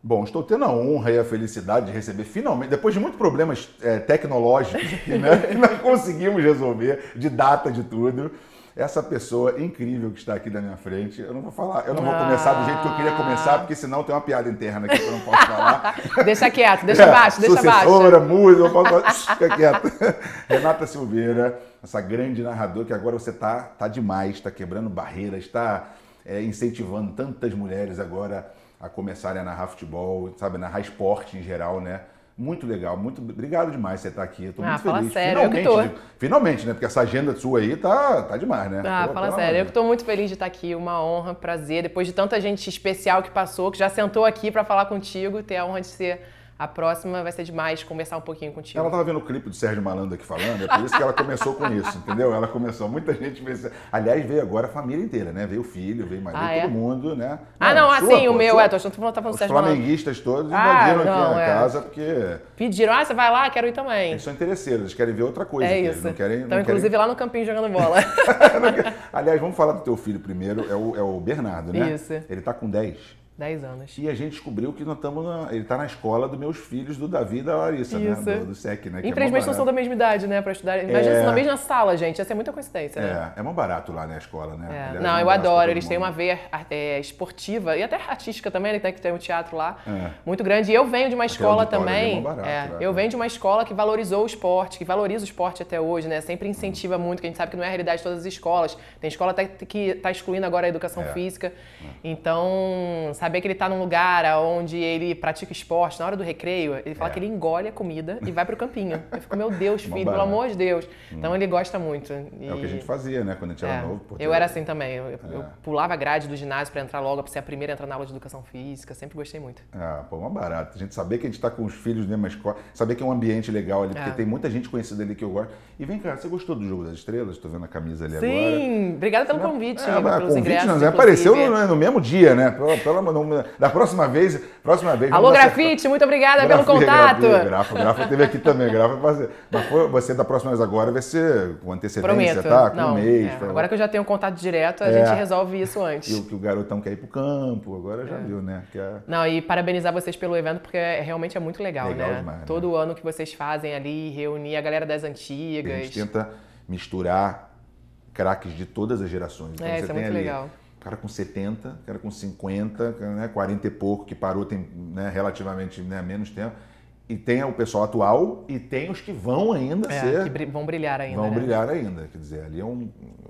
Bom, estou tendo a honra e a felicidade de receber finalmente, depois de muitos problemas tecnológicos aqui, né, que nós conseguimos resolver, de data, de tudo, essa pessoa incrível que está aqui da minha frente. Eu não vou falar, eu não vou começar do jeito que eu queria começar, porque senão tem uma piada interna aqui que eu não posso falar. Deixa quieto, deixa abaixo, deixa abaixo. Sucessora, música, eu posso falar, fica quieto. Renata Silveira, essa grande narradora que agora você tá demais, está quebrando barreiras, está incentivando tantas mulheres agora a começarem a narrar futebol, sabe, narrar esporte em geral, né? Muito legal, muito obrigado demais você estar aqui. Eu tô muito fala feliz. sério, Finalmente, eu que tô. Finalmente, né? Porque essa agenda sua aí tá demais, né? Fala sério, eu que tô muito feliz de estar aqui, uma honra, prazer, depois de tanta gente especial que passou, que já sentou aqui para falar contigo, ter a honra de ser a próxima, vai ser demais conversar um pouquinho contigo. Ela tava vendo o clipe do Sérgio Malandro aqui falando, é por isso que ela começou com isso, entendeu? Ela começou, muita gente veio. Aliás, veio agora a família inteira, né? Veio o filho, veio marido, todo mundo, né? O meu, tô achando que você tá falando do Sérgio Malandro. Os flamenguistas todos invadiram aqui na casa, porque... Pediram, você vai lá, quero ir também. Eles são interesseiros, eles querem ver outra coisa. Isso. Não querem, então, inclusive, lá no campinho jogando bola. Aliás, vamos falar do teu filho primeiro, é o Bernardo, né? Isso. Ele tá com 10 anos. E a gente descobriu que nós estamos ele tá na escola dos meus filhos, do Davi e da Larissa, né? Do SEC, né? Infelizmente não são da mesma idade, né? Pra estudar. Imagina se na mesma sala, gente. Ia ser muita coincidência, né? É mais barato lá na escola, né? Aliás, não, eu adoro. Eles têm uma veia esportiva e até artística também, né? Que tem um teatro lá muito grande. E eu venho de uma escola também. Eu venho de uma escola que valorizou o esporte, que valoriza o esporte até hoje, né? Sempre incentiva muito, que a gente sabe que não é a realidade de todas as escolas. Tem escola até que tá excluindo agora a educação física. Então, saber que ele tá num lugar onde ele pratica esporte, na hora do recreio, ele fala que ele engole a comida e vai pro campinho. Eu fico, meu Deus, filho, pelo amor de Deus. Então ele gosta muito. É o que a gente fazia, né, quando a gente era novo. Eu era assim também. Eu pulava a grade do ginásio pra entrar logo, pra ser a primeira a entrar na aula de educação física. Sempre gostei muito. Uma barata. A gente saber que a gente tá com os filhos na mesma escola, saber que é um ambiente legal ali, porque tem muita gente conhecida ali que eu gosto. E vem cá, você gostou do Jogo das Estrelas? Tô vendo a camisa ali agora. Sim, obrigada pelo convite. Pelos ingressos, não, apareceu no mesmo dia, né? Da próxima vez. Alô, Grafite, muito obrigada pelo contato. Grafa teve aqui também. Mas você da próxima vez agora vai ser com antecedência, Prometo. Tá? Com um mês. Agora que eu já tenho contato direto, a gente resolve isso antes. E que o garotão quer ir pro campo, agora já viu, né? Não, e parabenizar vocês pelo evento, porque realmente é muito legal, né? Demais, né? Todo ano que vocês fazem ali, reunir a galera das antigas. A gente tenta misturar craques de todas as gerações. Então, isso é muito legal. Cara com 70, cara com 50, né, 40 e pouco, que parou tem relativamente menos tempo. E tem o pessoal atual e tem os que vão ainda ser... que vão brilhar ainda. Vão brilhar ainda. Quer dizer, ali é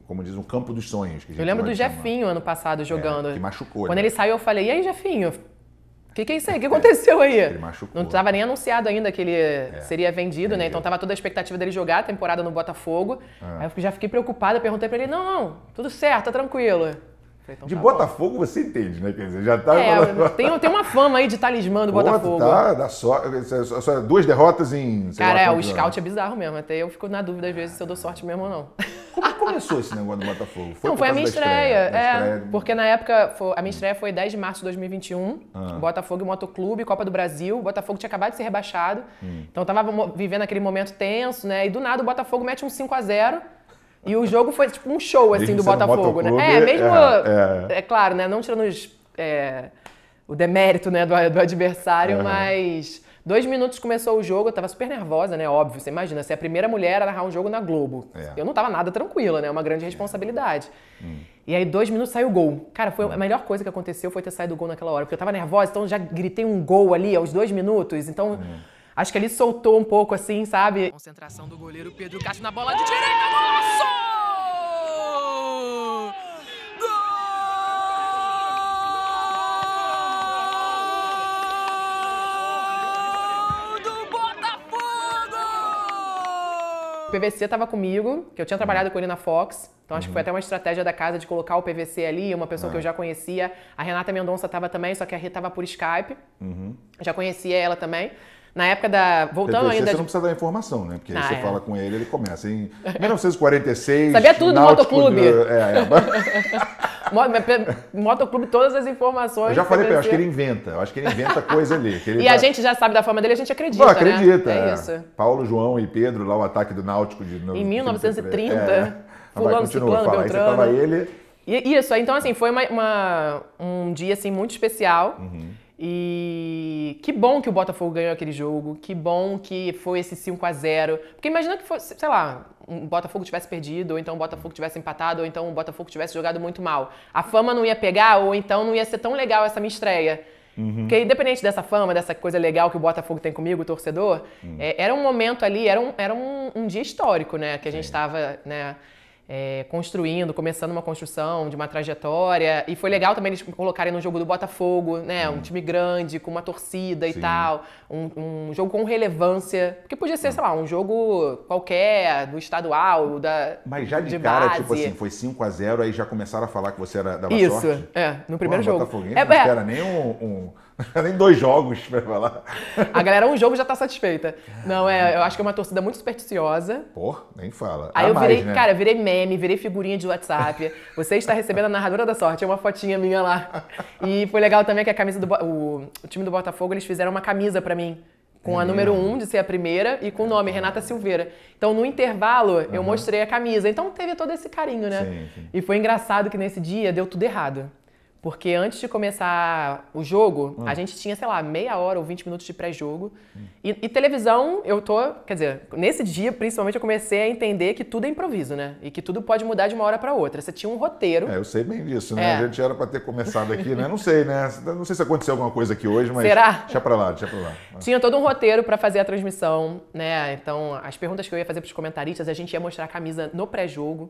como diz, um campo dos sonhos. Que a gente eu lembro do Jefinho ano passado jogando. Que machucou. Quando ele saiu, eu falei, e aí, Jefinho? O que é isso aí? O que aconteceu aí? Ele machucou. Não estava nem anunciado ainda que ele seria vendido, né? Então tava toda a expectativa dele jogar a temporada no Botafogo. Aí eu já fiquei preocupada, perguntei pra ele, não, tudo certo, tá tranquilo. Falei, então de tá Botafogo bom. Você entende, né? Quer dizer, já tá... tem uma fama aí de talismã do Botafogo. Dá só 2 derrotas em... Cara, o scout é bizarro mesmo. Até eu fico na dúvida às vezes se eu dou sorte mesmo ou não. Como começou esse negócio do Botafogo? Foi a minha estreia. Porque na época, a minha estreia foi 10 de março de 2021. Botafogo e Motoclube, Copa do Brasil. O Botafogo tinha acabado de ser rebaixado. Então tava vivendo aquele momento tenso, né? E do nada o Botafogo mete um 5-0. E o jogo foi tipo um show, assim, do Botafogo, né? É claro, né? Não tirando o demérito, né, do adversário, mas 2 minutos começou o jogo, eu tava super nervosa, né? Óbvio, você imagina, ser a primeira mulher a narrar um jogo na Globo. Eu não tava nada tranquila, né? Uma grande responsabilidade. E aí, 2 minutos, saiu o gol. Cara, foi a melhor coisa que aconteceu foi ter saído o gol naquela hora, porque eu tava nervosa, então já gritei um gol ali aos 2 minutos, então... Acho que ele soltou um pouco assim, sabe? Concentração do goleiro Pedro Castro na bola de direita, golaço! Gol do Botafogo! O PVC tava comigo, que eu tinha trabalhado com ele na Fox. Então acho que foi até uma estratégia da casa de colocar o PVC ali, uma pessoa que eu já conhecia. A Renata Mendonça tava também, só que a Rita tava por Skype. Já conhecia ela também. Na época da... Voltando PVC, ainda... Você não precisa dar informação, né? Porque aí você fala com ele começa em 1946... Sabia tudo do Motoclube. Motoclube, todas as informações. Eu já falei pra ele, acho que ele inventa. Eu acho que ele inventa coisa ali. A gente já sabe da fama dele, a gente acredita, acredita. Né? É isso. Paulo, João e Pedro, lá o ataque do Náutico de... Em 1930, fulano, ciclano, Beltrano. Aí você tava ele... Isso, então assim, foi um dia assim, muito especial. E que bom que o Botafogo ganhou aquele jogo, que bom que foi esse 5-0. Porque imagina que fosse, sei lá, o Botafogo tivesse perdido, ou então o Botafogo tivesse empatado, ou então o Botafogo tivesse jogado muito mal. A fama não ia pegar, ou então não ia ser tão legal essa minha estreia. Porque independente dessa fama, dessa coisa legal que o Botafogo tem comigo, o torcedor, era um momento ali, era um dia histórico, né? Que a gente estava, né, construindo, começando uma construção de uma trajetória. E foi legal também eles colocarem no jogo do Botafogo, né? Um time grande, com uma torcida e tal. Um jogo com relevância. Porque podia ser, sei lá, um jogo qualquer, do estadual, Mas já de cara, base. tipo assim, foi 5-0, aí já começaram a falar que você dava sorte? Isso, no primeiro jogo. Botafoguense não espera nem nem 2 jogos pra falar. A galera, um jogo já tá satisfeita. Não, eu acho que é uma torcida muito supersticiosa. Pô, nem fala. Aí eu virei, né? Cara, eu virei meme, virei figurinha de WhatsApp. Você está recebendo a narradora da sorte, é uma fotinha minha lá. E foi legal também que a camisa o time do Botafogo, eles fizeram uma camisa pra mim. Com a número 1, de ser a primeira, e com o nome, Renata Silveira. Então, no intervalo, eu mostrei a camisa. Então, teve todo esse carinho, né? Sim. E foi engraçado que nesse dia deu tudo errado. Porque antes de começar o jogo, a gente tinha, sei lá, meia hora ou 20 minutos de pré-jogo. E televisão, quer dizer, nesse dia, principalmente, eu comecei a entender que tudo é improviso, né? E que tudo pode mudar de uma hora pra outra. Você tinha um roteiro. Eu sei bem disso, né? A gente era pra ter começado aqui, né? Não sei, né? Não sei se aconteceu alguma coisa aqui hoje, mas... Será? Deixa pra lá. Tinha todo um roteiro pra fazer a transmissão, né? Então, as perguntas que eu ia fazer pros comentaristas, a gente ia mostrar a camisa no pré-jogo.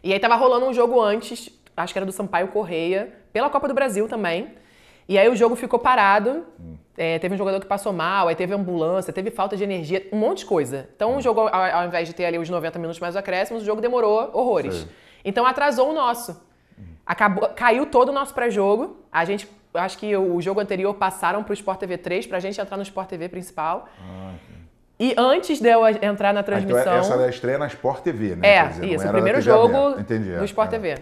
E aí tava rolando um jogo antes, acho que era do Sampaio Correia, pela Copa do Brasil também. E aí o jogo ficou parado, teve um jogador que passou mal, aí teve ambulância, teve falta de energia, um monte de coisa. Então o jogo, ao invés de ter ali os 90 minutos mais os acréscimos, o jogo demorou horrores. Sim. Então atrasou o nosso. Caiu todo o nosso pré-jogo. A gente, acho que o jogo anterior passaram pro Sport TV 3 pra gente entrar no Sport TV principal. E antes de eu entrar na transmissão... Então essa era a estreia na Sport TV, né? Quer dizer, isso, o primeiro jogo do Sport TV.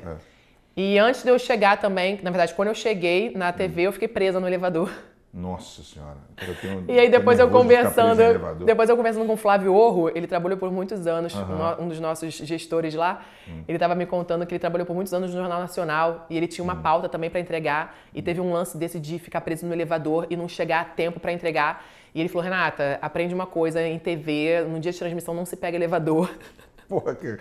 E antes de eu chegar também, na verdade, quando eu cheguei na TV, eu fiquei presa no elevador. Nossa Senhora. E aí depois eu conversando com o Flávio Orro, ele trabalhou por muitos anos, um dos nossos gestores lá, ele estava me contando que ele trabalhou por muitos anos no Jornal Nacional e ele tinha uma pauta também para entregar e teve um lance desse de ficar preso no elevador e não chegar a tempo para entregar. E ele falou, Renata, aprende uma coisa em TV, no dia de transmissão não se pega elevador. Porra, que...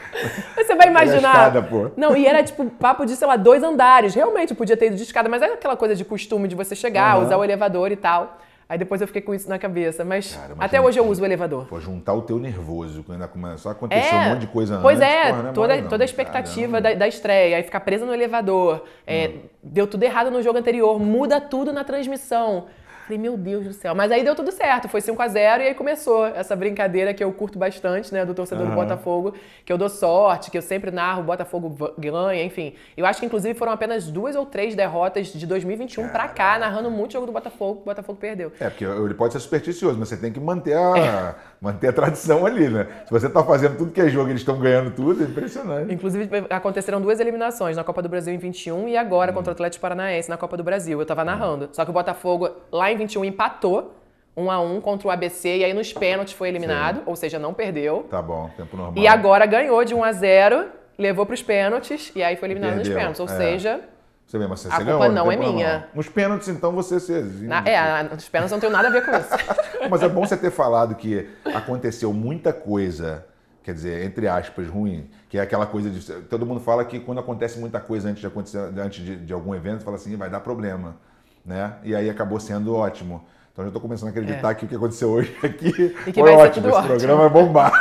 Você vai imaginar. Escada, pô. Não, e era tipo papo de, sei lá, 2 andares. Realmente podia ter ido de escada, mas era aquela coisa de costume de você chegar, usar o elevador e tal. Aí depois eu fiquei com isso na cabeça. Mas até hoje eu uso o elevador. Pô, juntar o teu nervoso, quando ainda começou a acontecer um monte de coisa pois antes. Pois toda a expectativa da estreia. Aí ficar presa no elevador. Deu tudo errado no jogo anterior. Muda tudo na transmissão. Falei, meu Deus do céu. Mas aí deu tudo certo, foi 5-0 e aí começou essa brincadeira que eu curto bastante, né, do torcedor do Botafogo, que eu dou sorte, que eu sempre narro, o Botafogo ganha, enfim. Eu acho que inclusive foram apenas 2 ou 3 derrotas de 2021 pra cá, narrando muito jogo do Botafogo, o Botafogo perdeu. Porque ele pode ser supersticioso, mas você tem que manter a tradição ali, né? Se você tá fazendo tudo que é jogo e eles estão ganhando tudo, é impressionante. Inclusive, aconteceram 2 eliminações, na Copa do Brasil em 21 e agora contra o Atlético Paranaense na Copa do Brasil. Eu tava narrando. Só que o Botafogo, lá em 21, empatou 1-1 contra o ABC e aí nos pênaltis foi eliminado, ou seja, não perdeu. Tá bom, tempo normal. E agora ganhou de 1-0, levou pros pênaltis e aí foi eliminado nos pênaltis, ou seja... Você vê, mas você a culpa ganhou, não é minha. Nos pênaltis, então, você se... Nos pênaltis não tem nada a ver com isso. Mas é bom você ter falado que aconteceu muita coisa, quer dizer, entre aspas, ruim, que é aquela coisa de... Todo mundo fala que quando acontece muita coisa antes de algum evento, fala assim, vai dar problema, né? E aí acabou sendo ótimo. Então eu já estou começando a acreditar que o que aconteceu hoje aqui e que foi ótimo. Esse programa vai bombar.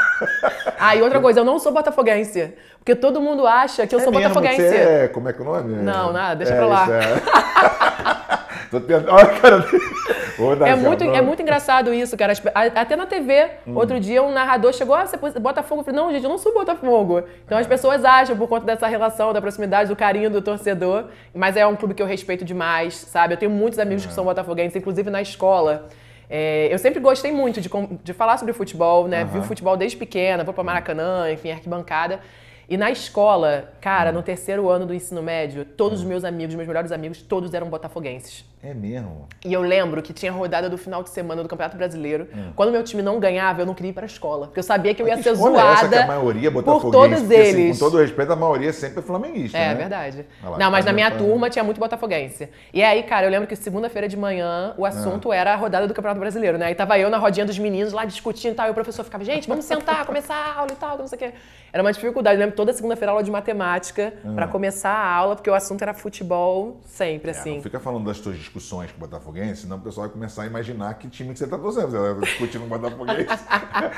E outra coisa, eu não sou botafoguense. Porque todo mundo acha que eu sou botafoguense. Você como é que é o nome? Não, nada, deixa pra lá. Tô tentando... Olha, cara... É muito engraçado isso, cara. Até na TV, outro dia um narrador chegou, você é Botafogo? Eu falei, não, gente, eu não sou Botafogo. Então as pessoas acham, por conta dessa relação, da proximidade, do carinho do torcedor. Mas é um clube que eu respeito demais, sabe? Eu tenho muitos amigos que são botafoguenses, inclusive na escola. Eu sempre gostei muito de falar sobre futebol, né? Vi o futebol desde pequena, vou pra Maracanã, enfim, arquibancada. E na escola, cara, no terceiro ano do ensino médio, todos os meus amigos, meus melhores amigos, todos eram botafoguenses. É mesmo? E eu lembro que tinha rodada do final de semana do Campeonato Brasileiro. Quando meu time não ganhava, eu não queria ir pra escola. Porque eu sabia que eu ia ser zoada que a maioria por todos eles. Assim, com todo respeito, a maioria sempre é flamenguista, né? É verdade. Não, mas na minha turma tinha muito botafoguense. E aí, cara, eu lembro que segunda-feira de manhã o assunto era a rodada do Campeonato Brasileiro, né? Aí tava eu na rodinha dos meninos lá discutindo e tal. E o professor ficava, gente, vamos sentar, começar a aula e tal, não sei o quê. Era uma dificuldade. Eu lembro toda segunda-feira aula de matemática pra começar a aula, porque o assunto era futebol sempre, assim. Não fica falando das tuas discussões com o Botafoguense, senão o pessoal vai começar a imaginar que time que você tá torcendo. Você tá discutindo com o Botafoguense.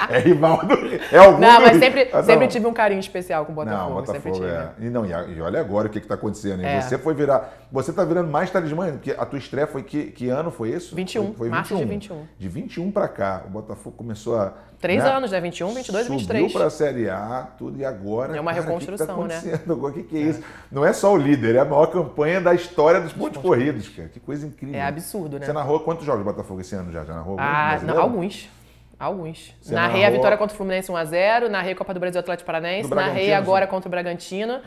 É rival do... É algum não, mas sempre tive um carinho especial com o Botafogo. Não, o Botafogo sempre tive. E olha agora o que tá acontecendo. Você foi virar... Você tá virando mais talismã, porque a tua estreia foi que ano foi isso? 21, foi março de 21. De 21 pra cá, o Botafogo começou a... 3 anos, né? 21, 22 e 23. Subiu pra Série A, tudo, e agora... É uma reconstrução, o que tá acontecendo? Agora, o que é isso? Não é só o líder, é a maior campanha da história dos pontos corridos, cara. Que coisa incrível. É absurdo, né? Você narrou quantos jogos do Botafogo esse ano já? Já narrou não, alguns. Você narrei a vitória contra o Fluminense 1-0, narrei a Copa do Brasil Atlético Paranaense, narrei agora contra o Bragantino,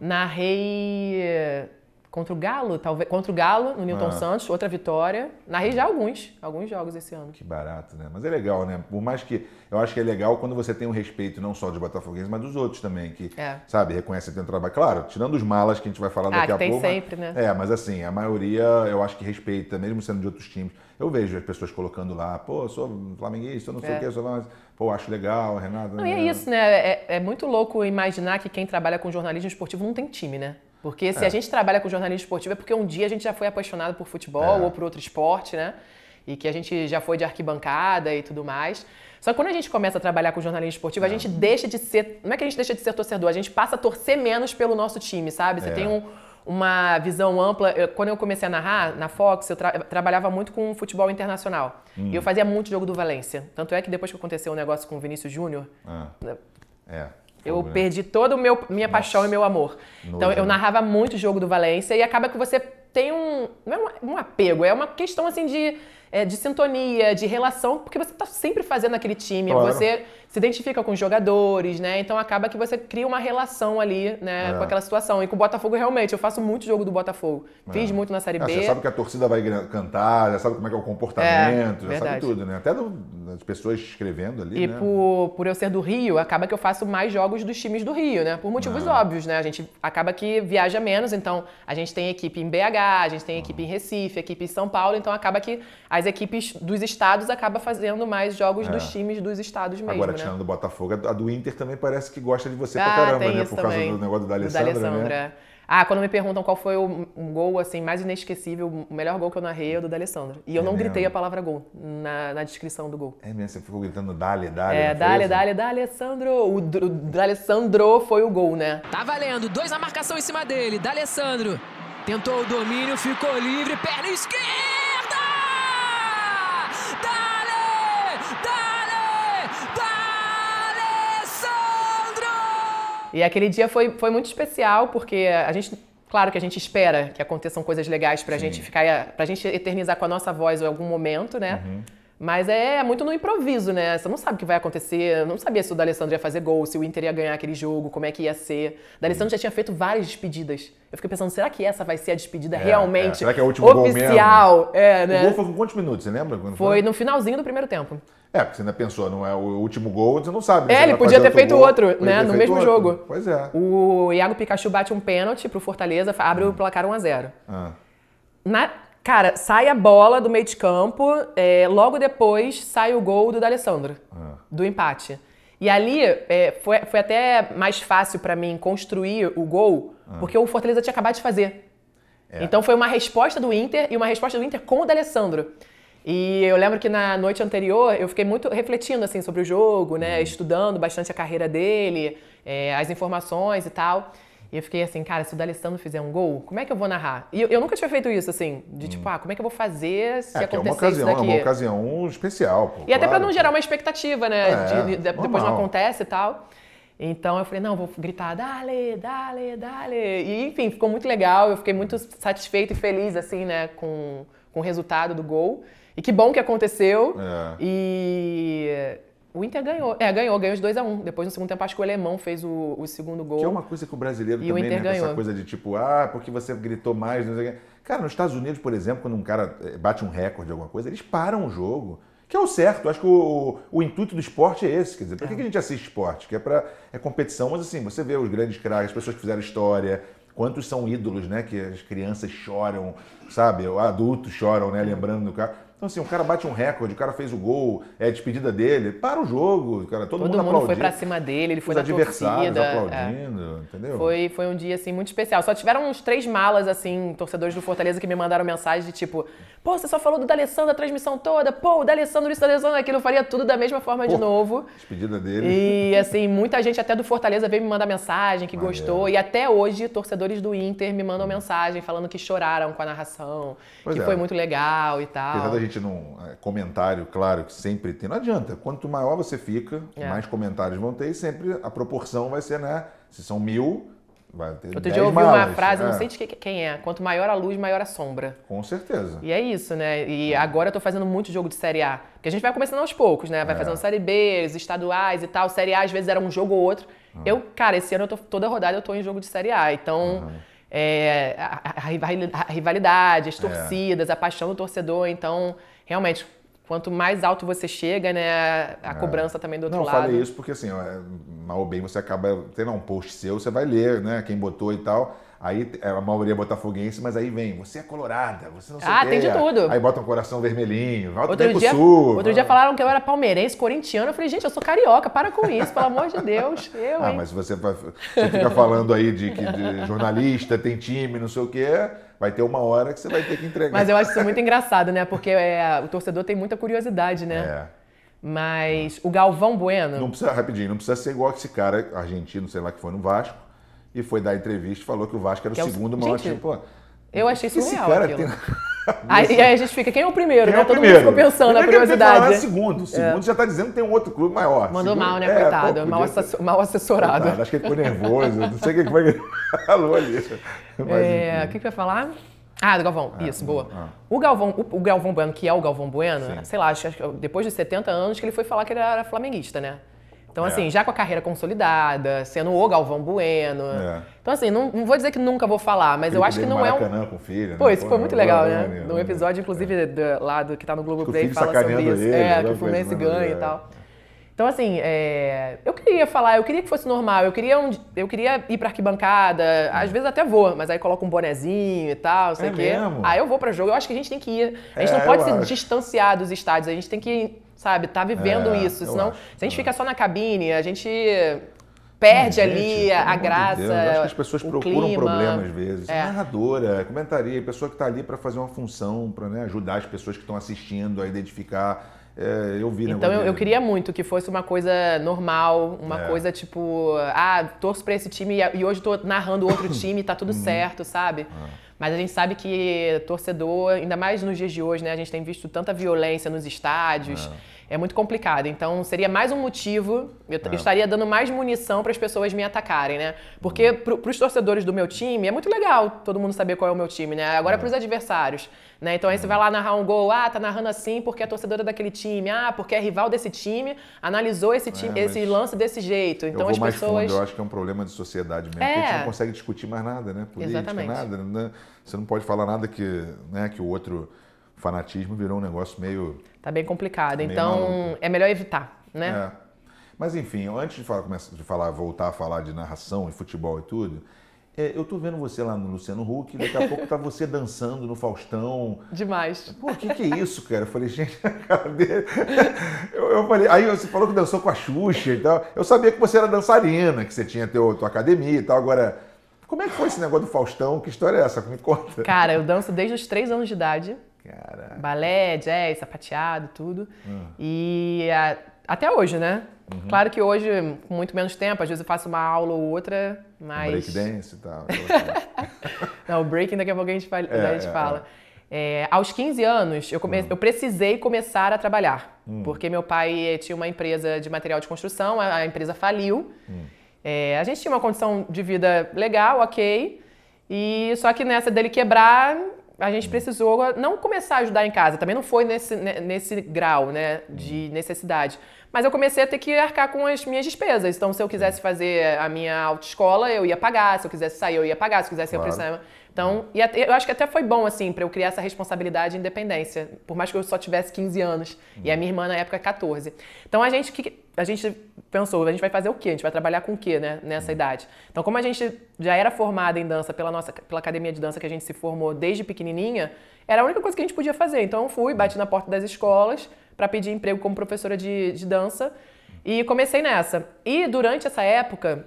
narrei contra o Galo, talvez, contra o Galo, no Newton Santos, outra vitória. Narrei já alguns jogos esse ano. Que barato, né? Mas é legal, né? Por mais que... Eu acho que é legal quando você tem um respeito não só dos botafoguenses, mas dos outros também, que, sabe, reconhecem o teu trabalho. Claro, tirando os malas que a gente vai falar daqui a pouco. Tem sempre, né? Mas assim, a maioria eu acho que respeita, mesmo sendo de outros times. Eu vejo as pessoas colocando lá, pô, eu sou flamenguista, eu não sei o quê, eu sou... Mas, pô, acho legal, Renato... Não, e é isso, né? É muito louco imaginar que quem trabalha com jornalismo esportivo não tem time, né? Porque se a gente trabalha com jornalismo esportivo é porque um dia a gente já foi apaixonado por futebol ou por outro esporte, né? E que a gente já foi de arquibancada e tudo mais. Só que quando a gente começa a trabalhar com jornalismo esportivo, a gente deixa de ser... Não é que a gente deixa de ser torcedor, a gente passa a torcer menos pelo nosso time, sabe? Você tem uma visão ampla. Quando eu comecei a narrar, na Fox, eu trabalhava muito com futebol internacional. E eu fazia muito jogo do Valência. Tanto é que depois que aconteceu o negócio com o Vinícius Júnior... Eu perdi toda a minha paixão e meu amor. Então, eu narrava muito jogo do Valência e acaba que você tem não é um apego, é uma questão assim de sintonia, de relação, porque você está sempre fazendo aquele time, você se identifica com os jogadores, né? Então acaba que você cria uma relação ali, né, com aquela situação. E com o Botafogo, realmente, eu faço muito jogo do Botafogo. Fiz muito na Série B. Você sabe que a torcida vai cantar, já sabe como é que é o comportamento, já sabe tudo, né? Até das pessoas escrevendo ali, né? E por eu ser do Rio, acaba que eu faço mais jogos dos times do Rio, né? Por motivos óbvios, né? A gente acaba que viaja menos, então a gente tem equipe em BH, a gente tem equipe em Recife, equipe em São Paulo, então acaba que as equipes dos estados acabam fazendo mais jogos dos times dos estados mesmo, agora, né? tirando do Botafogo, a do Inter também parece que gosta de você pra caramba, né? Por causa do negócio do D'Alessandro, né? Quando me perguntam qual foi um gol assim, mais inesquecível, o melhor gol que eu narrei é o do D'Alessandro. E eu não gritei a palavra gol na descrição do gol. É mesmo? Você ficou gritando Dale. Dale, D'Alessandro. O D'Alessandro foi o gol, né? Tá valendo, 2 na marcação em cima dele. D'Alessandro tentou o domínio, ficou livre, perna esquerda! E aquele dia foi muito especial, porque a gente, claro que a gente espera que aconteçam coisas legais pra gente pra gente eternizar com a nossa voz em algum momento, né? Mas é muito no improviso, né? Você não sabe o que vai acontecer, eu não sabia se o D'Alessandro ia fazer gol, se o Inter ia ganhar aquele jogo, como é que ia ser. O D'Alessandro já tinha feito várias despedidas. Eu fiquei pensando, será que essa vai ser a despedida realmente será que é o último oficial? Gol mesmo? Né? O gol foi com quantos minutos, você lembra? Foi no finalzinho do primeiro tempo. Porque você ainda pensou, não é o último gol, você não sabe. Né? Ele podia ter feito outro, né? No mesmo jogo. Pois é. O Iago Pikachu bate um pênalti pro Fortaleza, abre o placar 1-0. Cara, sai a bola do meio de campo, logo depois sai o gol do D'Alessandro, do empate. E ali foi até mais fácil pra mim construir o gol, porque o Fortaleza tinha acabado de fazer. Então foi uma resposta do Inter e uma resposta do Inter com o D'Alessandro. E eu lembro que na noite anterior eu fiquei muito refletindo assim sobre o jogo, né, estudando bastante a carreira dele, as informações e tal. E eu fiquei assim, cara, se o D'Alessandro fizer um gol, como é que eu vou narrar? E eu nunca tinha feito isso, assim, de tipo, como é que eu vou fazer se acontecer isso daqui? É uma ocasião especial. Pô, e até pra não gerar uma expectativa, né, depois não acontece e tal. Então eu falei, não, vou gritar, dale. E enfim, ficou muito legal, eu fiquei muito satisfeita e feliz, assim, né, com o resultado do gol. E que bom que aconteceu. O Inter ganhou. Ganhou os 2-1. Depois, no segundo tempo, acho que o alemão fez o segundo gol. Que é uma coisa que o brasileiro também, o Inter ganhou. Essa coisa de tipo, porque você gritou mais, não sei o quê. Cara, nos Estados Unidos, por exemplo, quando um cara bate um recorde de alguma coisa, eles param o jogo. Que é o certo. Acho que o intuito do esporte é esse. Quer dizer, por que a gente assiste esporte? Que é competição, mas assim, você vê os grandes craques, as pessoas que fizeram história, quantos são ídolos, né? Que as crianças choram, sabe? Adultos choram, né? Lembrando do cara. Então, assim, o cara bate um recorde, o cara fez o gol, é a despedida dele, para o jogo, cara, todo mundo aplaudindo. Foi pra cima dele, ele foi na torcida. Os adversários aplaudindo, entendeu? Foi um dia, assim, muito especial. Só tiveram uns 3 malas, assim, torcedores do Fortaleza que me mandaram mensagem de tipo, pô, você só falou do D'Alessandro a transmissão toda, pô, o D'Alessandro, isso, o D'Alessandro, aquilo, eu faria tudo da mesma forma de novo. Despedida dele. E, assim, muita gente até do Fortaleza veio me mandar mensagem, que gostou. E até hoje, torcedores do Inter me mandam mensagem falando que choraram com a narração, foi muito legal e tal. Apesar da gente não... comentário, claro, que sempre tem. Não adianta. Quanto maior você fica, mais comentários vão ter e sempre a proporção vai ser, né? Se são 1000, vai ter 10 Outro dia eu ouvi uma frase, não sei de quem é. Quanto maior a luz, maior a sombra. Com certeza. E é isso, né? E agora eu tô fazendo muito jogo de Série A. Porque a gente vai começando aos poucos, né? Vai fazendo Série B, os estaduais e tal. Série A, às vezes, era um jogo ou outro. Cara, esse ano toda rodada eu tô em jogo de Série A. Então... a rivalidade, as torcidas, a paixão do torcedor. Então, realmente, quanto mais alto você chega, né, a cobrança também do outro lado. Não, falei isso porque, assim, mal ou bem, você acaba tendo um post seu, você vai ler, né, quem botou e tal. Aí a maioria é botafoguense, mas aí vem, você é colorada, você não sei o quê. Tem de tudo. Aí bota um coração vermelhinho, volta Outro dia falaram que eu era palmeirense, corintiano. Eu falei, gente, eu sou carioca, para com isso, pelo amor de Deus. Mas você fica falando aí de jornalista, tem time, não sei o quê, vai ter uma hora que você vai ter que entregar. Mas eu acho isso muito engraçado, né? Porque o torcedor tem muita curiosidade, né? Mas o Galvão Bueno... Não precisa ser igual esse cara argentino, sei lá, que foi no Vasco, e foi dar entrevista e falou que o Vasco era o segundo maior time. Eu achei surreal aquilo. Aí a gente fica, quem é o primeiro, né? Todo mundo ficou pensando na curiosidade. O segundo já tá dizendo que tem um outro clube maior. Mandou mal, né, coitado? Mal assessorado. Coitado, acho que ele ficou nervoso, não sei o que foi que ele falou ali. O que vai falar? Do Galvão, isso, boa. O Galvão Bueno, que é o Galvão Bueno, sei lá, acho que depois de 70 anos que ele foi falar que ele era flamenguista, né? Então, assim, já com a carreira consolidada, sendo o Galvão Bueno. Então, assim, não vou dizer que nunca vou falar, mas eu acho que não é um... com o filho, Pô, isso foi muito legal, né? Num episódio, inclusive, lá que tá no Globoplay, fala sobre isso. Que o Fluminense ganha e tal. Então, assim, eu queria falar, eu queria que fosse normal, eu queria ir pra arquibancada, às vezes até vou, mas aí coloco um bonezinho e tal, sei o quê. Aí eu vou pra jogo, eu acho que a gente tem que ir. A gente não pode se distanciar dos estádios, a gente tem que, sabe, tá vivendo isso. Senão, se a gente fica só na cabine, a gente perde ali a graça, eu acho que as pessoas procuram clima. problema às vezes. Narradora, comentaria, pessoa que tá ali pra fazer uma função, pra ajudar as pessoas que estão assistindo a identificar... eu vi, então eu queria muito que fosse uma coisa normal, uma coisa tipo, torço pra esse time e hoje tô narrando outro time e tá tudo certo, sabe? Mas a gente sabe que torcedor, ainda mais nos dias de hoje, né? A gente tem visto tanta violência nos estádios. É muito complicado. Então, seria mais um motivo, eu estaria dando mais munição para as pessoas me atacarem, né? Porque para os torcedores do meu time, é muito legal todo mundo saber qual é o meu time, né? Agora, para os adversários, né? Então, aí você vai lá narrar um gol, tá narrando assim porque é torcedora daquele time, porque é rival desse time, analisou esse time, esse lance desse jeito. Então, as pessoas... Eu acho que é um problema de sociedade mesmo, porque a gente não consegue discutir mais nada, né? Política, nada, né? Você não pode falar nada que o outro... fanatismo virou um negócio meio... Tá bem complicado, então maluco. É melhor evitar, né? Mas enfim, antes de voltar a falar de narração e futebol e tudo, eu tô vendo você lá no Luciano Huck, daqui a pouco tá você dançando no Faustão. Demais. Pô, que é isso, cara? Eu falei, gente, a cara dele... Eu falei, aí você falou que dançou com a Xuxa e tal. Eu sabia que você era dançarina, que você tinha tua academia e tal, agora... Como é que foi esse negócio do Faustão? Que história é essa? Me conta. Cara, eu danço desde os 3 anos de idade. Caraca. Balé, jazz, sapateado, tudo. E até hoje, né? Claro que hoje, com muito menos tempo, às vezes eu faço uma aula ou outra, mas... Breakdance e tal. Não, o breaking daqui a pouco a gente fala. Aos 15 anos, eu precisei começar a trabalhar, porque meu pai tinha uma empresa de material de construção, a empresa faliu. A gente tinha uma condição de vida legal, ok, e só que nessa dele quebrar... a gente precisou não começar a ajudar em casa, também não foi nesse grau, né, de necessidade. Mas eu comecei a ter que arcar com as minhas despesas. Então, se eu quisesse fazer a minha autoescola, eu ia pagar. Se eu quisesse sair, eu ia pagar. Se eu quisesse ir pro cinema. Então, eu acho que até foi bom, assim, pra eu criar essa responsabilidade e independência. Por mais que eu só tivesse 15 anos. E a minha irmã, na época, 14. Então, a gente pensou, a gente vai fazer o quê? A gente vai trabalhar com o quê, né, nessa idade? Então, como a gente já era formada em dança pela academia de dança que a gente se formou desde pequenininha, era a única coisa que a gente podia fazer. Então, eu fui, bati na porta das escolas para pedir emprego como professora de dança e comecei nessa. E durante essa época,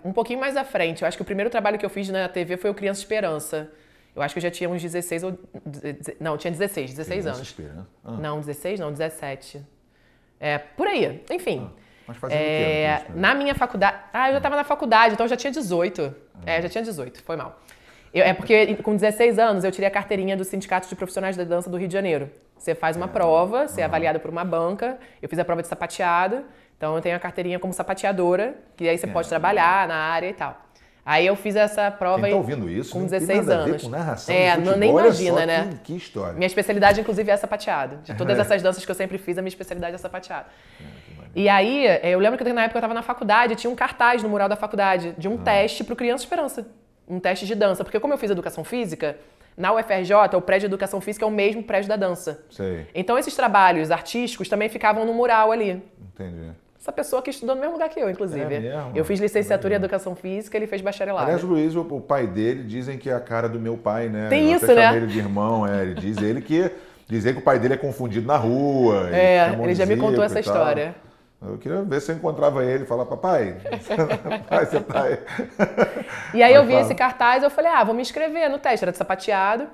um pouquinho mais à frente, eu acho que o primeiro trabalho que eu fiz na TV foi o Criança Esperança. Eu acho que eu já tinha uns 16 ou... Não, tinha 16 anos. Esperança? Não, 16 não, 17. Por aí, enfim. Mas fazendo o quê? Na minha faculdade... eu já estava na faculdade, então eu já tinha 18. Já tinha 18, foi mal. Porque com 16 anos eu tirei a carteirinha do Sindicato de Profissionais da Dança do Rio de Janeiro. Você faz uma prova, você é avaliado por uma banca. Eu fiz a prova de sapateado, então eu tenho a carteirinha como sapateadora, que aí você pode trabalhar na área e tal. Aí eu fiz essa prova Quem tá ouvindo isso, com 16 anos. A ver com narração de futebol, nem imagina, né? Que história. Minha especialidade, inclusive, é sapateado. De todas essas danças que eu sempre fiz, a minha especialidade é sapateado. E aí, eu lembro que na época eu estava na faculdade, tinha um cartaz no mural da faculdade de um teste para o Criança Esperança. Um teste de dança. Porque como eu fiz educação física, na UFRJ, o prédio de educação física é o mesmo prédio da dança. Sei. Então esses trabalhos artísticos também ficavam no mural ali. Entendi. Essa pessoa que estudou no mesmo lugar que eu, inclusive. É mesmo? Eu fiz licenciatura em educação física, ele fez bacharelado. Aliás, o Luiz, o pai dele, dizem que é a cara do meu pai, né? Tem isso, né? Eu chamei ele de irmão, ele diz que o pai dele é confundido na rua. Ele já me contou essa história. Eu queria ver se eu encontrava ele e falar, papai, você tá aí. E aí eu vi esse cartaz e eu falei, vou me inscrever no teste, era de sapateado.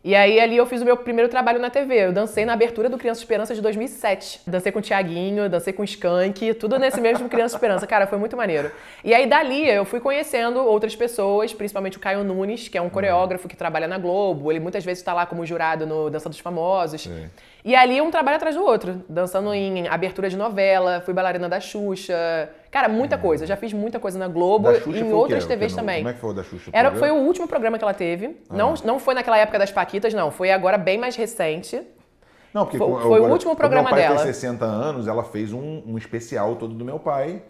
E aí ali eu fiz o meu primeiro trabalho na TV. Eu dancei na abertura do Criança Esperança de 2007. Dancei com o Thiaguinho, dancei com o Skank, tudo nesse mesmo Criança Esperança. Cara, foi muito maneiro. E aí dali eu fui conhecendo outras pessoas, principalmente o Caio Nunes, que é um coreógrafo que trabalha na Globo. Ele muitas vezes está lá como jurado no Dança dos Famosos. Sim. E ali um trabalho atrás do outro. Dançando em abertura de novela, fui bailarina da Xuxa. Cara, muita coisa. Já fiz muita coisa na Globo e em outras TVs também. Como é que foi o da Xuxa? Foi o último programa que ela teve. Não foi naquela época das Paquitas, não. Foi agora bem mais recente. Não, porque foi o último programa dela. Meu pai tem 60 anos, ela fez um especial todo do meu pai.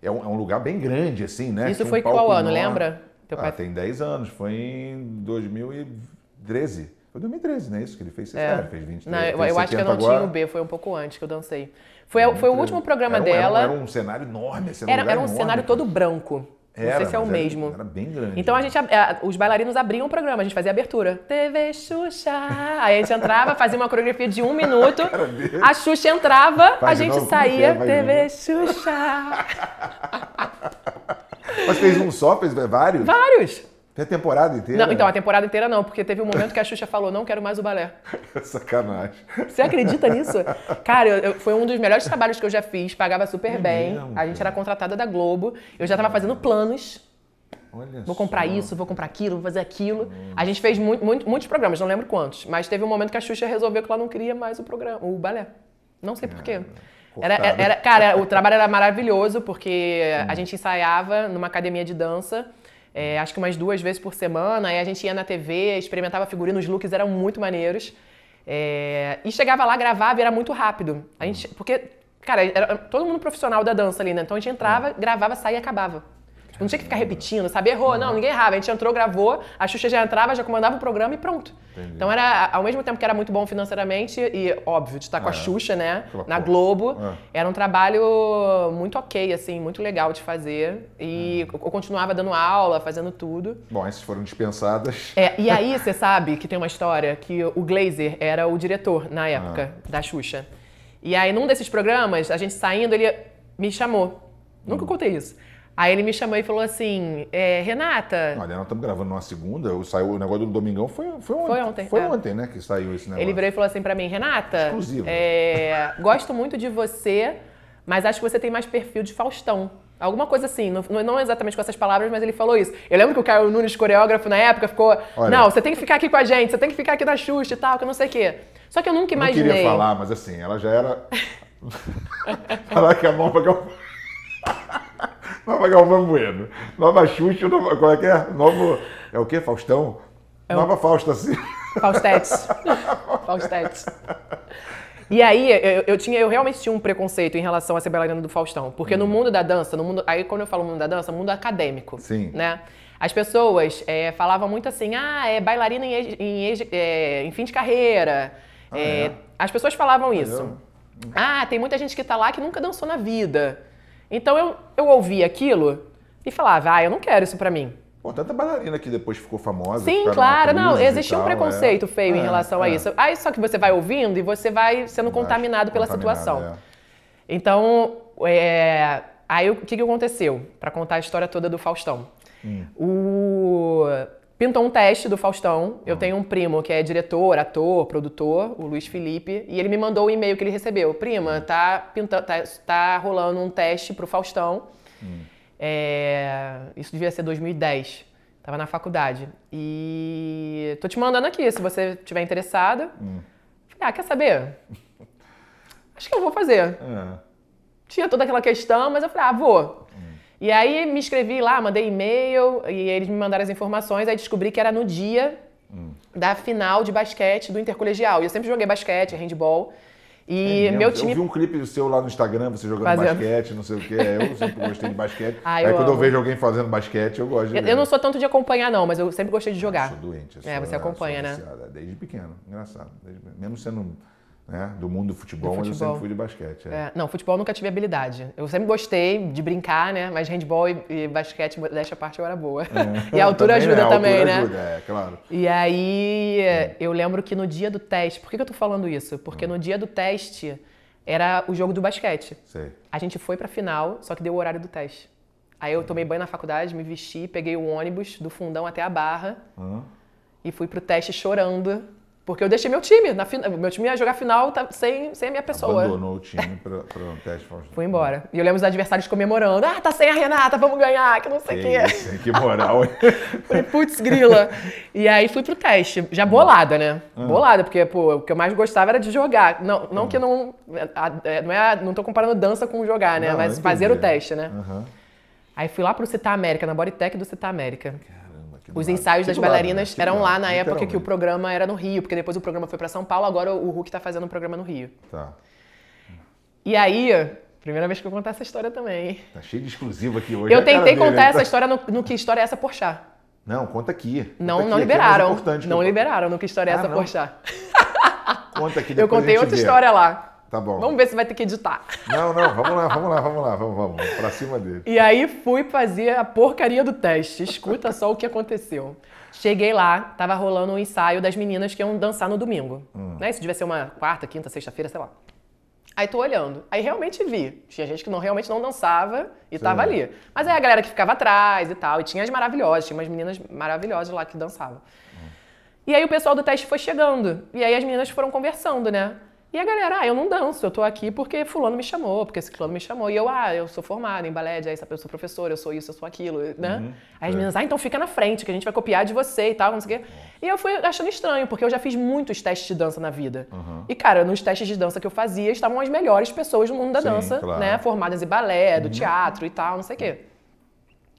É um lugar bem grande, assim, né? Isso foi qual ano, lembra? Teu pai... tem 10 anos. Foi em 2013. Foi 2013, não é isso que ele fez? Ele fez 23. Não, eu acho que eu não tinha o B, foi um pouco antes que eu dancei. Foi o último programa dela. Era um cenário enorme. Era um cenário todo branco. Não sei se é o mesmo. Era bem grande. Então os bailarinos abriam o programa, a gente fazia abertura. TV Xuxa. Aí a gente entrava, fazia uma coreografia de 1 minuto. A Xuxa entrava, a gente saía. TV Xuxa. Mas fez um só? Fez vários? Vários. Tem a temporada inteira? Não, então, a temporada inteira não, porque teve um momento que a Xuxa falou, não quero mais o balé. Sacanagem. Você acredita nisso? Cara, foi um dos melhores trabalhos que eu já fiz, pagava super bem. Mesmo, a gente era contratada da Globo, eu já estava fazendo planos. Olha vou comprar isso, vou comprar aquilo, vou fazer aquilo. A gente fez muitos programas, não lembro quantos, mas teve um momento que a Xuxa resolveu que ela não queria mais o balé. Não sei por quê. Cara, o trabalho era maravilhoso, porque a gente ensaiava numa academia de dança, acho que umas 2 vezes por semana, aí a gente ia na TV, experimentava figurino, os looks eram muito maneiros. E chegava lá, gravava e era muito rápido. Porque, cara, era todo mundo profissional da dança ali, né? Então a gente entrava, gravava, saía e acabava. Não tinha que ficar repetindo, sabe? Errou, não, ninguém errava. A gente entrou, gravou, a Xuxa já entrava, já comandava o programa e pronto. Entendi. Então era, ao mesmo tempo que era muito bom financeiramente e, óbvio, de estar com a Xuxa, né, na Globo, era um trabalho muito ok, assim, muito legal de fazer. E eu continuava dando aula, fazendo tudo. Bom, essas foram dispensadas. E aí, você sabe que tem uma história que o Glazer era o diretor, na época, da Xuxa. E aí, num desses programas, a gente saindo, ele me chamou. Nunca contei isso. Aí ele me chamou e falou assim, Renata... Olha, nós estamos gravando numa segunda, saiu o negócio do Domingão, foi ontem. Foi ontem, né, que saiu esse negócio. Ele virou e falou assim pra mim, Renata, exclusivo. Gosto muito de você, mas acho que você tem mais perfil de Faustão. Alguma coisa assim, não exatamente com essas palavras, mas ele falou isso. Eu lembro que o Caio Nunes, coreógrafo, na época, ficou, não, você tem que ficar aqui com a gente, você tem que ficar aqui na Xuxa e tal, que eu não sei o quê. Só que eu nunca imaginei... Eu não queria falar, mas assim, ela já era... Falar que a nova Galvão Bueno. Nova Xuxa, como é que é? É o quê? Faustão? Nova Fausta, sim. Faustetes. Faustetes. E aí, eu realmente tinha um preconceito em relação a ser bailarina do Faustão. Porque no mundo da dança, aí quando eu falo mundo da dança, mundo acadêmico. Sim. Né? As pessoas falavam muito assim, é bailarina em fim de carreira. As pessoas falavam isso. Tem muita gente que tá lá que nunca dançou na vida. Então eu ouvia aquilo e falava, eu não quero isso pra mim. Pô, tanta bailarina que depois ficou famosa. Sim, claro. Não, existia um preconceito feio em relação a isso. Aí só que você vai ouvindo e você vai sendo contaminado pela situação. Então, aí o que aconteceu? Pra contar a história toda do Faustão. Pintou um teste do Faustão. Eu tenho um primo que é diretor, ator, produtor, o Luiz Felipe, e ele me mandou o e-mail que ele recebeu. Prima, tá rolando um teste pro Faustão. Isso devia ser 2010. Tava na faculdade. E tô te mandando aqui, se você estiver interessada. Falei, quer saber? Acho que eu vou fazer. Tinha toda aquela questão, mas eu falei, vou. E aí me inscrevi lá, mandei e-mail, e eles me mandaram as informações, aí descobri que era no dia da final de basquete do intercolegial. E eu sempre joguei basquete, handball. E meu time... Eu vi um clipe seu lá no Instagram, você jogando basquete, não sei o quê. Eu sempre gostei de basquete. Aí quando eu vejo alguém fazendo basquete, eu gosto de ver. Eu não sou tanto de acompanhar, não, mas eu sempre gostei de jogar. Eu sou doente. Você acompanha, né? Desde pequeno. Engraçado. Mesmo sendo do mundo do futebol, mas eu sempre fui de basquete. Não, futebol eu nunca tive habilidade. Eu sempre gostei de brincar, né? Mas handball e basquete, desta parte eu era boa. E a altura ajuda também, né? Ajuda, claro. E aí, eu lembro que no dia do teste... Por que eu tô falando isso? Porque no dia do teste era o jogo do basquete. Sei. A gente foi pra final, só que deu o horário do teste. Aí eu tomei banho na faculdade, me vesti, peguei o ônibus do Fundão até a Barra e fui pro teste chorando. Porque eu deixei meu time. Meu time ia jogar final sem a minha pessoa. Abandonou o time para o teste. Fui embora. E eu lembro os adversários comemorando. Tá sem a Renata, vamos ganhar, que não sei o quê. Que moral, hein? Falei, putz, grila. E aí fui pro teste. Já bolada, né? Bolada, porque o que eu mais gostava era de jogar. Não que não... Não tô comparando dança com jogar, né? Mas fazer o teste, né? Aí fui lá pro Citar América, na Bodytech do Citar América. Os ensaios das bailarinas eram lá na época que o programa era no Rio, porque depois o programa foi pra São Paulo, agora o Hulk tá fazendo um programa no Rio. Tá. E aí, primeira vez que eu vou contar essa história também, hein? Tá cheio de exclusivo aqui hoje. Eu tentei contar essa história no Que História é Essa Porchat. Não, conta aqui. Não liberaram. Não liberaram no Que História é Essa Porchat. Conta aqui, depois eu contei outra história lá. Tá bom. Vamos ver se vai ter que editar. Não, vamos pra cima dele. E aí fui fazer a porcaria do teste. Escuta só o que aconteceu. Cheguei lá, tava rolando um ensaio das meninas que iam dançar no domingo. Né? Isso devia ser uma quarta, quinta, sexta-feira, sei lá. Aí tô olhando. Aí realmente vi. Tinha gente que realmente não dançava e tava ali. Mas aí a galera que ficava atrás e tal. E tinha as maravilhosas, tinha umas meninas maravilhosas lá que dançavam. E aí o pessoal do teste foi chegando. E aí as meninas foram conversando, né? E a galera, eu não danço, eu tô aqui porque fulano me chamou, porque esse fulano me chamou. E eu sou formada em balé, eu sou professora, eu sou isso, eu sou aquilo, né? Aí as meninas, então fica na frente, que a gente vai copiar de você e tal, não sei o quê. E eu fui achando estranho, porque eu já fiz muitos testes de dança na vida. E, cara, nos testes de dança que eu fazia, estavam as melhores pessoas do mundo da dança, né? Formadas em balé, do teatro e tal, não sei o quê.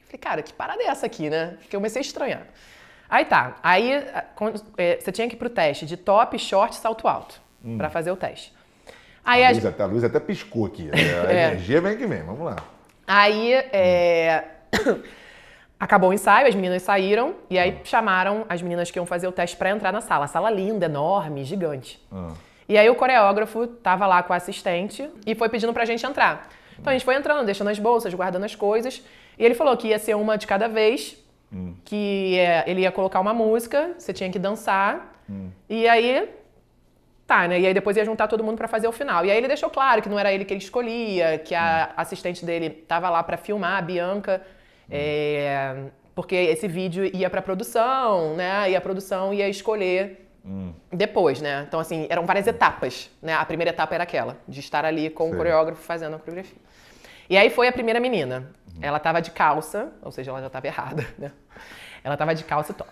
Falei, cara, que parada é essa aqui, né? Que eu comecei a estranhar. Aí tá, aí você tinha que ir pro teste de top, short e salto alto. Pra fazer o teste. Aí a luz até piscou aqui. A energia vem que vem, vamos lá. Aí acabou o ensaio, as meninas saíram e aí chamaram as meninas que iam fazer o teste pra entrar na sala. A sala linda, enorme, gigante. E aí o coreógrafo tava lá com a assistente e foi pedindo pra gente entrar. Então a gente foi entrando, deixando as bolsas, guardando as coisas. E ele falou que ia ser uma de cada vez, que ele ia colocar uma música, você tinha que dançar. E aí... Tá, né? E aí depois ia juntar todo mundo pra fazer o final. E aí ele deixou claro que não era ele que ele escolhia, que a assistente dele tava lá pra filmar, a Bianca, porque esse vídeo ia pra produção, né? E a produção ia escolher depois, né? Então, assim, eram várias etapas, né? A primeira etapa era aquela, de estar ali com o coreógrafo fazendo a coreografia. E aí foi a primeira menina. Ela tava de calça, ou seja, ela já tava errada, né? Ela tava de calça e top.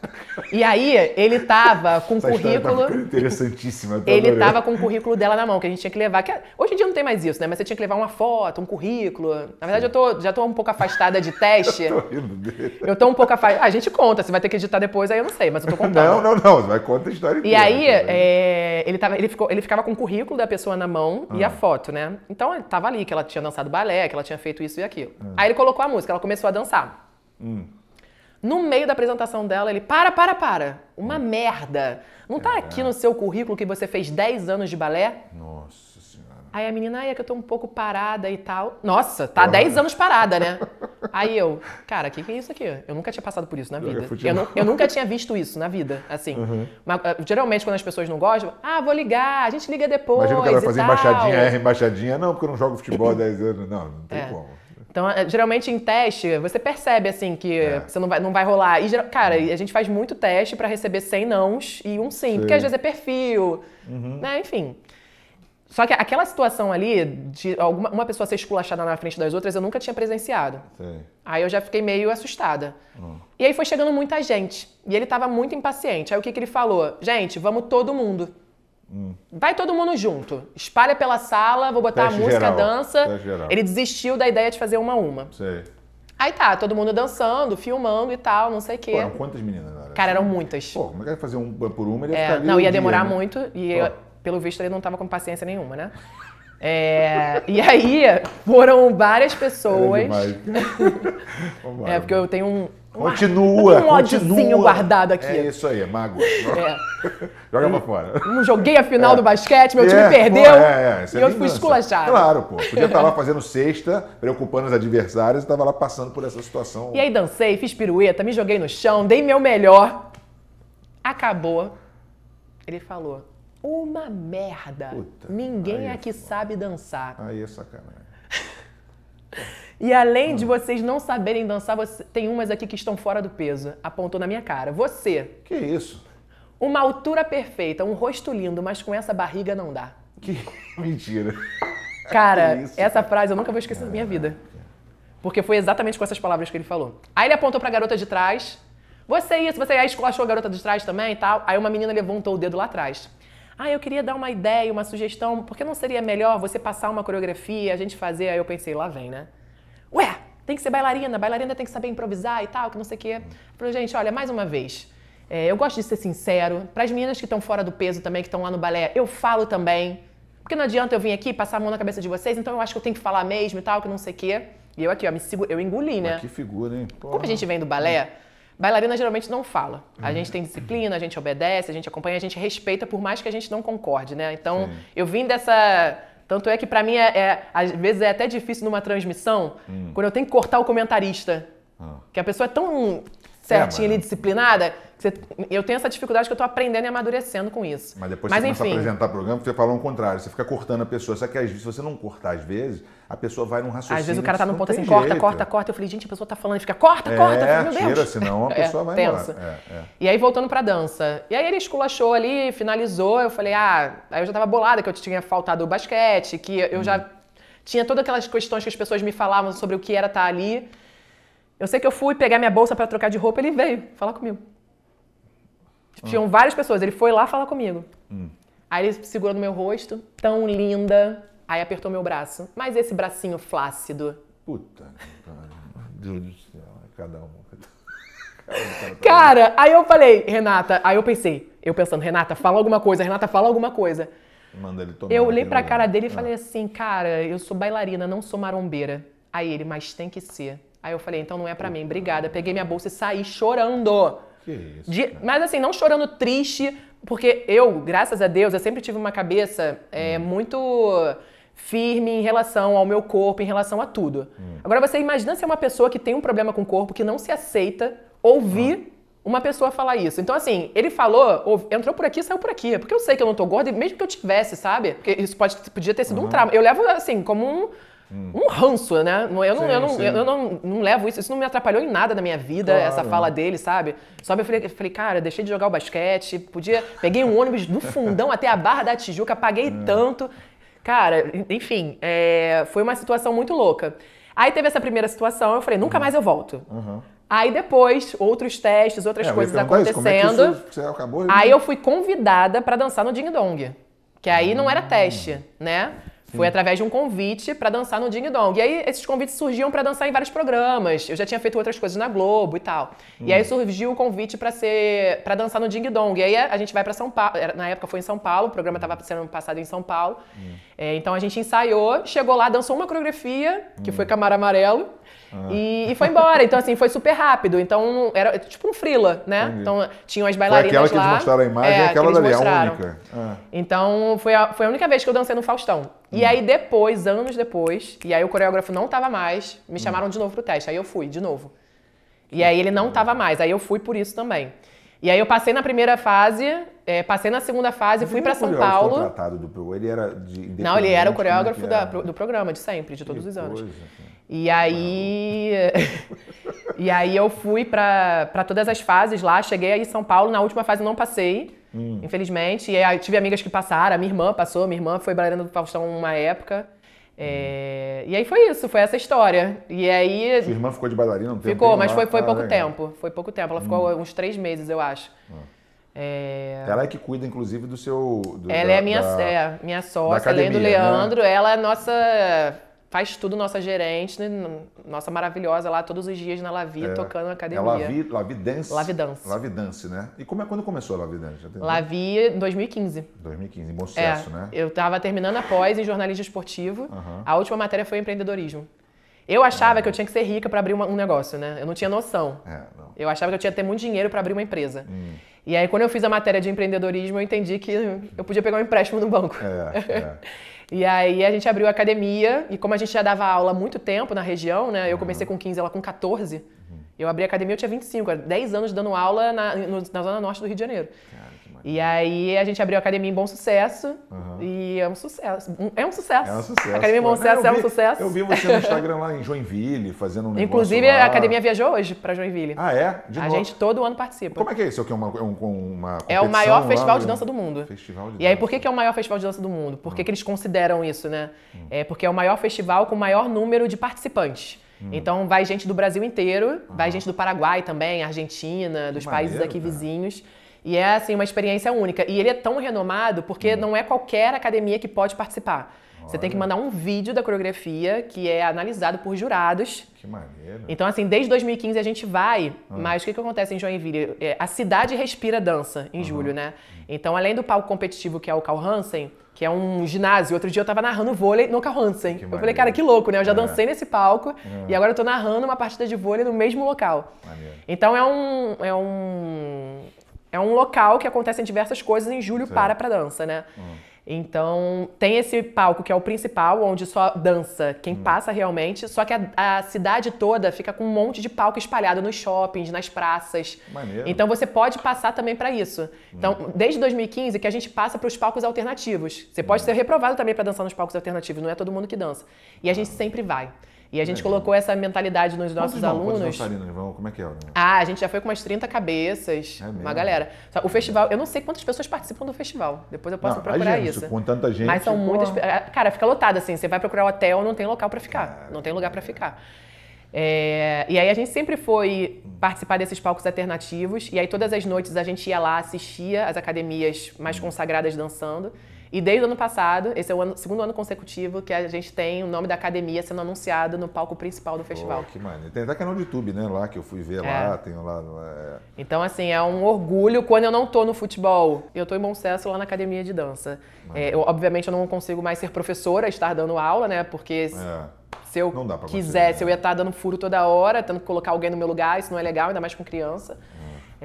E aí, ele tava com o currículo... Tá interessantíssima. Ele tava com o currículo dela na mão, que a gente tinha que levar. Hoje em dia não tem mais isso, né? Mas você tinha que levar uma foto, um currículo. Na verdade, já tô um pouco afastada de teste. Eu tô rindo dele. Eu tô um pouco afastada. A gente conta, você vai ter que editar depois, aí eu não sei, mas eu tô contando. Não, você vai contar a história inteira. E aí, ele ficava com o currículo da pessoa na mão e a foto, né? Então, ele tava ali, que ela tinha dançado balé, que ela tinha feito isso e aquilo. Aí ele colocou a música, ela começou a dançar. No meio da apresentação dela, ele, para. Uma merda. Não tá aqui no seu currículo que você fez 10 anos de balé? Nossa Senhora. Aí a menina, é que eu tô um pouco parada e tal. Nossa, tá 10 anos parada, né? Aí eu, cara, o que é isso aqui? Eu nunca tinha passado por isso na vida. Eu nunca tinha visto isso na vida, assim. Mas, geralmente, quando as pessoas não gostam, vou ligar, a gente liga depois. Imagina que ela vai fazer embaixadinha. Não, porque eu não jogo futebol há 10 anos. Não tem como. Então, geralmente em teste, você percebe, assim, que você não vai rolar. E, cara, a gente faz muito teste pra receber 100 nãos e um sim. Porque às vezes é perfil, né? Enfim. Só que aquela situação ali, de uma pessoa ser esculachada na frente das outras, eu nunca tinha presenciado. Sim. Aí eu já fiquei meio assustada. E aí foi chegando muita gente. E ele tava muito impaciente. Aí o que ele falou? Gente, vamos todo mundo. Vai todo mundo junto. Espalha pela sala, vou botar teste a música, geral. dança. Geral. Ele desistiu da ideia de fazer uma a uma. Sei. Aí tá, todo mundo dançando, filmando e tal, não sei o quê. Pô, quantas meninas? Cara, eram muitas. Pô, como é que ia fazer um por uma? Ele ia ficar ali não, ia dia, demorar né? muito. E pelo visto ele não tava com paciência nenhuma, né? E aí foram várias pessoas. Porque eu tenho um ódiozinho guardado aqui. É isso aí, é mágoa. Joga pra fora. Não joguei a final do basquete, meu time perdeu. E eu fui esculachada. Claro, pô. Podia estar lá fazendo cesta, preocupando os adversários e estava lá passando por essa situação. E aí dancei, fiz pirueta, me joguei no chão, dei meu melhor. Acabou. Ele falou, uma merda. Puta, ninguém aqui sabe dançar. Aí é sacanagem. E além de vocês não saberem dançar, tem umas aqui que estão fora do peso. Apontou na minha cara. Você. Que isso? Uma altura perfeita, um rosto lindo, mas com essa barriga não dá. Que mentira. Cara, essa frase eu nunca vou esquecer na minha vida. Porque foi exatamente com essas palavras que ele falou. Aí ele apontou pra garota de trás. Você aí esculachou a garota de trás também e tal. Aí uma menina levantou o dedo lá atrás. Eu queria dar uma ideia, uma sugestão. Por que não seria melhor você passar uma coreografia, a gente fazer? Aí eu pensei, lá vem, né? Ué, tem que ser bailarina tem que saber improvisar e tal, que não sei o quê. Eu falei, gente, olha, mais uma vez, eu gosto de ser sincero. Para as meninas que estão fora do peso também, que estão lá no balé, eu falo também. Porque não adianta eu vir aqui passar a mão na cabeça de vocês, então eu acho que eu tenho que falar mesmo e tal, que não sei o quê. E eu aqui, ó, eu engoli, né? Mas que figura, hein? Porra. Como a gente vem do balé, bailarina geralmente não fala. A gente tem disciplina, a gente obedece, a gente acompanha, a gente respeita, por mais que a gente não concorde, né? Então, eu vim dessa... Tanto é que pra mim, às vezes é até difícil numa transmissão, quando eu tenho que cortar o comentarista. Que a pessoa é tão certinha ali, disciplinada, que eu tenho essa dificuldade que eu tô aprendendo e amadurecendo com isso. Mas depois você começa a apresentar programa, você fala o contrário, você fica cortando a pessoa. Só que às vezes, se você não cortar, às vezes, a pessoa vai num raciocínio. Às vezes o cara tá num ponto assim, corta. Eu falei, gente, a pessoa tá falando e fica, corta. Eu falei, meu Deus. Tira, senão a pessoa vai embora. E aí, voltando pra dança. E aí ele esculachou ali, finalizou. Eu falei, aí eu já tava bolada que eu tinha faltado o basquete, que eu já tinha todas aquelas questões que as pessoas me falavam sobre o que era estar ali. Eu sei que eu fui pegar minha bolsa pra trocar de roupa, ele veio falar comigo. Tinham várias pessoas, ele foi lá falar comigo. Aí ele segurou no meu rosto, tão linda. Aí apertou meu braço. Mas esse bracinho flácido. Puta, meu Deus do céu, cada um. Cara, aí eu falei, Renata, aí eu pensando, Renata, fala alguma coisa. Manda ele tomar. Eu olhei pra cara dele e falei assim, cara, eu sou bailarina, não sou marombeira. Aí ele, mas tem que ser. Aí eu falei, então não é pra mim, obrigada. Peguei minha bolsa e saí chorando. Que isso, mas assim, não chorando triste, porque eu, graças a Deus, eu sempre tive uma cabeça muito firme em relação ao meu corpo, em relação a tudo. Agora você imagina ser uma pessoa que tem um problema com o corpo, que não se aceita, ouvir uma pessoa falar isso. Então assim, ele falou, entrou por aqui, saiu por aqui. Porque eu sei que eu não tô gorda, e mesmo que eu tivesse, sabe? Porque isso podia ter sido um trauma. Eu levo assim, como um ranço, né? Eu não levo isso. Isso não me atrapalhou em nada na minha vida, essa fala dele, sabe? Só eu falei, cara, deixei de jogar o basquete, peguei um ônibus do Fundão até a Barra da Tijuca, paguei tanto. Cara, enfim, foi uma situação muito louca. Aí teve essa primeira situação, eu falei, nunca mais eu volto. Aí depois, outros testes, outras coisas acontecendo. Como é que você acabou? Aí eu fui convidada para dançar no Ding Dong. Que aí não era teste, né? Foi através de um convite para dançar no Ding Dong. E aí esses convites surgiam para dançar em vários programas. Eu já tinha feito outras coisas na Globo e tal. E aí surgiu o convite para dançar no Ding Dong. E aí a gente vai para São Paulo. Na época foi em São Paulo, o programa estava sendo passado em São Paulo. Então a gente ensaiou, chegou lá, dançou uma coreografia, que foi Camaro Amarelo. E foi embora. Então, assim, foi super rápido. Então, era tipo um freela, né? Entendi. Então, tinham as bailarinas lá. Foi aquela que eles mostraram a imagem, aquela dali, a única. Então, foi a única vez que eu dancei no Faustão. E aí, depois, anos depois, e aí o coreógrafo não tava mais, me chamaram de novo pro teste. Aí eu fui, de novo. E aí ele não tava mais. Aí eu fui por isso também. E aí eu passei na primeira fase, passei na segunda fase, fui pra São Paulo. Contratado do ele era de Não, ele era o coreógrafo do programa, de sempre, de todos os anos. E aí, eu fui pra todas as fases lá, cheguei aí em São Paulo, na última fase não passei, infelizmente. E aí tive amigas que passaram, a minha irmã passou, minha irmã foi bailarina do Faustão uma época. E aí foi isso, foi essa história. E aí... Sua irmã ficou de bailarina um tempo? Ficou, mas foi pouco tempo. Foi pouco tempo, ela ficou uns 3 meses, eu acho. Ela é que cuida, inclusive, do seu... Ela é minha sócia, além do Leandro. Né? Ela é nossa... Faz tudo, nossa gerente, né? Nossa maravilhosa lá, todos os dias na Lavi, tocando na academia. É Lavi Dance? Lavi Dance. Lavi Dance, né? E quando começou a Lavi Dance? Lavi em 2015. 2015, em bom sucesso, né? Eu estava terminando a pós em jornalismo esportivo. A última matéria foi empreendedorismo. Eu achava que eu tinha que ser rica para abrir um negócio, né? Eu não tinha noção. Eu achava que eu tinha que ter muito dinheiro para abrir uma empresa. E aí, quando eu fiz a matéria de empreendedorismo, eu entendi que eu podia pegar um empréstimo no banco. E aí a gente abriu a academia, e como a gente já dava aula há muito tempo na região, né? Eu comecei com 15, ela com 14. Eu abri a academia, eu tinha 25, 10 anos dando aula na Zona Norte do Rio de Janeiro. E aí a gente abriu a academia em Bom Sucesso, e é um sucesso. É um sucesso. A academia em Bom Sucesso é um sucesso. Eu vi você no Instagram lá em Joinville, fazendo um negócio Inclusive, lá. A academia viajou hoje para Joinville. Ah, é? De novo? A gente todo ano participa. Como é que é isso? É uma competição? É o maior festival de dança do mundo. Festival de e aí, por que é o maior festival de dança do mundo? Por que eles consideram isso, né? Porque é o maior festival com o maior número de participantes. Então, vai gente do Brasil inteiro, vai gente do Paraguai também, Argentina, dos países aqui vizinhos. E é, assim, uma experiência única. E ele é tão renomado porque não é qualquer academia que pode participar. Você tem que mandar um vídeo da coreografia que é analisado por jurados. Que maneiro. Então, assim, desde 2015 a gente vai, mas o que acontece em Joinville? A cidade respira dança em julho, né? Então, além do palco competitivo, que é o Carl Hansen, que é um ginásio, outro dia eu tava narrando vôlei no Carl Hansen. Eu falei, cara, que louco, né? Eu já dancei nesse palco e agora eu tô narrando uma partida de vôlei no mesmo local. Maneiro. Então, é um local que acontecem diversas coisas em julho para dança, né? Então, tem esse palco que é o principal, onde só dança quem passa realmente, só que a cidade toda fica com um monte de palco espalhado nos shoppings, nas praças. Maneiro. Então, você pode passar também para isso. Então, desde 2015 que a gente passa para os palcos alternativos. Você pode ser reprovado também para dançar nos palcos alternativos, não é todo mundo que dança. E a gente sempre vai. E a gente colocou essa mentalidade nos nossos alunos. Quantos dançarinos vão? Como é que é? A gente já foi com umas 30 cabeças, uma galera. O festival, eu não sei quantas pessoas participam do festival. Depois eu posso procurar isso. Com tanta gente. Mas são muitas. Cara, fica lotado assim. Você vai procurar hotel, não tem local pra ficar. Não tem lugar pra ficar. E aí a gente sempre foi participar desses palcos alternativos. E aí todas as noites a gente ia lá, assistia as academias mais consagradas dançando. E desde o ano passado, esse é o segundo ano consecutivo que a gente tem o nome da academia sendo anunciado no palco principal do festival. Que maneiro. Tem até canal do YouTube, né? Lá que eu fui ver lá, tem lá. Então, assim, é um orgulho. Quando eu não tô no futebol, eu tô em Bom Sucesso lá na academia de dança. Obviamente, eu não consigo mais ser professora, estar dando aula, né? Porque se eu quisesse, eu ia estar dando furo toda hora, tendo que colocar alguém no meu lugar, isso não é legal, ainda mais com criança.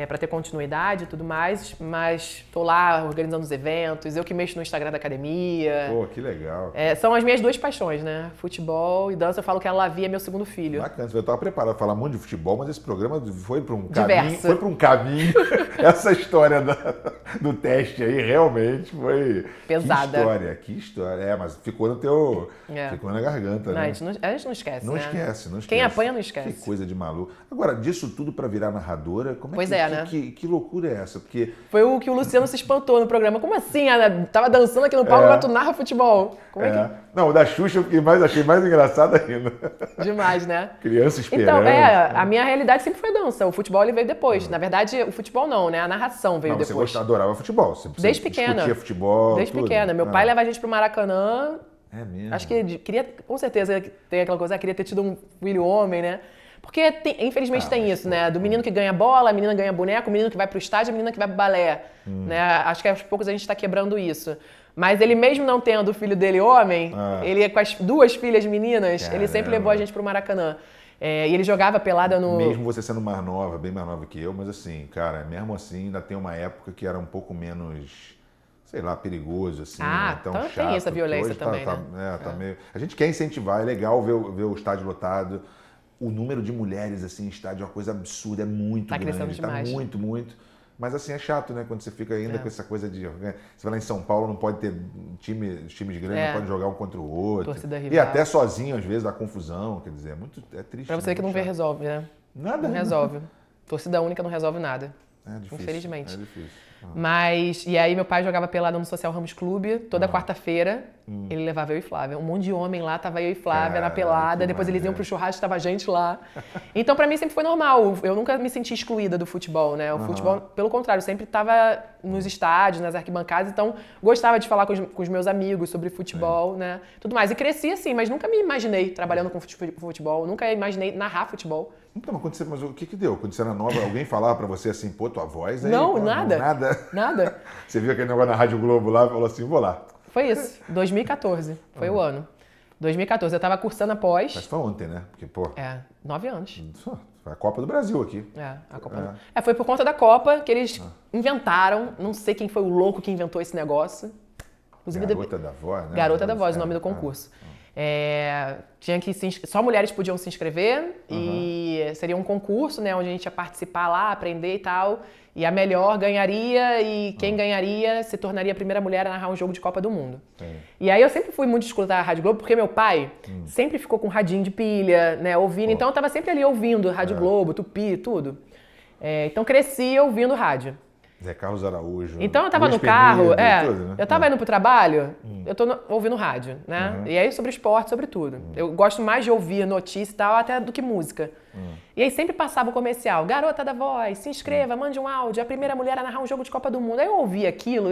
Para ter continuidade e tudo mais, mas tô lá organizando os eventos, eu que mexo no Instagram da academia. Pô, que legal. São as minhas duas paixões, né? Futebol e dança. Eu falo que a Lavi é meu segundo filho. Bacana, eu estava preparado para falar muito de futebol, mas esse programa foi para um caminho. Foi para um caminho. Essa história do teste aí realmente foi pesada. Que história. Mas ficou no teu, ficou na garganta, não, né? A gente não esquece. Não esquece. Quem apanha não esquece. Que coisa de maluco. Agora, disso tudo para virar narradora, como é pois que né? Que loucura é essa? Porque... Foi o que o Luciano se espantou no programa. Como assim, Ana? Tava dançando aqui no palco, agora tu narra futebol. Como é que... Não, o da Xuxa eu achei mais engraçado ainda. Demais, né? Criança esperando. Então, a minha realidade sempre foi dança. O futebol ele veio depois. Na verdade, o futebol não, né? A narração veio depois. Você adorava futebol. Desde pequena. Discutia futebol. Desde pequena. Meu pai leva a gente pro Maracanã. É mesmo? Acho que queria, com certeza, tem aquela coisa, queria ter tido um filho homem, né? Porque, infelizmente, tem isso, né? Do menino que ganha bola, a menina ganha boneco, o menino que vai pro estádio, a menina que vai pro balé. Né? Acho que aos poucos a gente tá quebrando isso. Mas ele mesmo não tendo o filho dele homem, ele com as 2 filhas meninas, Caramba. Ele sempre levou a gente pro Maracanã. E ele jogava pelada no... Mesmo você sendo mais nova, bem mais nova que eu, mas assim, cara, mesmo assim, ainda tem uma época que era um pouco menos... sei lá, perigoso, assim, né? Tão então chato. Tem essa violência também, né? Tá meio... A gente quer incentivar, é legal ver o estádio lotado. O número de mulheres, assim, em estádio é uma coisa absurda, é muito grande. Crescendo demais. Tá muito. Mas, assim, é chato, né? Quando você fica ainda com essa coisa de... Você vai lá em São Paulo, não pode ter os times grandes não podem jogar um contra o outro. Torcida rival. E até sozinho, às vezes, dá confusão, quer dizer, é triste. Pra você que não vê, resolve, né? Nada. Não resolve. Torcida única não resolve nada. É difícil. Infelizmente. É difícil. Mas, e aí meu pai jogava pelada no Social Ramos Clube, toda quarta-feira, ele levava eu e Flávia. Um monte de homem lá, tava eu e Flávia na pelada, depois eles iam pro churrasco, tava a gente lá. Então pra mim sempre foi normal, eu nunca me senti excluída do futebol, né? O futebol, pelo contrário, sempre tava nos estádios, nas arquibancadas, então gostava de falar com os meus amigos sobre futebol, né? Tudo mais. E cresci assim, mas nunca me imaginei trabalhando com futebol, nunca imaginei narrar futebol. Então, mas o que deu? Quando você era nova, alguém falava pra você assim, pô, tua voz aí... Não, pô, nada. Nada. Você viu aquele negócio na Rádio Globo lá e falou assim, vou lá. Foi isso, 2014, foi o ano. 2014, eu tava cursando a pós. Mas foi ontem, né? Porque, pô... 9 anos. Foi a Copa do Brasil aqui. A Copa. Foi por conta da Copa que eles inventaram, não sei quem foi o louco que inventou esse negócio. Inclusive, Garota da Voz, né? Garota da Voz, o nome do concurso. Tinha que só mulheres podiam se inscrever e seria um concurso, né, onde a gente ia participar lá, aprender e tal. E a melhor ganharia e quem ganharia se tornaria a primeira mulher a narrar um jogo de Copa do Mundo. E aí eu sempre fui muito escutar a Rádio Globo, porque meu pai sempre ficou com radinho de pilha, né, ouvindo. Então eu tava sempre ali ouvindo Rádio Globo, Tupi, tudo. Então cresci ouvindo rádio. Zé Carlos Araújo. Então eu tava no carro, tudo, né? Eu tava indo pro trabalho, eu tô ouvindo rádio, né? E aí sobre esporte, sobre tudo. Eu gosto mais de ouvir notícia e tal, até do que música. E aí sempre passava o comercial, Garota da Voz, se inscreva, mande um áudio, a primeira mulher a narrar um jogo de Copa do Mundo. Aí eu ouvia aquilo,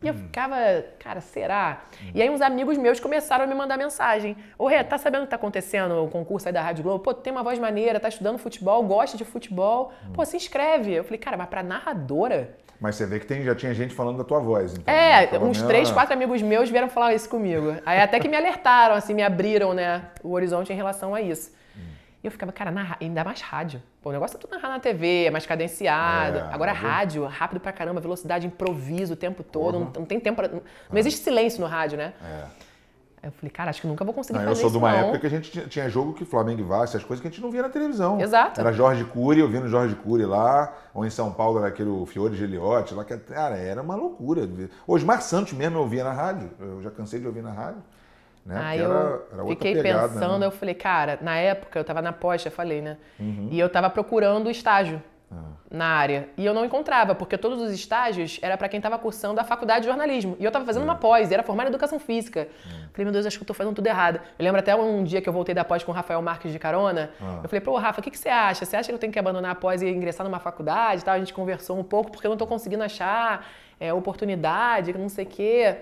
e eu ficava, cara, será? E aí uns amigos meus começaram a me mandar mensagem. Ô, Rê, tá sabendo o que tá acontecendo, o concurso aí da Rádio Globo? Pô, tu tem uma voz maneira, tá estudando futebol, gosta de futebol. Pô, se inscreve. Eu falei, cara, mas pra narradora? Mas você vê que já tinha gente falando da tua voz. Então, uns 3, 4 amigos meus vieram falar isso comigo. Aí até que me alertaram, assim, me abriram, né, o horizonte em relação a isso. E eu ficava, cara, ainda mais rádio. Pô, o negócio é tu narrar na TV, é mais cadenciado. Agora rádio, rápido pra caramba, velocidade, improviso o tempo todo. Não tem tempo pra... Não existe silêncio no rádio, né? Aí eu falei, cara, acho que nunca vou conseguir fazer isso, eu sou de uma época que a gente tinha jogo que Flamengo e Vasco, as coisas que a gente não via na televisão. Exato. Era Jorge Cury, eu via no Jorge Cury lá, ou em São Paulo era aquele Fiore Giliotti lá, que, cara, era uma loucura. Hoje, Mar Santos mesmo eu via na rádio, eu já cansei de ouvir na rádio. Né? Aí era fiquei pegada, pensando, né? Eu falei, cara, na época eu tava na pós, já falei, né? E eu tava procurando estágio na área. E eu não encontrava, porque todos os estágios era pra quem tava cursando a faculdade de jornalismo. E eu tava fazendo uma pós, e era formada em educação física. Falei, meu Deus, acho que eu tô fazendo tudo errado. Eu lembro até um dia que eu voltei da pós com o Rafael Marques de carona. Eu falei, pô, Rafa, o que você acha? Você acha que eu tenho que abandonar a pós e ingressar numa faculdade e tal? A gente conversou um pouco, porque eu não tô conseguindo achar oportunidade, não sei o quê.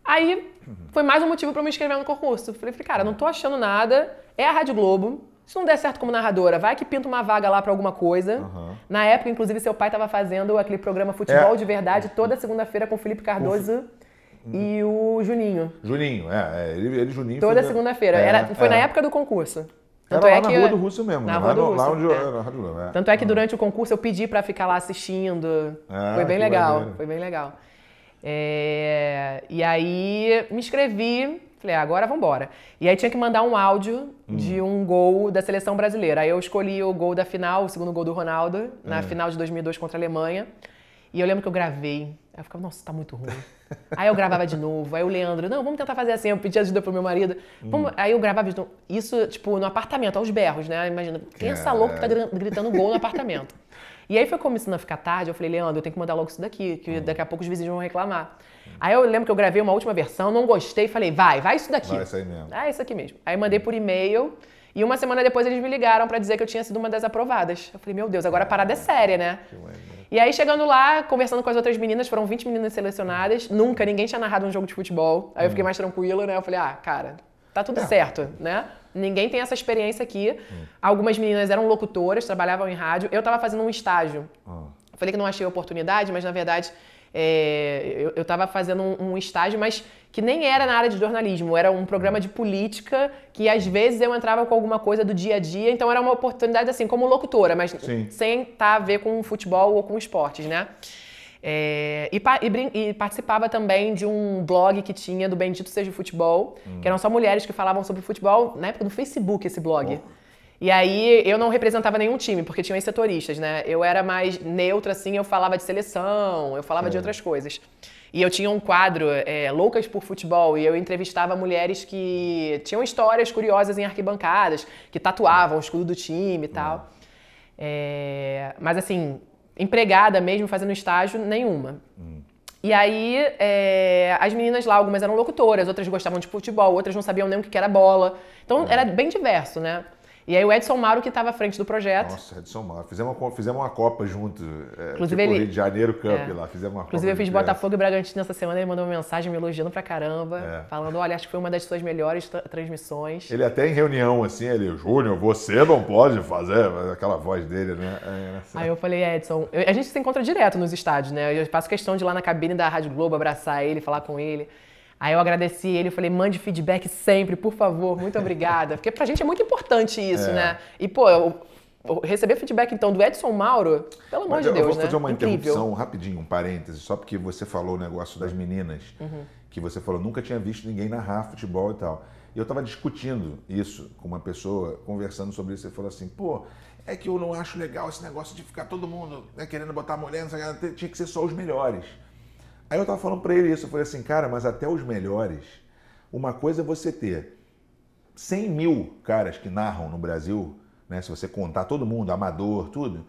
Aí, foi mais um motivo pra eu me inscrever no concurso. Falei, cara, não tô achando nada, é a Rádio Globo. Se não der certo como narradora, vai que pinta uma vaga lá pra alguma coisa. Na época, inclusive, seu pai tava fazendo aquele programa Futebol de Verdade toda segunda-feira com o Felipe Cardoso e o Juninho. Juninho, ele Juninho. Toda segunda-feira. Foi na época do concurso. Tanto era lá na Rua do Russo mesmo, na Rua do Russo, lá onde era a Rádio Globo. Tanto é que durante o concurso eu pedi pra ficar lá assistindo. Foi bem legal, foi bem legal. E aí me inscrevi, falei, agora vambora. E aí tinha que mandar um áudio de um gol da seleção brasileira. Aí eu escolhi o gol da final, o segundo gol do Ronaldo, na final de 2002 contra a Alemanha. E eu lembro que eu gravei. Aí eu ficava, nossa, tá muito ruim. Aí eu gravava de novo. Aí o Leandro, não, vamos tentar fazer assim. Eu pedi ajuda pro meu marido. Aí eu gravava de novo. Isso, tipo, no apartamento, aos berros, né? Imagina, quem é essa louca que tá gritando gol no apartamento? E aí foi começando a ficar tarde. Eu falei, Leandro, eu tenho que mandar logo isso daqui, que daqui a pouco os vizinhos vão reclamar. Aí eu lembro que eu gravei uma última versão, não gostei. Falei, vai isso daqui. Vai, isso aí mesmo. Ah, isso aqui mesmo. Aí mandei por e-mail. E uma semana depois eles me ligaram pra dizer que eu tinha sido uma das aprovadas. Eu falei, meu Deus, agora a parada é séria, né? E aí, chegando lá, conversando com as outras meninas, foram 20 meninas selecionadas. Nunca, ninguém tinha narrado um jogo de futebol. Aí eu fiquei mais tranquila, né? Eu falei, cara, tá tudo certo, né? Ninguém tem essa experiência aqui. Algumas meninas eram locutoras, trabalhavam em rádio. Eu tava fazendo um estágio. Falei que não achei oportunidade, mas na verdade... eu estava fazendo um estágio, mas que nem era na área de jornalismo, era um programa de política que às vezes eu entrava com alguma coisa do dia a dia, então era uma oportunidade assim, como locutora, mas sem estar a ver com futebol ou com esportes, né? E participava também de um blog que tinha do Bendito Seja o Futebol, que eram só mulheres que falavam sobre futebol, na época do Facebook esse blog. E aí eu não representava nenhum time, porque tinham setoristas, né? Eu era mais neutra, assim, eu falava de seleção, eu falava de outras coisas. E eu tinha um quadro, Loucas por Futebol, e eu entrevistava mulheres que tinham histórias curiosas em arquibancadas, que tatuavam o escudo do time e tal. Mas assim, empregada mesmo, fazendo estágio, nenhuma. E aí, as meninas lá, algumas eram locutoras, outras gostavam de futebol, outras não sabiam nem o que era bola. Então era bem diverso, né? E aí o Edson Mauro que estava à frente do projeto. Nossa, Edson Mauro. Fizemos uma Copa junto. Inclusive tipo Rio de Janeiro Cup lá. Fizemos uma Inclusive Copa eu fiz Botafogo e Bragantino essa semana, ele mandou uma mensagem me elogiando pra caramba. Falando, olha, acho que foi uma das suas melhores transmissões. Ele até em reunião, assim, Júnior, você não pode fazer aquela voz dele, né? Aí eu falei, Edson, a gente se encontra direto nos estádios, né? Eu faço questão de ir lá na cabine da Rádio Globo, abraçar ele, falar com ele. Aí eu agradeci ele, eu falei, mande feedback sempre, por favor, muito obrigada. Porque pra gente é muito importante isso, né? E, pô, eu receber feedback, então, do Edson Mauro, pelo amor de Deus, né? Eu vou fazer uma interrupção rapidinho, um parêntese, só porque você falou o negócio das meninas, que você falou, nunca tinha visto ninguém narrar futebol e tal. E eu tava discutindo isso com uma pessoa, conversando sobre isso, e falou assim, pô, é que eu não acho legal esse negócio de ficar todo mundo querendo botar a mulher, tinha que ser só os melhores. Aí eu tava falando pra ele isso, eu falei assim, cara, mas até os melhores, uma coisa é você ter 100 mil caras que narram no Brasil, né, se você contar todo mundo, amador, tudo,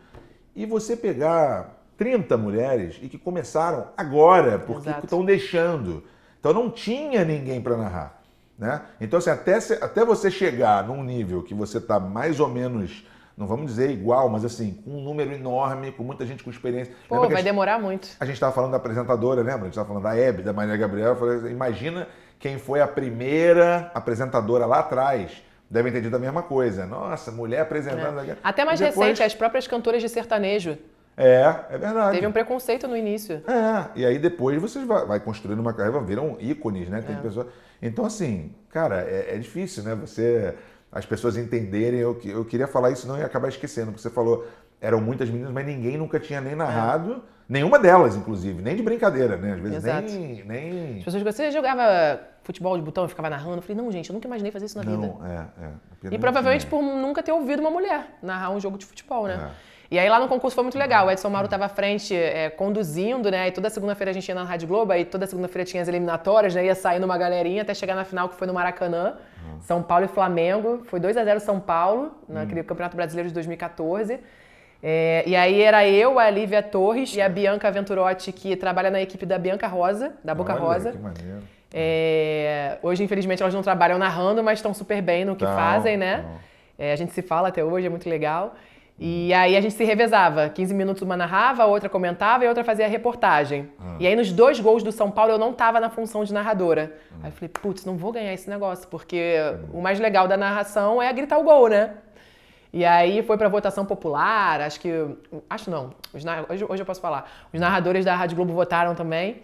e você pegar 30 mulheres e que começaram agora, porque estão deixando. Então não tinha ninguém para narrar, né? Então assim, até você chegar num nível que você tá mais ou menos... Não vamos dizer igual, mas assim, com um número enorme, com muita gente com experiência. Pô, vai demorar muito. A gente estava falando da apresentadora, lembra? A gente estava falando da Hebe, da Maria Gabriela. Falei, imagina quem foi a primeira apresentadora lá atrás. Devem ter dito a mesma coisa. Nossa, mulher apresentando... Até mais recente, as próprias cantoras de sertanejo. É verdade. Teve um preconceito no início. E aí depois vocês vai construindo uma carreira, viram ícones, né? Tem pessoas... Então assim, cara, é difícil, né? As pessoas entenderem, eu queria falar isso, não ia acabar esquecendo, porque você falou, eram muitas meninas, mas ninguém nunca tinha nem narrado, nenhuma delas, inclusive, nem de brincadeira, né? Às vezes nem... As pessoas você jogava futebol de botão e ficava narrando, eu falei, não, gente, eu nunca imaginei fazer isso na vida. E provavelmente por nunca ter ouvido uma mulher narrar um jogo de futebol, né? E aí lá no concurso foi muito legal, o Edson Mauro estava à frente conduzindo, né? E toda segunda-feira a gente ia na Rádio Globo, aí toda segunda-feira tinha as eliminatórias, né? Ia saindo uma galerinha até chegar na final que foi no Maracanã, São Paulo e Flamengo, foi 2-0 São Paulo, naquele Campeonato Brasileiro de 2014. E aí era eu, a Lívia Torres e a Bianca Venturotti, que trabalha na equipe da Bianca Rosa, da Boca Rosa. Que maneiro. Hoje, infelizmente, elas não trabalham narrando, mas estão super bem no que fazem, né? A gente se fala até hoje, é muito legal. E aí a gente se revezava, 15 minutos uma narrava, a outra comentava e a outra fazia a reportagem. E aí nos 2 gols do São Paulo eu não tava na função de narradora. Aí eu falei, putz, não vou ganhar esse negócio, porque o mais legal da narração é gritar o gol, né? E aí foi pra votação popular, acho não, hoje eu posso falar. Os narradores da Rádio Globo votaram também.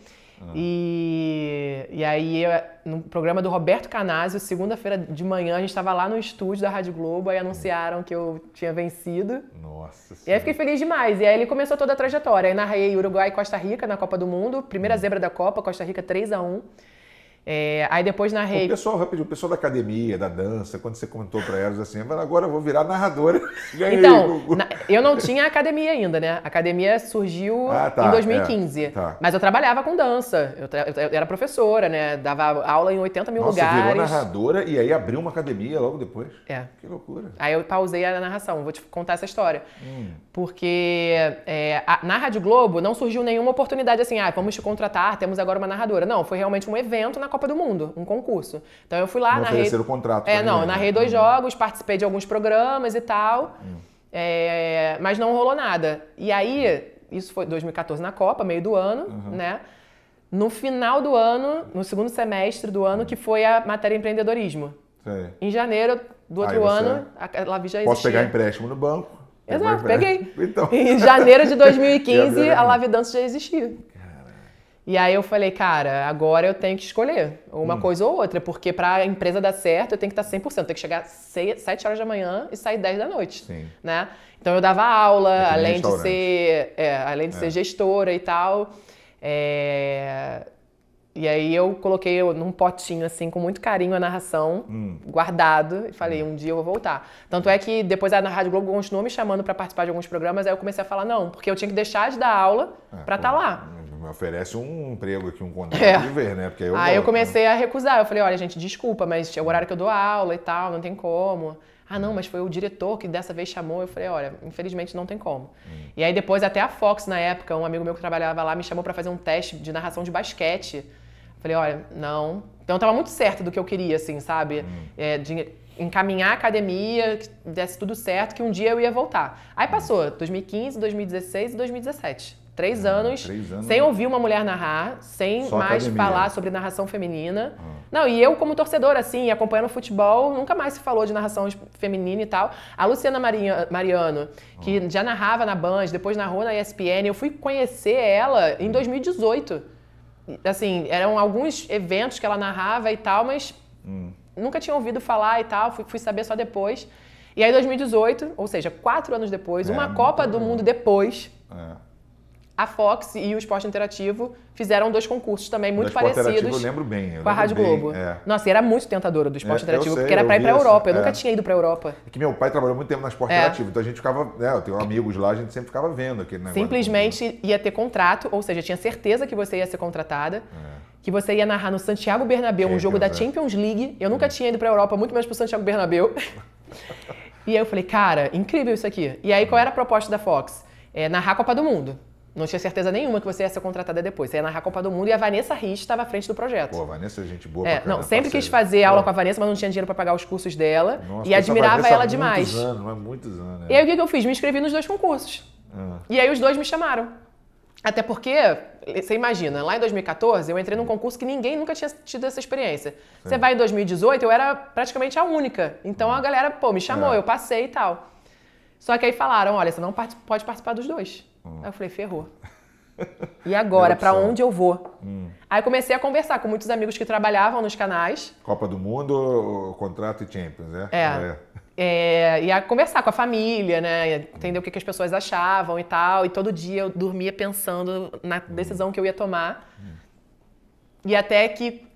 E aí, no programa do Roberto Canazio, segunda-feira de manhã, a gente estava lá no estúdio da Rádio Globo, aí anunciaram que eu tinha vencido. Nossa Senhora. E aí fiquei feliz demais. E aí ele começou toda a trajetória. Aí narrei Uruguai e Costa Rica na Copa do Mundo, primeira zebra da Copa, Costa Rica 3-1. Aí depois narrei... O pessoal da academia, da dança, quando você comentou para elas assim, agora eu vou virar narradora. Ganhei. Então, eu não tinha academia ainda, né? A academia surgiu em 2015. Mas eu trabalhava com dança. Eu era professora, né? Dava aula em 80 mil lugares. Você virou narradora e aí abriu uma academia logo depois? Que loucura. Aí eu pausei a narração. Vou te contar essa história. Porque na Rádio Globo não surgiu nenhuma oportunidade assim, vamos te contratar, temos agora uma narradora. Não, foi realmente um evento na Copa do Mundo, um concurso. Então eu fui lá, narrei... ofereceram o contrato. Eu narrei 2 jogos, participei de alguns programas e tal, mas não rolou nada. E aí, isso foi 2014 na Copa, meio do ano, né? No final do ano, no segundo semestre do ano, que foi a matéria empreendedorismo. Sei. Em janeiro do outro ano, a Lavi já existia. Posso pegar empréstimo no banco? Exato, peguei. Então. Em janeiro de 2015, a Lavi Dança já existia. E aí eu falei, cara, agora eu tenho que escolher uma coisa ou outra, porque pra empresa dar certo eu tenho que estar 100%, eu tenho que chegar 7 horas da manhã e sair 10 da noite, né? Então eu dava aula, além de ser gestora e tal. E aí eu coloquei num potinho, assim, com muito carinho a narração, guardado, e falei, um dia eu vou voltar. Tanto é que depois a Rádio Globo continuou me chamando pra participar de alguns programas, aí eu comecei a falar, não, porque eu tinha que deixar de dar aula pra estar lá. Me oferece um emprego aqui, um contrato de ver, né? Porque aí eu comecei a recusar, eu falei, olha, gente, desculpa, mas é o horário que eu dou aula e tal, não tem como. Não, mas foi o diretor que dessa vez chamou. Eu falei, olha, infelizmente não tem como. E aí depois até a Fox, na época, um amigo meu que trabalhava lá, me chamou pra fazer um teste de narração de basquete. Falei, olha, não. Então eu tava muito certa do que eu queria, assim, sabe? De encaminhar a academia, que desse tudo certo, que um dia eu ia voltar. Aí passou 2015, 2016 e 2017. 3 anos sem ouvir uma mulher narrar, sem só mais academia. falar sobre narração feminina. Não, e eu como torcedora, assim, acompanhando futebol, nunca mais se falou de narração feminina e tal. A Luciana Mariano, que já narrava na Band, depois narrou na ESPN, eu fui conhecer ela em 2018. Assim, eram alguns eventos que ela narrava e tal, mas nunca tinha ouvido falar e tal, fui saber só depois. E aí, 2018, ou seja, 4 anos depois, uma Copa do Mundo depois, a Fox e o Esporte Interativo fizeram 2 concursos também muito parecidos. Eu lembro bem. Com a Rádio Globo. Nossa, e era muito tentadora do Esporte Interativo, porque era pra ir pra vi Europa. Eu nunca tinha ido pra Europa. É que meu pai trabalhou muito tempo na Esporte Interativo, então a gente ficava, eu tenho amigos lá, a gente sempre ficava vendo aquele negócio. Simplesmente ia ter contrato, ou seja, tinha certeza que você ia ser contratada, que você ia narrar no Santiago Bernabéu, um jogo da Champions League. Eu nunca tinha ido pra Europa, muito menos pro Santiago Bernabéu. E aí eu falei, cara, incrível isso aqui. E aí qual era a proposta da Fox? Narrar a Copa do Mundo. Não tinha certeza nenhuma que você ia ser contratada depois. Você ia narrar a Copa do Mundo e a Vanessa Rich estava à frente do projeto. Pô, a Vanessa é gente boa pra caramba, sempre quis fazer aula com a Vanessa, mas não tinha dinheiro para pagar os cursos dela. Nossa, e admirava ela demais. Muitos anos. E aí o que eu fiz? Me inscrevi nos 2 concursos. E aí os 2 me chamaram. Até porque, você imagina, lá em 2014 eu entrei num concurso que ninguém nunca tinha tido essa experiência. Você vai em 2018, eu era praticamente a única. Então a galera, me chamou, eu passei e tal. Só que aí falaram, olha, você não pode participar dos 2. Aí eu falei, ferrou. E agora, pra onde eu vou? Aí comecei a conversar com muitos amigos que trabalhavam nos canais. Copa do Mundo, contrato e Champions, né? E a conversar com a família, né? Entender o que as pessoas achavam e tal. E todo dia eu dormia pensando na decisão que eu ia tomar. E até que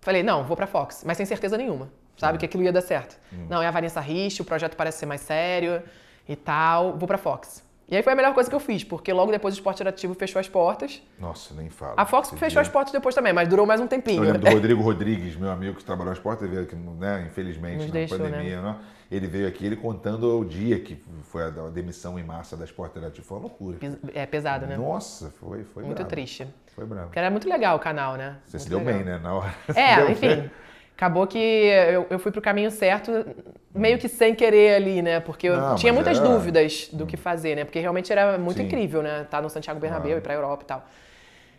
falei, não, vou pra Fox, mas sem certeza nenhuma. Sabe, que aquilo ia dar certo. Não, é a Vanessa Rich, o projeto parece ser mais sério e tal, vou pra Fox. E aí foi a melhor coisa que eu fiz, porque logo depois o Esporte Interativo fechou as portas. Nossa, nem fala. A Fox fechou as portas depois também, mas durou mais um tempinho. Eu lembro do Rodrigo Rodrigues, meu amigo que trabalhou nas portas, ele veio aqui, né, infelizmente, na pandemia, né? Ele veio aqui, ele contando o dia que foi a demissão em massa da Esporte Interativo. Foi uma loucura. É pesado, né? Nossa, foi muito bravo. Triste. Foi bravo. Porque era muito legal o canal, né? Você se deu bem, né? Na hora. Enfim. Acabou que eu fui pro caminho certo, meio que sem querer ali, né? Porque eu tinha muitas dúvidas do que fazer, né? Porque realmente era muito incrível, né? Estar no Santiago Bernabéu, ir pra Europa e tal.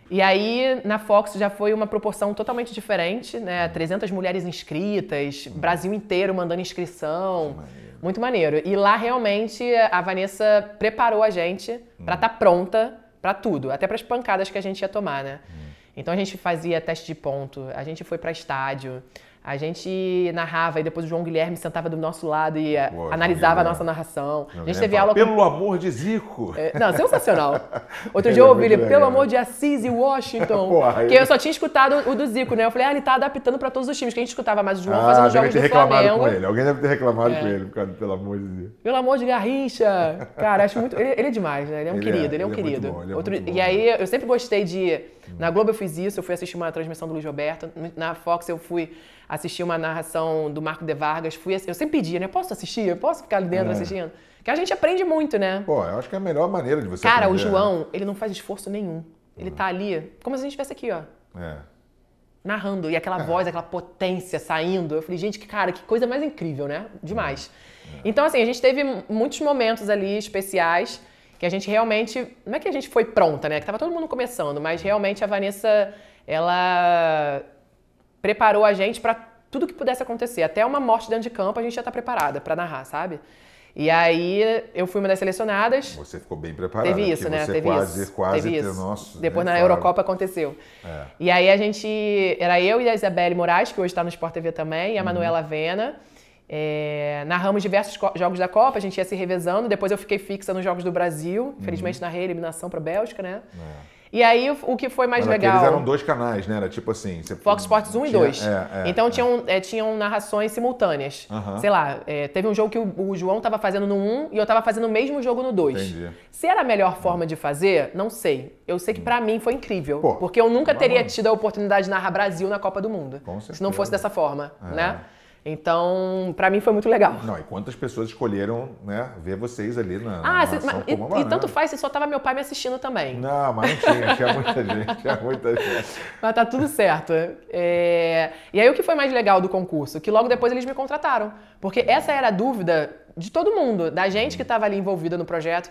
E aí, na Fox já foi uma proporção totalmente diferente, né? 300 mulheres inscritas, Brasil inteiro mandando inscrição. Muito maneiro. E lá, realmente, a Vanessa preparou a gente pra estar pronta pra tudo. Até pras pancadas que a gente ia tomar, né? Então, a gente fazia teste de ponto, a gente foi pra estádio, A gente narrava e depois o João Guilherme sentava do nosso lado e analisava a nossa narração. A gente teve aula Pelo amor de Zico! Não, sensacional. Outro dia eu ouvi ele, pelo amor de Assis e Washington. Porque eu só tinha escutado o do Zico, né? Eu falei, ele tá adaptando pra todos os times, que a gente escutava mais o João fazendo jogos do Flamengo. Alguém deve ter reclamado com ele, por causa do pelo amor de Zico. Pelo amor de Garrincha! Cara, acho muito... Ele é demais, né? Ele é um querido, ele é um querido. E aí, eu sempre gostei de... Na Globo eu fiz isso, eu fui assistir uma transmissão do Luiz Roberto. Na Fox eu fui assistir uma narração do Marco de Vargas. Eu sempre pedia, né? Posso assistir? Eu posso ficar ali dentro assistindo? Porque a gente aprende muito, né? Pô, eu acho que é a melhor maneira de você aprender. Cara, o João, ele não faz esforço nenhum. Ele tá ali, como se a gente estivesse aqui, ó. Narrando. E aquela voz, aquela potência saindo. Eu falei, gente, cara, que coisa mais incrível, né? Demais. Então, assim, a gente teve muitos momentos ali especiais que a gente realmente... Não é que a gente foi pronta, né? Que tava todo mundo começando, mas realmente a Vanessa, ela preparou a gente para tudo que pudesse acontecer. Até uma morte dentro de campo, a gente já tá preparada para narrar, sabe? E aí, eu fui uma das selecionadas. Você ficou bem preparada. Teve isso, né? Você Teve quase isso. Nossa, depois na Eurocopa aconteceu. E aí, a gente... Era eu e a Isabelle Moraes, que hoje está no Sport TV também, e a Manuela Avena. Narramos diversos jogos da Copa, a gente ia se revezando. Depois eu fiquei fixa nos Jogos do Brasil. Infelizmente, narrei a eliminação para a Bélgica, né? E aí, o que foi mais legal... Eles eram 2 canais, né? Era tipo assim... Fox Sports 1 e 2. Então, tinham narrações simultâneas. Sei lá, teve um jogo que o João estava fazendo no 1 e eu estava fazendo o mesmo jogo no 2. Entendi. Se era a melhor forma de fazer, não sei. Eu sei que pra mim foi incrível. Porque eu nunca teria tido a oportunidade de narrar Brasil na Copa do Mundo. Se não fosse dessa forma, né? Então, pra mim foi muito legal. Não, e quantas pessoas escolheram, né, ver vocês ali na e tanto faz se só tava meu pai me assistindo também. Não, mas não tinha muita gente, Mas tá tudo certo. E aí o que foi mais legal do concurso? Que logo depois eles me contrataram. Porque essa era a dúvida de todo mundo, da gente que estava ali envolvida no projeto,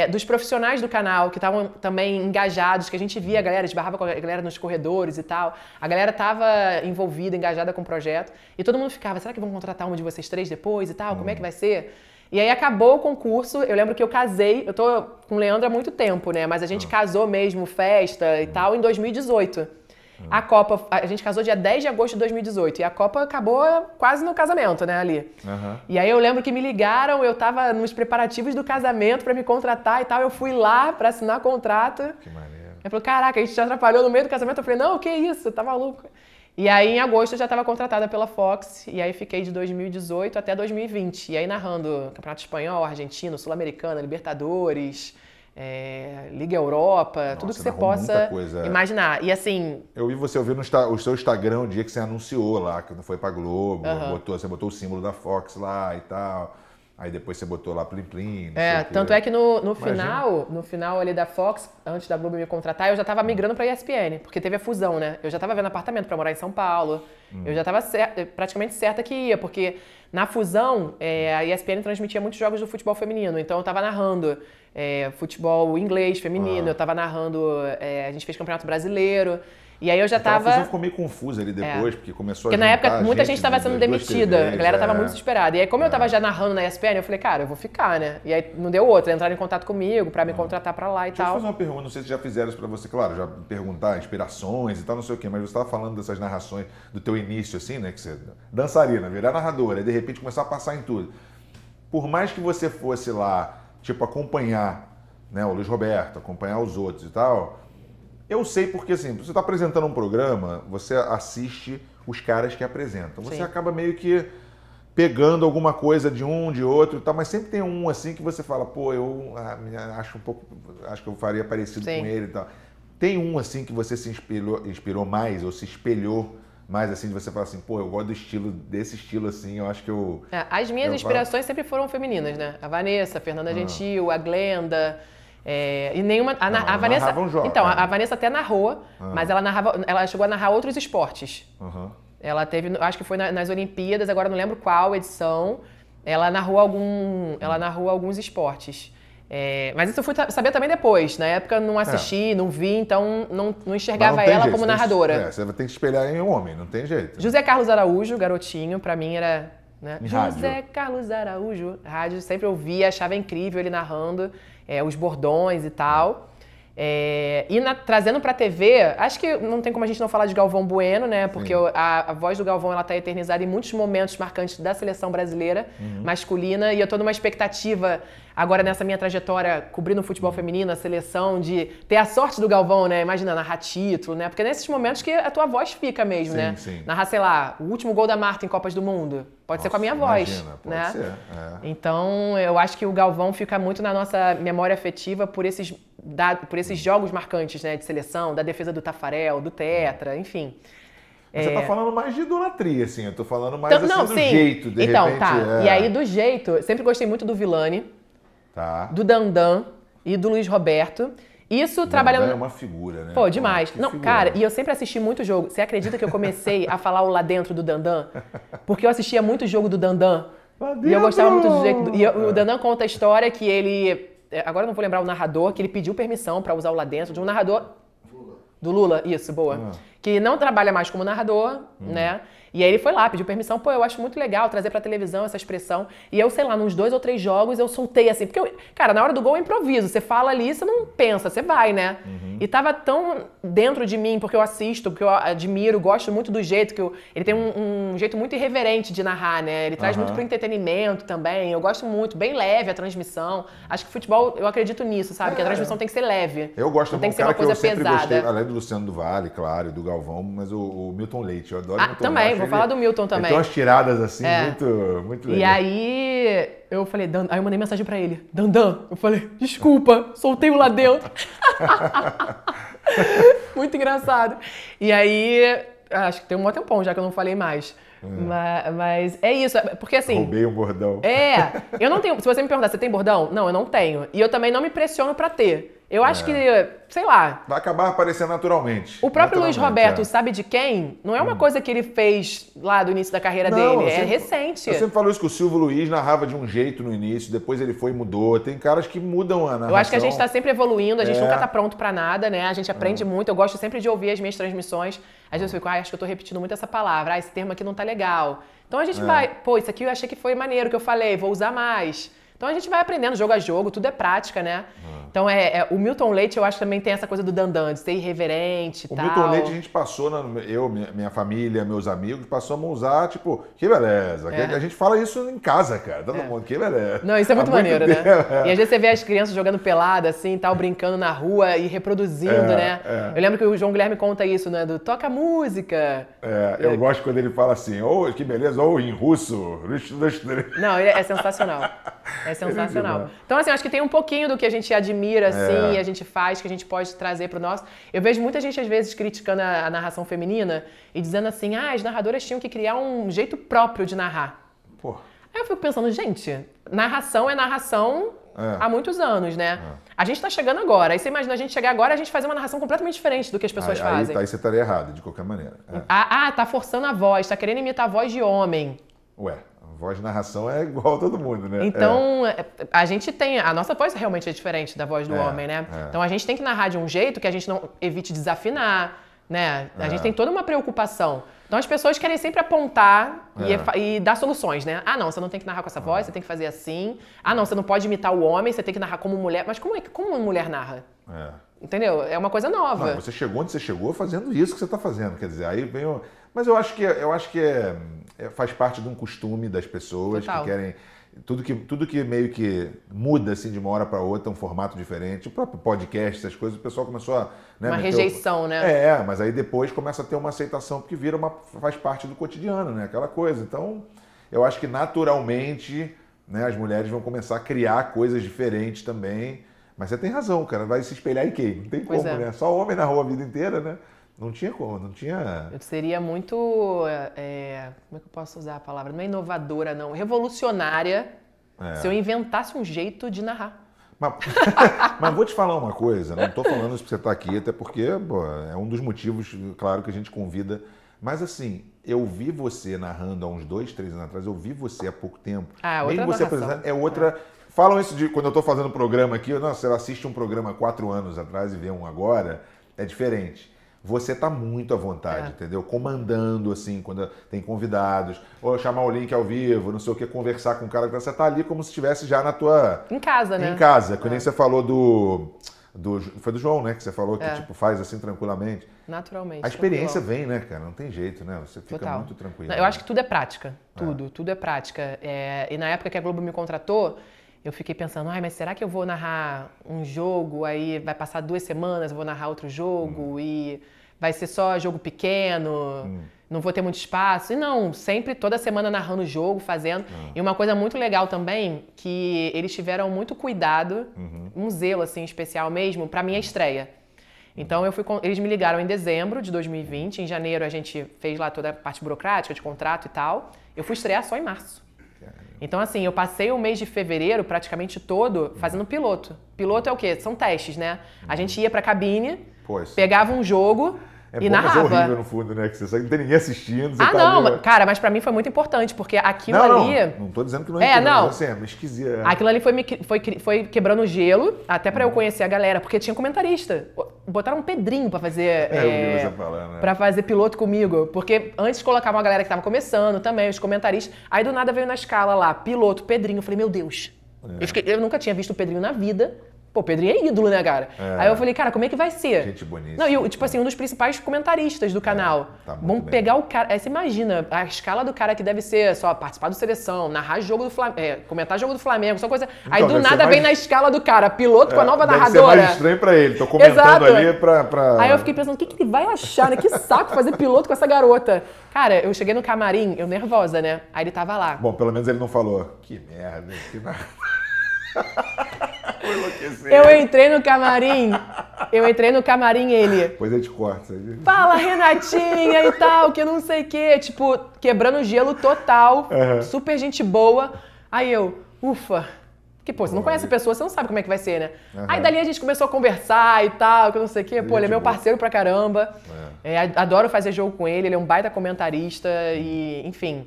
dos profissionais do canal que estavam também engajados, que a gente via a galera, esbarrava com a galera nos corredores e tal. A galera estava envolvida, engajada com o projeto. E todo mundo ficava, será que vão contratar uma de vocês 3 depois e tal? Como é que vai ser? E aí acabou o concurso, eu lembro que eu casei, eu tô com o Leandro há muito tempo, né? Mas a gente casou mesmo, festa e tal, em 2018. A Copa, a gente casou dia 10 de agosto de 2018 e a Copa acabou quase no casamento, né, ali. E aí eu lembro que me ligaram, eu tava nos preparativos do casamento pra me contratar e tal, eu fui lá pra assinar contrato. Que maneiro. Eu falei, caraca, a gente te atrapalhou no meio do casamento. Eu falei, não, que isso, tá maluco. E aí em agosto eu já tava contratada pela Fox e aí fiquei de 2018 até 2020. E aí narrando Campeonato Espanhol, Argentino, Sul-Americana, Libertadores... Liga Europa, nossa, tudo que você possa imaginar. E assim... Eu vi você ouvir o seu Instagram o dia que você anunciou lá, que foi pra Globo, você botou o símbolo da Fox lá e tal. Aí depois você botou lá Plim Plim. Tanto é que no final ali da Fox, antes da Globo me contratar, eu já tava migrando pra ESPN, porque teve a fusão, né? Eu já tava vendo apartamento pra morar em São Paulo. Eu já tava praticamente certa que ia, porque na fusão, a ESPN transmitia muitos jogos do futebol feminino. Então eu tava narrando futebol inglês feminino, eu tava narrando, a gente fez Campeonato Brasileiro. E aí eu já tava... A fusão ficou meio confusa ali depois, porque começou porque na época muita gente tava sendo demitida, a galera tava muito desesperada. E aí como eu tava já narrando na ESPN, eu falei, cara, eu vou ficar, né? E aí não deu outra, entraram em contato comigo pra me contratar pra lá e tal. Deixa eu fazer uma pergunta, não sei se já fizeram isso pra você, claro, já perguntar inspirações e tal, não sei o quê, mas você tava falando dessas narrações do teu início, assim, né? Que você dançarina, virar narradora, e de repente começar a passar em tudo. Por mais que você fosse lá, tipo, acompanhar, né, o Luiz Roberto, acompanhar os outros e tal... Eu sei porque, assim, você está apresentando um programa, você assiste os caras que apresentam. Você acaba meio que pegando alguma coisa de um, de outro e tal, mas sempre tem um, assim, que você fala, pô, eu acho que eu faria parecido com ele e tal. Tem um, assim, que você se inspirou mais ou se espelhou mais, assim, de você falar assim, pô, eu gosto desse estilo, assim, eu acho que eu... As minhas inspirações sempre foram femininas, né? A Vanessa, a Fernanda Gentil, a Glenda... e nenhuma. A Vanessa. Então, a Vanessa até narrou, mas ela chegou a narrar outros esportes. Ela teve, acho que foi nas Olimpíadas, agora não lembro qual edição. Ela narrou alguns esportes. Mas isso eu fui saber também depois. Na época não assisti, não vi, então não enxergava ela como narradora. Você vai ter que espelhar em um homem, não tem jeito. José Carlos Araújo, garotinho, pra mim era. Né? José Carlos Araújo, rádio, sempre ouvia, achava incrível ele narrando. Os bordões e tal. Trazendo pra TV, acho que não tem como a gente não falar de Galvão Bueno, né? Porque a voz do Galvão, ela tá eternizada em muitos momentos marcantes da seleção brasileira masculina, e eu tô numa expectativa agora nessa minha trajetória cobrindo o futebol feminino, a seleção, de ter a sorte do Galvão, né? Imagina, narrar título, né? Porque é nesses momentos que a tua voz fica mesmo, né? Sim. Narrar, sei lá, o último gol da Marta em Copas do Mundo. Pode ser com a minha voz, pode né? ser, Então, eu acho que o Galvão fica muito na nossa memória afetiva por esses jogos marcantes, né? De seleção, da defesa do Tafarel, do Tetra, enfim. Mas você tá falando mais de idolatria, assim. Eu tô falando mais do jeito, de repente. E aí, do jeito, sempre gostei muito do Villani, do Dandan e do Luiz Roberto. Isso trabalhando... é uma figura, né? Pô, demais. Não, figura. cara, e eu sempre assisti muito jogo. Você acredita que eu comecei a falar o lá dentro do Dandan? Porque eu assistia muito jogo do Dandan. E eu gostava muito do jeito... E o Dandan conta a história que ele... Agora eu não vou lembrar o narrador, que ele pediu permissão pra usar o lá dentro de um narrador... Do Lula, isso, boa. Que não trabalha mais como narrador, né? E aí ele foi lá, pediu permissão. Pô, eu acho muito legal trazer pra televisão essa expressão. E eu, sei lá, nos 2 ou 3 jogos eu soltei assim. Porque, cara, na hora do gol é improviso. Você fala ali, você não pensa, você vai, né? E tava tão dentro de mim, porque eu assisto, porque eu admiro, gosto muito do jeito que ele tem um jeito muito irreverente de narrar, né? Ele traz muito pro entretenimento também. Eu gosto muito, bem leve a transmissão. Acho que futebol, eu acredito nisso, sabe? Que a transmissão tem que ser leve. Eu gosto não de tem que ser uma coisa pesada. Gostei, além do Luciano do Vale, claro, e do Galvão, mas o Milton Leite. Eu adoro o Milton também, Leite. Vou falar do Milton também. Ele tem umas tiradas assim, muito legal. E aí eu falei, aí eu mandei mensagem pra ele, Dandan, eu falei, desculpa, soltei o lá dentro. Muito engraçado. E aí, acho que tem um tempão já que eu não falei mais. Mas é isso, porque assim... Roubei um bordão. Eu não tenho... Se você me perguntar, você tem bordão? Não, eu não tenho. E eu também não me pressiono pra ter. Eu acho que, sei lá... Vai acabar aparecendo naturalmente. O próprio Luiz Roberto, sabe de quem? Não é uma coisa que ele fez lá do início da carreira dele, recente. Eu sempre falo isso, que o Silvio Luiz narrava de um jeito no início, depois ele foi e mudou. Tem caras que mudam a narração. Eu acho que a gente tá sempre evoluindo, a gente nunca tá pronto pra nada, né? A gente aprende muito, eu gosto sempre de ouvir as minhas transmissões. Às vezes eu fico, acho que eu tô repetindo muito essa palavra, esse termo aqui não tá legal. Então a gente vai, pô, isso aqui eu achei que foi maneiro que eu falei, vou usar mais. Então a gente vai aprendendo jogo a jogo, tudo é prática, né? Então o Milton Leite, eu acho que também tem essa coisa do dandan, de ser irreverente e tal. O Milton Leite a gente passou, minha família, meus amigos, passamos a usar, tipo, que beleza. A gente fala isso em casa, cara. Todo mundo, que beleza. Não, isso é muito maneiro, né? E às vezes você vê as crianças jogando pelada, assim, tal, brincando na rua e reproduzindo, né? Eu lembro que o João Guilherme conta isso, né? Do toca música. Eu gosto quando ele fala assim, que beleza, ou em russo. Não, é sensacional. É sensacional. Então, assim, acho que tem um pouquinho do que a gente admira, assim, a gente faz, que a gente pode trazer pro nosso. Eu vejo muita gente, às vezes, criticando a narração feminina e dizendo assim, as narradoras tinham que criar um jeito próprio de narrar. Pô. Aí eu fico pensando, gente, narração é narração há muitos anos, né? A gente tá chegando agora. Aí você imagina a gente chegar agora e a gente fazer uma narração completamente diferente do que as pessoas fazem. Aí você estaria errado, de qualquer maneira. Tá forçando a voz, tá querendo imitar a voz de homem. Ué. Voz de narração é igual a todo mundo, né? Então, a gente tem... A nossa voz realmente é diferente da voz do homem, né? Então, a gente tem que narrar de um jeito que a gente não evite desafinar, né? A gente tem toda uma preocupação. Então, as pessoas querem sempre apontar e dar soluções, né? Não, você não tem que narrar com essa voz, você tem que fazer assim. Não, você não pode imitar o homem, você tem que narrar como mulher. Mas como uma mulher narra? Entendeu? É uma coisa nova. Não, você chegou onde você chegou fazendo isso que você está fazendo. Quer dizer, aí vem o... Mas eu acho que faz parte de um costume das pessoas que querem... Tudo que meio que muda assim, de uma hora para outra, um formato diferente. O próprio podcast, essas coisas, o pessoal começou a... Né, uma rejeição, né? Mas aí depois começa a ter uma aceitação, porque faz parte do cotidiano, né? Aquela coisa. Então, eu acho que naturalmente, né, as mulheres vão começar a criar coisas diferentes também. Mas você tem razão, cara. Vai se espelhar em quem? Não tem como, né? Só homem na rua a vida inteira, né? Não tinha como, não tinha... Eu seria muito, como é que eu posso usar a palavra? Não é inovadora, não. Revolucionária, se eu inventasse um jeito de narrar. Mas vou te falar uma coisa, não estou falando isso porque você está aqui, até porque é um dos motivos, claro, que a gente convida. Mas assim, eu vi você narrando há uns 2, 3 anos atrás, eu vi você há pouco tempo. Outra você apresentando, é outra... Falam isso de quando eu estou fazendo programa aqui, você assiste um programa há 4 anos atrás e vê um agora, é diferente. Você está muito à vontade, entendeu? Comandando, assim, quando tem convidados, ou chamar o link ao vivo, não sei o que, conversar com o cara, você está ali como se estivesse já na tua... Em casa, né? Em casa, que nem você falou Foi do João, né? Que você falou que tipo, faz assim tranquilamente. Naturalmente. A experiência vem, né, cara? Não tem jeito, né? Você fica muito tranquilo. Eu acho que tudo é prática. Tudo é prática. E na época que a Globo me contratou, eu fiquei pensando, mas será que eu vou narrar um jogo, aí vai passar 2 semanas, eu vou narrar outro jogo e vai ser só jogo pequeno, não vou ter muito espaço. E não, sempre, toda semana narrando o jogo, fazendo. E uma coisa muito legal também, que eles tiveram muito cuidado, um zelo assim especial mesmo, pra minha estreia. Então eles me ligaram em dezembro de 2020, em janeiro a gente fez lá toda a parte burocrática de contrato e tal. Eu fui estrear só em março. Então assim, eu passei o mês de fevereiro praticamente todo fazendo piloto. Piloto é o quê? São testes, né? A gente ia pra cabine, pegava um jogo e narrava. Mas é horrível no fundo, né? Que você não tem ninguém assistindo. Você não, cara, mas pra mim foi muito importante, porque aquilo ali... Não tô dizendo que não é não. Mas assim, é esquisito. Aquilo ali foi quebrando o gelo, até pra eu conhecer a galera, porque tinha comentarista. Botaram um Pedrinho pra fazer... pra fazer piloto comigo, porque antes colocavam uma galera que tava começando também, os comentaristas, aí do nada veio na escala lá, piloto, Pedrinho, eu falei, meu Deus. Eu nunca tinha visto o Pedrinho na vida. Pô, o Pedrinho é ídolo, né, cara? Aí eu falei, cara, como é que vai ser? Gente bonita. Não, e tipo assim, um dos principais comentaristas do canal. Vamos pegar o cara... Aí você imagina, a escala do cara que deve ser só participar do Seleção, narrar jogo do Flamengo, comentar jogo do Flamengo, só coisa... Então, aí do nada vem na escala do cara, piloto com a nova narradora. Deve ser mais estranho pra ele, tô comentando ali pra... Aí eu fiquei pensando, o que ele vai achar, né? Que saco fazer piloto com essa garota. Cara, eu cheguei no camarim, eu nervosa, né? Aí ele tava lá. Bom, pelo menos ele não falou, que merda, que nada. Eu entrei no camarim ele... Depois eu te corto. Fala, Renatinha e tal, que não sei o quê. Tipo, quebrando gelo total, super gente boa. Aí eu, ufa. Porque, pô, você não conhece a pessoa, você não sabe como é que vai ser, né? Aí dali a gente começou a conversar e tal, que não sei o quê. Pô, ele é meu parceiro pra caramba. Adoro fazer jogo com ele é um baita comentarista e, enfim...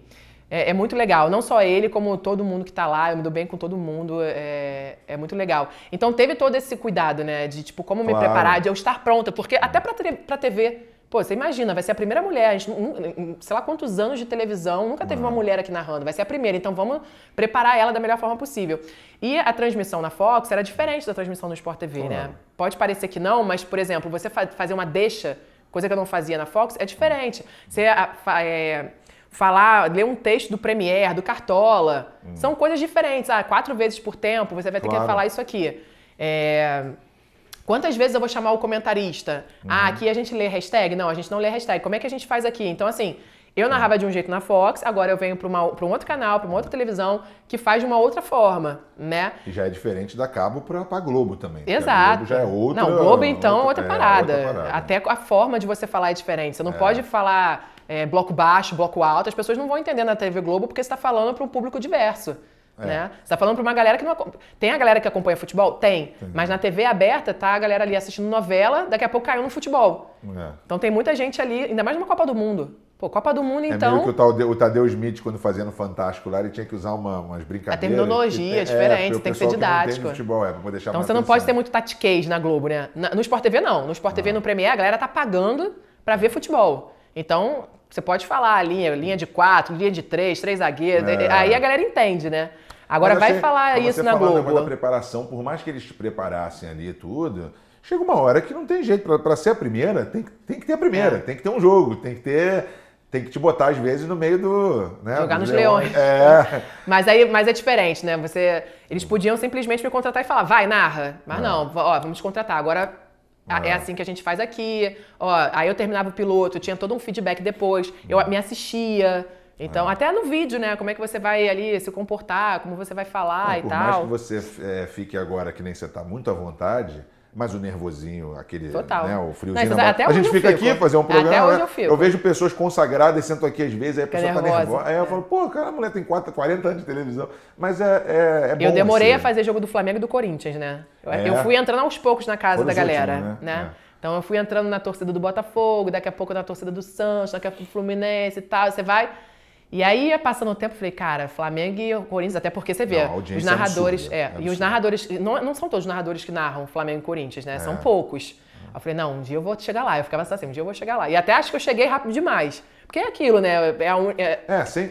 É muito legal, não só ele, como todo mundo que tá lá, eu me dou bem com todo mundo, é muito legal. Então teve todo esse cuidado, né, de tipo, como me preparar, de eu estar pronta, porque até pra TV, pô, você imagina, vai ser a primeira mulher, a gente, sei lá quantos anos de televisão, nunca teve uma mulher aqui narrando, vai ser a primeira, então vamos preparar ela da melhor forma possível. E a transmissão na Fox era diferente da transmissão no Sport TV, né? Pode parecer que não, mas, por exemplo, você fazer uma deixa, coisa que eu não fazia na Fox, é diferente. Você ler um texto do Premiere, do Cartola. São coisas diferentes. 4 vezes por tempo você vai ter que falar isso aqui. Quantas vezes eu vou chamar o comentarista? Aqui a gente lê hashtag? Não, a gente não lê hashtag. Como é que a gente faz aqui? Então, assim, eu narrava de um jeito na Fox, agora eu venho para um outro canal, para uma outra televisão, que faz de uma outra forma, né? E já é diferente da Cabo para Globo também. Exato. A Globo já é outra... Não, Globo, então, outra parada. Até a forma de você falar é diferente. Você não pode falar... bloco baixo, bloco alto, as pessoas não vão entender na TV Globo porque você está falando para um público diverso. Né? Você está falando para uma galera que não... Tem a galera que acompanha futebol? Tem. Mas na TV aberta tá a galera ali assistindo novela, daqui a pouco caiu no futebol. Então tem muita gente ali, ainda mais numa Copa do Mundo. Pô, Copa do Mundo, então... É meio que o Tadeu Smith, quando fazia no Fantástico lá, ele tinha que usar umas brincadeiras... A terminologia é diferente, você tem que ser didático. Futebol, pra poder chamar então você não pode ter muito tatiquês na Globo, né? No Sport TV não. No Sport TV, no Premiere, a galera tá pagando para ver futebol. Então... Você pode falar linha de 4, linha de 3 zagueiros, aí a galera entende, né? Agora vai falar isso na Globo. Você da preparação, por mais que eles te preparassem ali e tudo, chega uma hora que não tem jeito. Para ser a primeira, tem que ter a primeira, tem que ter um jogo, tem que te botar às vezes no meio do... Né, jogar nos leões. Mas é diferente, né? Eles podiam simplesmente me contratar e falar, vai, narra. Mas não, vamos te contratar. Agora... É assim que a gente faz aqui. Aí eu terminava o piloto, tinha todo um feedback depois. Eu me assistia. Então, até no vídeo, né? Como é que você vai ali se comportar, como você vai falar e tal. Por mais que você fique agora que nem você tá muito à vontade, mas o nervosinho, aquele, total. Né, o friozinho. Não, até a gente fica aqui fazer um programa. Até hoje eu fico. Eu vejo pessoas consagradas, sentam aqui às vezes, aí a pessoa tá nervosa. Aí eu falo, pô, cara, a mulher tem 40 anos de televisão. Mas é bom. Eu demorei a fazer jogo do Flamengo e do Corinthians, né? Eu fui entrando aos poucos na casa da galera, últimos, né? Então eu fui entrando na torcida do Botafogo, daqui a pouco na torcida do Santos, daqui a pouco do Fluminense e tal, você vai... E aí, passando o tempo, eu falei, cara, Flamengo e Corinthians, até porque você vê, os narradores... E os narradores, não são todos os narradores que narram Flamengo e Corinthians, né? São poucos. Eu falei, não, um dia eu vou chegar lá. Eu ficava assim, um dia eu vou chegar lá. E até acho que eu cheguei rápido demais. Porque é aquilo, né?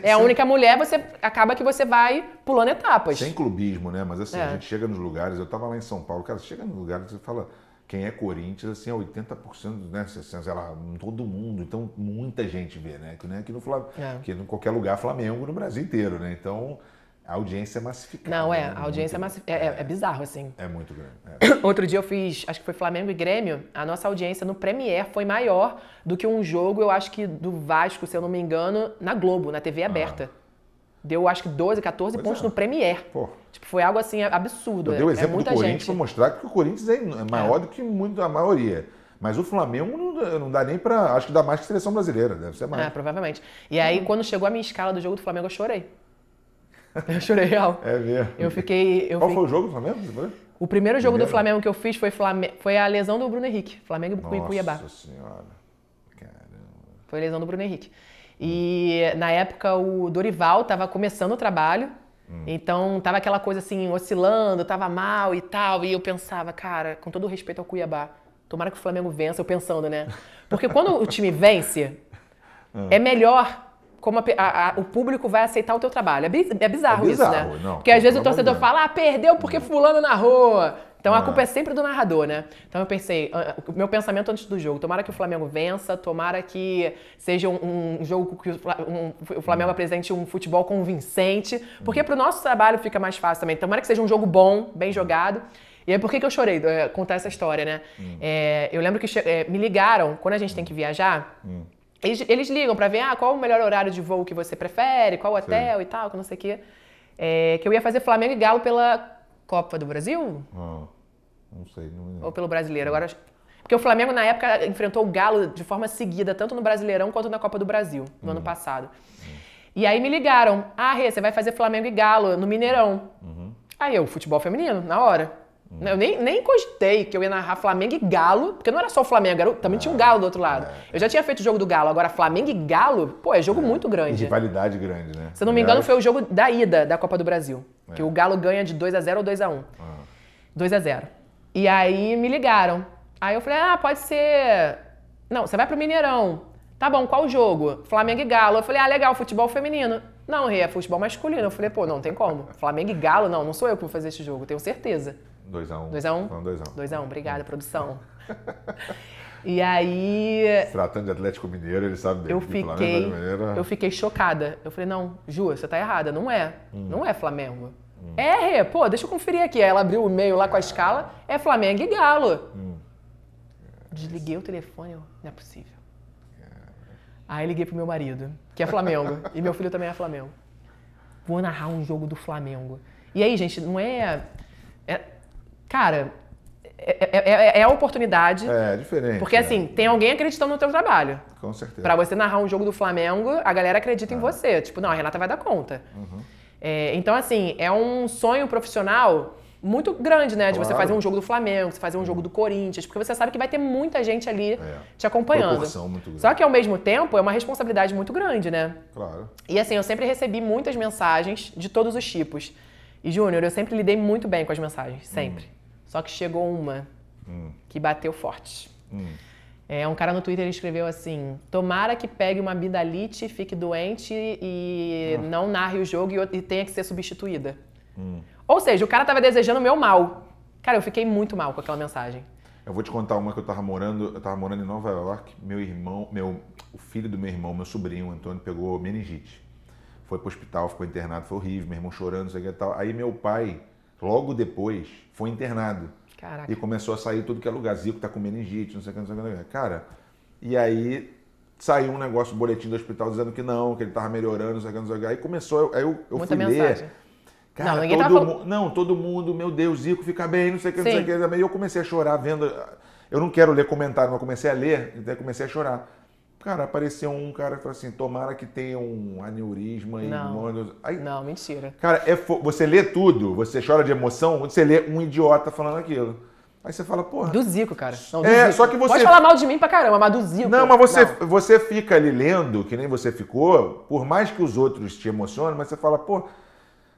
É a única mulher, você acaba que você vai pulando etapas. Sem clubismo, né? Mas assim, a gente chega nos lugares, eu tava lá em São Paulo, cara, você chega nos lugares e você fala... quem é Corinthians, assim, é 80%, né? Sei lá, todo mundo. Então, muita gente vê, né? Que no Flamengo, que em qualquer lugar Flamengo no Brasil inteiro, né? Então, a audiência é massificada. Não, né? a audiência é massificada. É bizarro, assim. É muito grande. Outro dia eu fiz, acho que foi Flamengo e Grêmio, a nossa audiência no Premiere foi maior do que um jogo, eu acho que do Vasco, se eu não me engano, na Globo, na TV aberta. Deu, acho que 12, 14 pontos no Premiere. Pô. Tipo, foi algo assim absurdo. Eu dei o exemplo do Corinthians para gente. mostrar que o Corinthians é maior do que a maioria. Mas o Flamengo não dá nem para... Acho que dá mais que a seleção brasileira, deve ser mais. Provavelmente. E aí, quando chegou a minha escala do jogo do Flamengo, eu chorei. Eu chorei real. É mesmo. Qual foi o jogo do Flamengo? O primeiro jogo do Flamengo que eu fiz foi a lesão do Bruno Henrique. Flamengo e Cuiabá. Nossa Senhora. Caramba. Foi a lesão do Bruno Henrique. E na época o Dorival estava começando o trabalho, então tava aquela coisa assim, oscilando, tava mal e tal, e eu pensava, cara, com todo o respeito ao Cuiabá, tomara que o Flamengo vença, eu pensando, né? Porque quando o time vence, é melhor como o público vai aceitar o teu trabalho. É bizarro isso, né? Não, porque às vezes o torcedor fala, perdeu porque fulano narrou. Então a culpa é sempre do narrador, né? Então eu pensei, o meu pensamento antes do jogo, tomara que o Flamengo vença, tomara que seja um jogo que o Flamengo apresente um futebol convincente, porque pro nosso trabalho fica mais fácil também. Tomara que seja um jogo bom, bem jogado. E aí por que eu chorei? Contar essa história, né? Eu lembro que me ligaram, quando a gente tem que viajar, eles ligam pra ver qual o melhor horário de voo que você prefere, qual hotel e tal, que não sei o quê. Que eu ia fazer Flamengo e Galo pela Copa do Brasil? Não sei. Não... Ou pelo Brasileiro? Agora, porque o Flamengo, na época, enfrentou o Galo de forma seguida, tanto no Brasileirão quanto na Copa do Brasil, no ano passado. E aí me ligaram. Rê, você vai fazer Flamengo e Galo no Mineirão. Aí eu, futebol feminino, na hora. Eu nem cogitei que eu ia narrar Flamengo e Galo, porque não era só o Flamengo, também tinha um Galo do outro lado. Eu já tinha feito o jogo do Galo, agora Flamengo e Galo, pô, é jogo muito grande. E rivalidade grande, né? Se eu não me engano, foi o jogo da ida da Copa do Brasil, que o Galo ganha de 2-0 ou 2-1. 2-0. E aí me ligaram. Aí eu falei, pode ser... Não, você vai pro Mineirão. Tá bom, qual jogo? Flamengo e Galo. Eu falei, legal, futebol feminino. Não, Rê, é futebol masculino. Eu falei, pô, não tem como. Flamengo e Galo, não sou eu que vou fazer esse jogo, tenho certeza. 2-1. 2-1? 2-1, obrigada, produção. E aí... Se tratando de Atlético Mineiro, ele sabe bem. Eu fiquei chocada. Eu falei, não, Ju, você tá errada, não é. Não é Flamengo. Rê, pô, deixa eu conferir aqui. Aí ela abriu o e-mail lá com a escala, é Flamengo e Galo. Desliguei o telefone, não é possível. Aí liguei pro meu marido, que é Flamengo, e meu filho também é Flamengo. Vou narrar um jogo do Flamengo. E aí, gente, não é... Cara, é a oportunidade. É diferente. Porque assim, tem alguém acreditando no teu trabalho. Com certeza. Pra você narrar um jogo do Flamengo, a galera acredita em você. Tipo, não, a Renata vai dar conta. Então, assim, é um sonho profissional muito grande, né? De você fazer um jogo do Flamengo, você fazer um jogo do Corinthians, porque você sabe que vai ter muita gente ali te acompanhando. Proporção muito grande. Só que, ao mesmo tempo, é uma responsabilidade muito grande, né? Claro. E assim, eu sempre recebi muitas mensagens de todos os tipos. E, Júnior, eu sempre lidei muito bem com as mensagens, sempre. Só que chegou uma que bateu forte. Um cara no Twitter escreveu assim, tomara que pegue uma amidalite, fique doente e não narre o jogo e tenha que ser substituída. Ou seja, o cara tava desejando o meu mal. Cara, eu fiquei muito mal com aquela mensagem. Eu vou te contar uma que eu tava morando em Nova York, o filho do meu irmão, meu sobrinho, o Antônio, pegou meningite. Foi pro hospital, ficou internado, foi horrível, meu irmão chorando, não sei o que e tal. Aí meu pai, logo depois, foi internado. Caraca. E começou a sair tudo que é lugar. Zico tá com meningite, não sei o que, não sei o que. Cara, e aí saiu um negócio, um boletim do hospital dizendo que não, que ele tava melhorando, não sei o que, não sei o que. Aí começou, aí eu muita fui mensagem. ler. Cara, não, ninguém tava falando... todo mundo, meu Deus, Zico fica bem, não sei o que, não sei o que. E eu comecei a chorar vendo... Eu não quero ler comentário, mas eu comecei a ler, então eu comecei a chorar. Cara, apareceu um cara que falou assim, tomara que tenha um aneurisma. Não, mentira. Cara, você lê tudo, você chora de emoção, você lê um idiota falando aquilo. Aí você fala, porra... Do Zico, cara. Não, do Zico. Só que você... Pode falar mal de mim pra caramba, mas do Zico... Não, mas você fica ali lendo, que nem você ficou, por mais que os outros te emocionem, mas você fala, pô...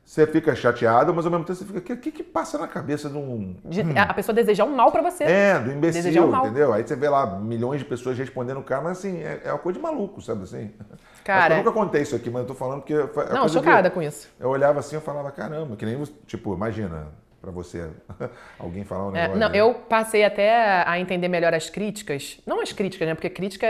Você fica chateado, mas ao mesmo tempo você fica... O que passa na cabeça de um... A pessoa desejar um mal pra você. Do imbecil, entendeu? Aí você vê lá milhões de pessoas respondendo o cara, mas assim, é uma coisa de maluco, sabe assim? Cara... Eu nunca contei isso aqui, mas eu tô falando porque... Não, chocada com isso. Eu olhava assim e falava, caramba, que nem... Tipo, imagina, pra você? Alguém falar um negócio? Não, eu passei até a entender melhor as críticas. Não as críticas, né? Porque crítica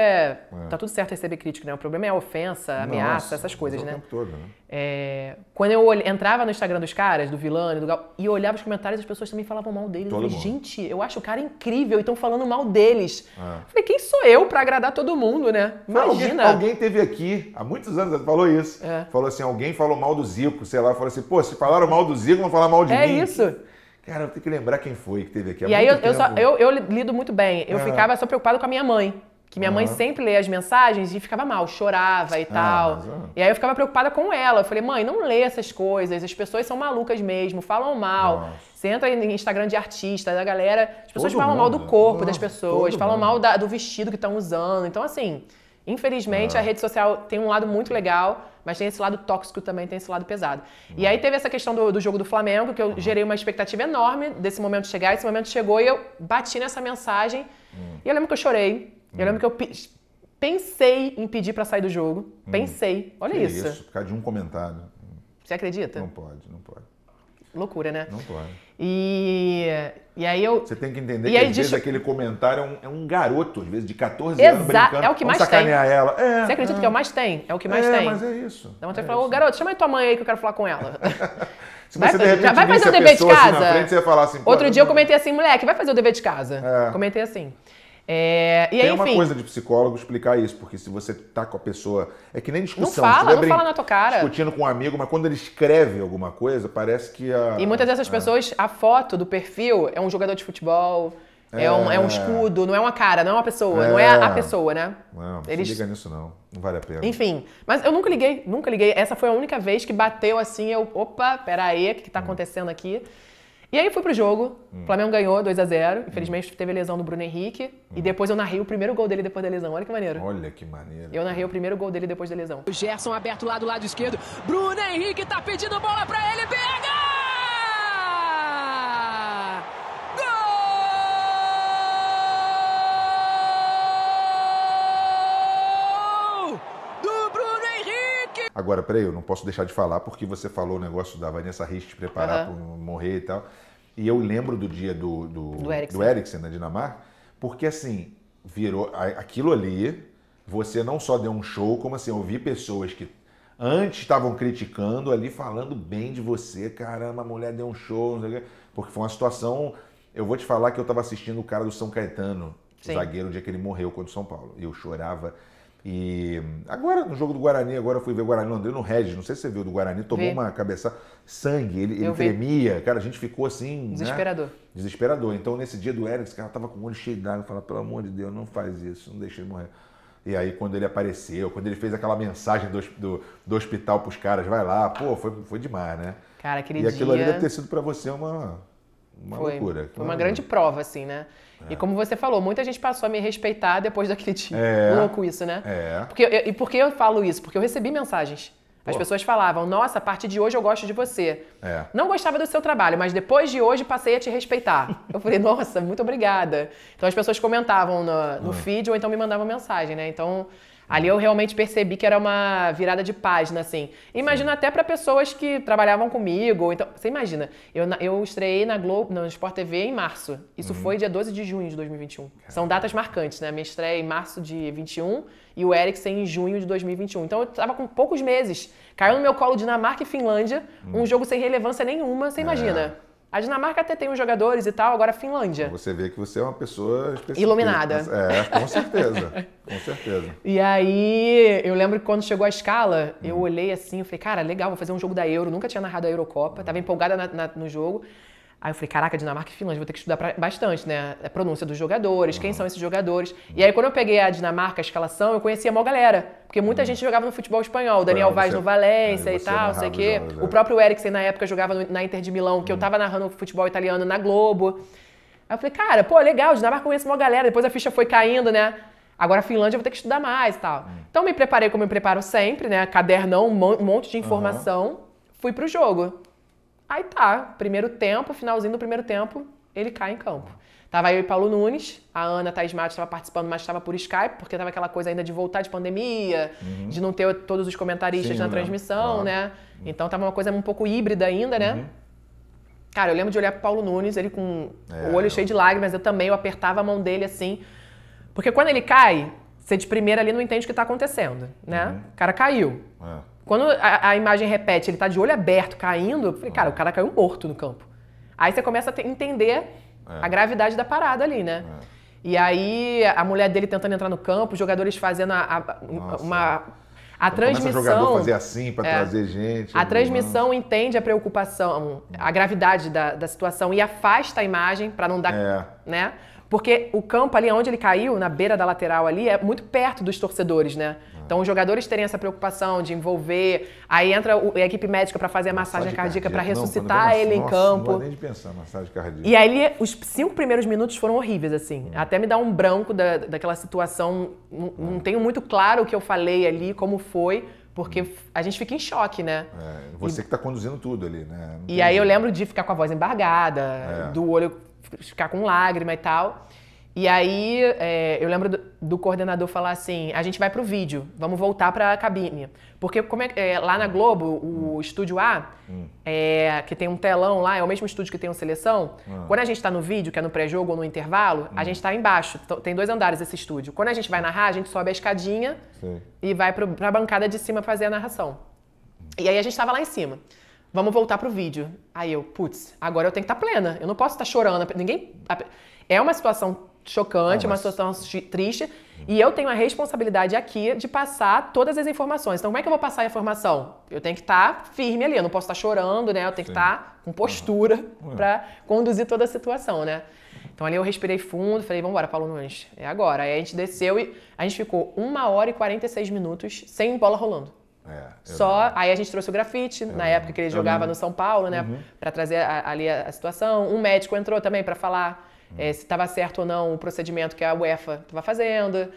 tá tudo certo receber crítica, né? O problema é a ofensa, a ameaça, essas coisas, né? O tempo todo, né? Quando eu entrava no Instagram dos caras, do Vilani, do Gal, e olhava os comentários, as pessoas também falavam mal deles. Eu falei, gente, eu acho o cara incrível e estão falando mal deles. Eu falei, quem sou eu pra agradar todo mundo, né? Imagina. Alguém teve aqui, há muitos anos, falou isso. Falou assim, alguém falou mal do Zico, sei lá, falou assim, pô, se falaram mal do Zico, vão falar mal de mim. É isso. Cara, eu tenho que lembrar quem foi que teve aqui. E aí eu lido muito bem. Eu ficava só preocupada com a minha mãe. Que minha mãe sempre lê as mensagens e ficava mal, chorava e tal. E aí eu ficava preocupada com ela. Eu falei, mãe, não lê essas coisas, as pessoas são malucas mesmo, falam mal. Você entra em Instagram de artista, da galera, as pessoas falam mal do corpo das pessoas, falam mal do vestido que estão usando. Então, assim, infelizmente a rede social tem um lado muito legal, mas tem esse lado tóxico também, tem esse lado pesado. E aí teve essa questão do jogo do Flamengo, que eu gerei uma expectativa enorme desse momento chegar. Esse momento chegou e eu bati nessa mensagem. E eu lembro que eu chorei. Eu lembro que eu pensei em pedir pra sair do jogo. Pensei. Olha isso. Isso, por causa de um comentário. Você acredita? Não pode. Loucura, né? Não pode. E aí eu... Você tem que entender que às vezes aquele comentário é um garoto, às vezes de 14 anos brincando. É o que mais sacanear tem. ela. Você acredita que é o mais tem? É o que mais tem. Mas é isso. Dá vontade de falar, ô garoto, chama aí tua mãe aí que eu quero falar com ela. Se você de repente vai fazer o dever de casa? Assim na frente, você ia falar assim, Outro dia eu comentei assim, moleque, vai fazer o dever de casa. Comentei assim. Tem uma coisa de psicólogo explicar isso, porque se você tá com a pessoa... É que nem discussão. Não fala na tua cara. Discutindo com um amigo, mas quando ele escreve alguma coisa, parece que E muitas dessas pessoas, a foto do perfil é um jogador de futebol, é um escudo, não é uma cara, não é uma pessoa, não é a pessoa, né? Não liga nisso não vale a pena. Enfim, mas eu nunca liguei. Essa foi a única vez que bateu assim, opa, peraí, o que tá acontecendo aqui? E aí eu fui pro jogo, o Flamengo ganhou 2-0, infelizmente teve a lesão do Bruno Henrique, e depois eu narrei o primeiro gol dele depois da lesão, olha que maneiro. Olha que maneiro. Eu narrei o primeiro gol dele depois da lesão. O Gerson aberto lá do lado esquerdo, Bruno Henrique tá pedindo bola pra ele, pega! Agora, peraí, eu não posso deixar de falar, porque você falou o negócio da Vanessa Richt preparar para morrer e tal. E eu lembro do dia do Eriksen na Dinamarca, porque assim, virou aquilo ali, você não só deu um show, como assim, eu vi pessoas que antes estavam criticando ali, falando bem de você, caramba, a mulher deu um show, não sei o quê, porque foi uma situação, eu vou te falar que eu estava assistindo o cara do São Caetano, zagueiro, o dia que ele morreu contra o São Paulo, e eu chorava. E agora, no jogo do Guarani, eu fui ver o Guarani Londrina no Regis, não sei se você viu, do Guarani, tomou uma cabeçada, sangue, ele tremia, cara, a gente ficou assim... Desesperador. Né? Desesperador. Então, nesse dia do Eriksen, cara, tava com o olho cheio d'água, falava, pelo amor de Deus, não faz isso, não deixa ele morrer. E aí, quando ele apareceu, quando ele fez aquela mensagem do hospital pros caras, vai lá, pô, foi demais, né? Cara, aquele dia... E aquilo ali deve ter sido pra você uma loucura. Foi uma grande prova, assim, né? E como você falou, muita gente passou a me respeitar depois daquele dia. Louco isso, né? E por que eu falo isso? Porque eu recebi mensagens. As pessoas falavam, nossa, a partir de hoje eu gosto de você. Não gostava do seu trabalho, mas depois de hoje passei a te respeitar. Eu falei, nossa, muito obrigada. Então as pessoas comentavam no feed ou então me mandavam mensagem, né? Então... Ali eu realmente percebi que era uma virada de página, assim. Imagino até para pessoas que trabalhavam comigo. Então, você imagina, eu estreiei na Globo, no Sport TV em março. Isso foi dia 12 de junho de 2021. São datas marcantes, né? Minha estreia em março de 21 e o Eriksen em junho de 2021. Então eu tava com poucos meses. Caiu no meu colo Dinamarca e Finlândia, um jogo sem relevância nenhuma, você imagina. A Dinamarca até tem uns jogadores e tal, agora a Finlândia. Você vê que você é uma pessoa específica. Iluminada. Com certeza. Com certeza. E aí, eu lembro que quando chegou a escala, eu olhei assim, eu falei, cara, legal, vou fazer um jogo da Euro. Nunca tinha narrado a Eurocopa, tava empolgada no jogo. Aí eu falei, caraca, Dinamarca e Finlândia, vou ter que estudar bastante, né? A pronúncia dos jogadores, quem são esses jogadores. E aí, quando eu peguei a Dinamarca, a escalação, eu conhecia a maior galera. Porque muita gente jogava no futebol espanhol. Daniel Vaz no Valência e tal, sei o quê. O próprio Eriksen, na época, jogava na Inter de Milão, que eu tava narrando futebol italiano na Globo. Aí eu falei, cara, pô, legal, Dinamarca conhece a maior galera. Depois a ficha foi caindo, né? Agora a Finlândia eu vou ter que estudar mais e tal. Então me preparei como eu me preparo sempre, né? Cadernão, um monte de informação. Fui pro jogo. Aí tá, primeiro tempo, finalzinho do primeiro tempo, ele cai em campo. Tava eu e Paulo Nunes, a Ana Thaís Matos estava participando, mas estava por Skype, porque tava aquela coisa ainda de voltar de pandemia, de não ter todos os comentaristas na transmissão, né? Então tava uma coisa um pouco híbrida ainda, né? Cara, eu lembro de olhar pro Paulo Nunes, ele com o olho cheio de lágrimas, eu apertava a mão dele assim. Porque quando ele cai, você de primeira ali não entende o que tá acontecendo, né? O cara caiu. Quando a imagem repete, ele tá de olho aberto, caindo, eu falei, cara, o cara caiu morto no campo. Aí você começa a entender a gravidade da parada ali, né? E aí a mulher dele tentando entrar no campo, os jogadores fazendo a transmissão... Começa o jogador fazer assim para trazer gente. A transmissão entende a preocupação, a gravidade da situação e afasta a imagem para não dar... né? Porque o campo ali onde ele caiu, na beira da lateral ali, é muito perto dos torcedores, né? Então os jogadores terem essa preocupação de envolver, aí entra a equipe médica para fazer a massagem cardíaca para ressuscitar ele em campo. Não dá nem de pensar, massagem cardíaca. E aí os 5 primeiros minutos foram horríveis, assim. Até me dá um branco daquela situação. Não tenho muito claro o que eu falei ali, como foi, porque a gente fica em choque, né? Você que tá conduzindo tudo ali, né? E aí eu lembro de ficar com a voz embargada, do olho ficar com lágrima e tal. E aí eu lembro do coordenador falar assim, a gente vai pro vídeo, vamos voltar pra cabine. Porque lá na Globo, o Estúdio A, que tem um telão lá, é o mesmo estúdio que tem o Seleção. Quando a gente tá no vídeo, que é no pré-jogo ou no intervalo, a gente tá embaixo, tem 2 andares esse estúdio. Quando a gente vai narrar, a gente sobe a escadinha e vai pra bancada de cima fazer a narração. E aí a gente tava lá em cima. Vamos voltar pro vídeo. Aí eu, putz, agora eu tenho que estar plena. Eu não posso estar chorando. É uma situação chocante, uma situação triste. E eu tenho a responsabilidade aqui de passar todas as informações. Então, como é que eu vou passar a informação? Eu tenho que estar firme ali. Eu não posso estar chorando, né? Eu tenho que estar com postura para conduzir toda a situação, né? Então, ali eu respirei fundo. Falei, vamos embora, Paulo Nunes. É agora. Aí a gente desceu e a gente ficou 1h46 sem bola rolando. Aí a gente trouxe o grafite, na época que ele jogava no São Paulo, né? Pra trazer ali a situação. Um médico entrou também pra falar se estava certo ou não o procedimento que a UEFA estava fazendo.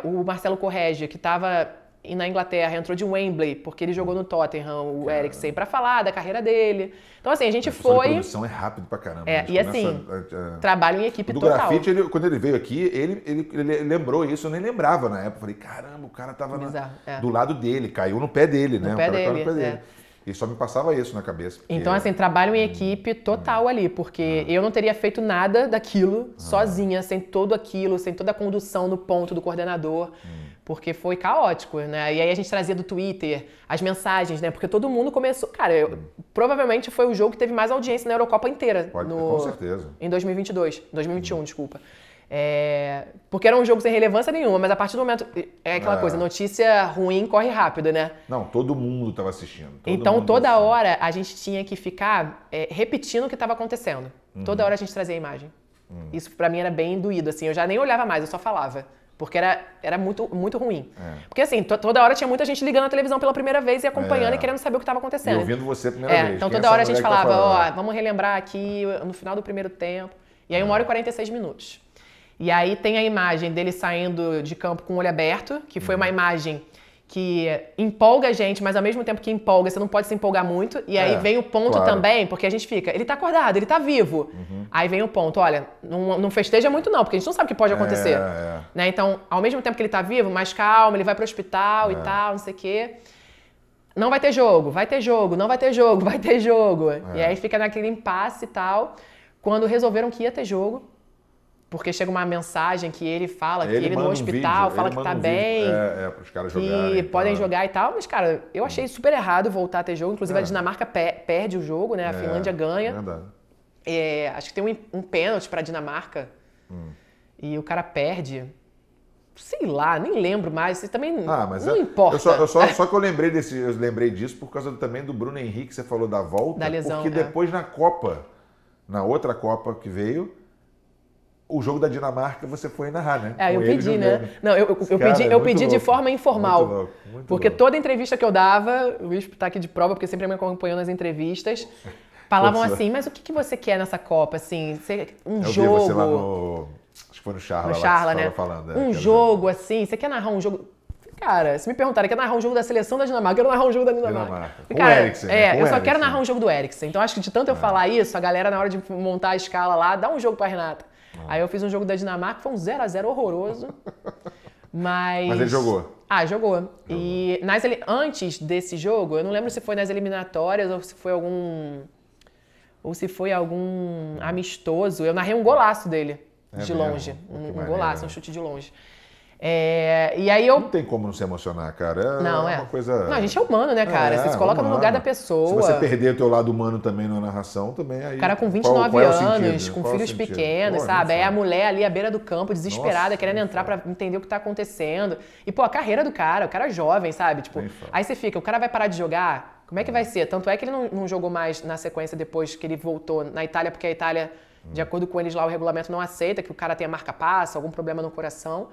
O Marcelo Corregi, que estava na Inglaterra, entrou de Wembley, porque ele jogou no Tottenham, o Eriksen, pra falar da carreira dele. Então, assim, a gente foi... A produção é rápido pra caramba. E assim, trabalho em equipe total. O grafite, quando ele veio aqui, ele lembrou isso, eu nem lembrava na época. Eu falei, caramba, o cara tava do lado dele, caiu no pé dele, né? No pé dele. E só me passava isso na cabeça. Então, assim, trabalho em equipe total ali, porque eu não teria feito nada daquilo sozinha, sem tudo aquilo, sem toda a condução no ponto do coordenador, porque foi caótico, né? E aí a gente trazia do Twitter as mensagens, né? Porque todo mundo começou... Cara, provavelmente foi o jogo que teve mais audiência na Eurocopa inteira. Com certeza. Em 2021, desculpa. Porque era um jogo sem relevância nenhuma, mas a partir do momento... É aquela coisa, notícia ruim corre rápido, né? Não, todo mundo estava assistindo. Então, toda hora a gente tinha que ficar repetindo o que estava acontecendo. Toda hora a gente trazia a imagem. Isso pra mim era bem doído, assim. Eu já nem olhava mais, eu só falava. Porque era muito, muito ruim. Porque assim, toda hora tinha muita gente ligando a televisão pela primeira vez e acompanhando e querendo saber o que estava acontecendo. E ouvindo você a primeira vez. Então toda hora a gente falava, vamos relembrar aqui no final do primeiro tempo. E aí 1h46. E aí tem a imagem dele saindo de campo com o olho aberto, que foi uma imagem que empolga a gente, mas ao mesmo tempo que empolga, você não pode se empolgar muito. E aí vem o ponto também, porque a gente fica, ele tá acordado, ele tá vivo. Aí vem o ponto, olha, não festeja muito não, porque a gente não sabe o que pode acontecer. Né? Então, ao mesmo tempo que ele tá vivo, mais calmo, ele vai pro hospital e tal, não sei o quê. Não vai ter jogo, vai ter jogo, não vai ter jogo, vai ter jogo. E aí fica naquele impasse e tal. Quando resolveram que ia ter jogo, porque chega uma mensagem que ele fala que ele no hospital, fala que tá bem, pros caras jogarem, que podem jogar e tal. Mas, cara, eu achei super errado voltar a ter jogo. Inclusive, a Dinamarca perde o jogo, né? A Finlândia ganha. Verdade. Acho que tem um pênalti pra Dinamarca. E o cara perde. Sei lá, nem lembro mais. Também não importa. Só que eu lembrei disso por causa também do Bruno Henrique, que você falou da volta. Da lesão, porque depois na outra Copa que veio, o jogo da Dinamarca você foi narrar, né? Eu pedi, né? Não, eu pedi de forma informal. Muito porque louco. Toda entrevista que eu dava, o Bispo tá aqui de prova, porque sempre me acompanhou nas entrevistas, falavam assim, mas o que você quer nessa Copa? Assim, jogo... Eu vi você lá acho que foi no Charla. No Charla, né? Falando, jogo, assim, você quer narrar um jogo... Cara, se me perguntarem, quer narrar um jogo da seleção da Dinamarca? Eu quero narrar um jogo da Dinamarca. Com o Eriksen, né? Eu só quero narrar um jogo do Eriksen. Então acho que de tanto eu falar isso, a galera na hora de montar a escala lá, dá um jogo pra Renata. Aí eu fiz um jogo da Dinamarca, foi um 0x0 horroroso. Mas ele jogou? Jogou. E antes desse jogo, eu não lembro se foi nas eliminatórias ou se foi ou se foi algum amistoso. Eu narrei um golaço dele, de longe. Um golaço, um chute de longe. E aí eu... Não tem como não se emocionar, cara. Não, uma coisa... Não, a gente é humano, né, cara? Você se coloca no lugar da pessoa. Se você perder o teu lado humano também na narração, também aí... O cara com 29 anos, com filhos pequenos, sabe? Aí a mulher ali à beira do campo, desesperada, querendo entrar pra entender o que tá acontecendo. E, pô, a carreira do cara, o cara é jovem, sabe? Tipo, aí você fica, o cara vai parar de jogar? Como é que vai ser? Tanto é que ele não jogou mais na sequência depois que ele voltou na Itália, porque a Itália... De acordo com eles lá, o regulamento não aceita que o cara tenha marca-passa, algum problema no coração.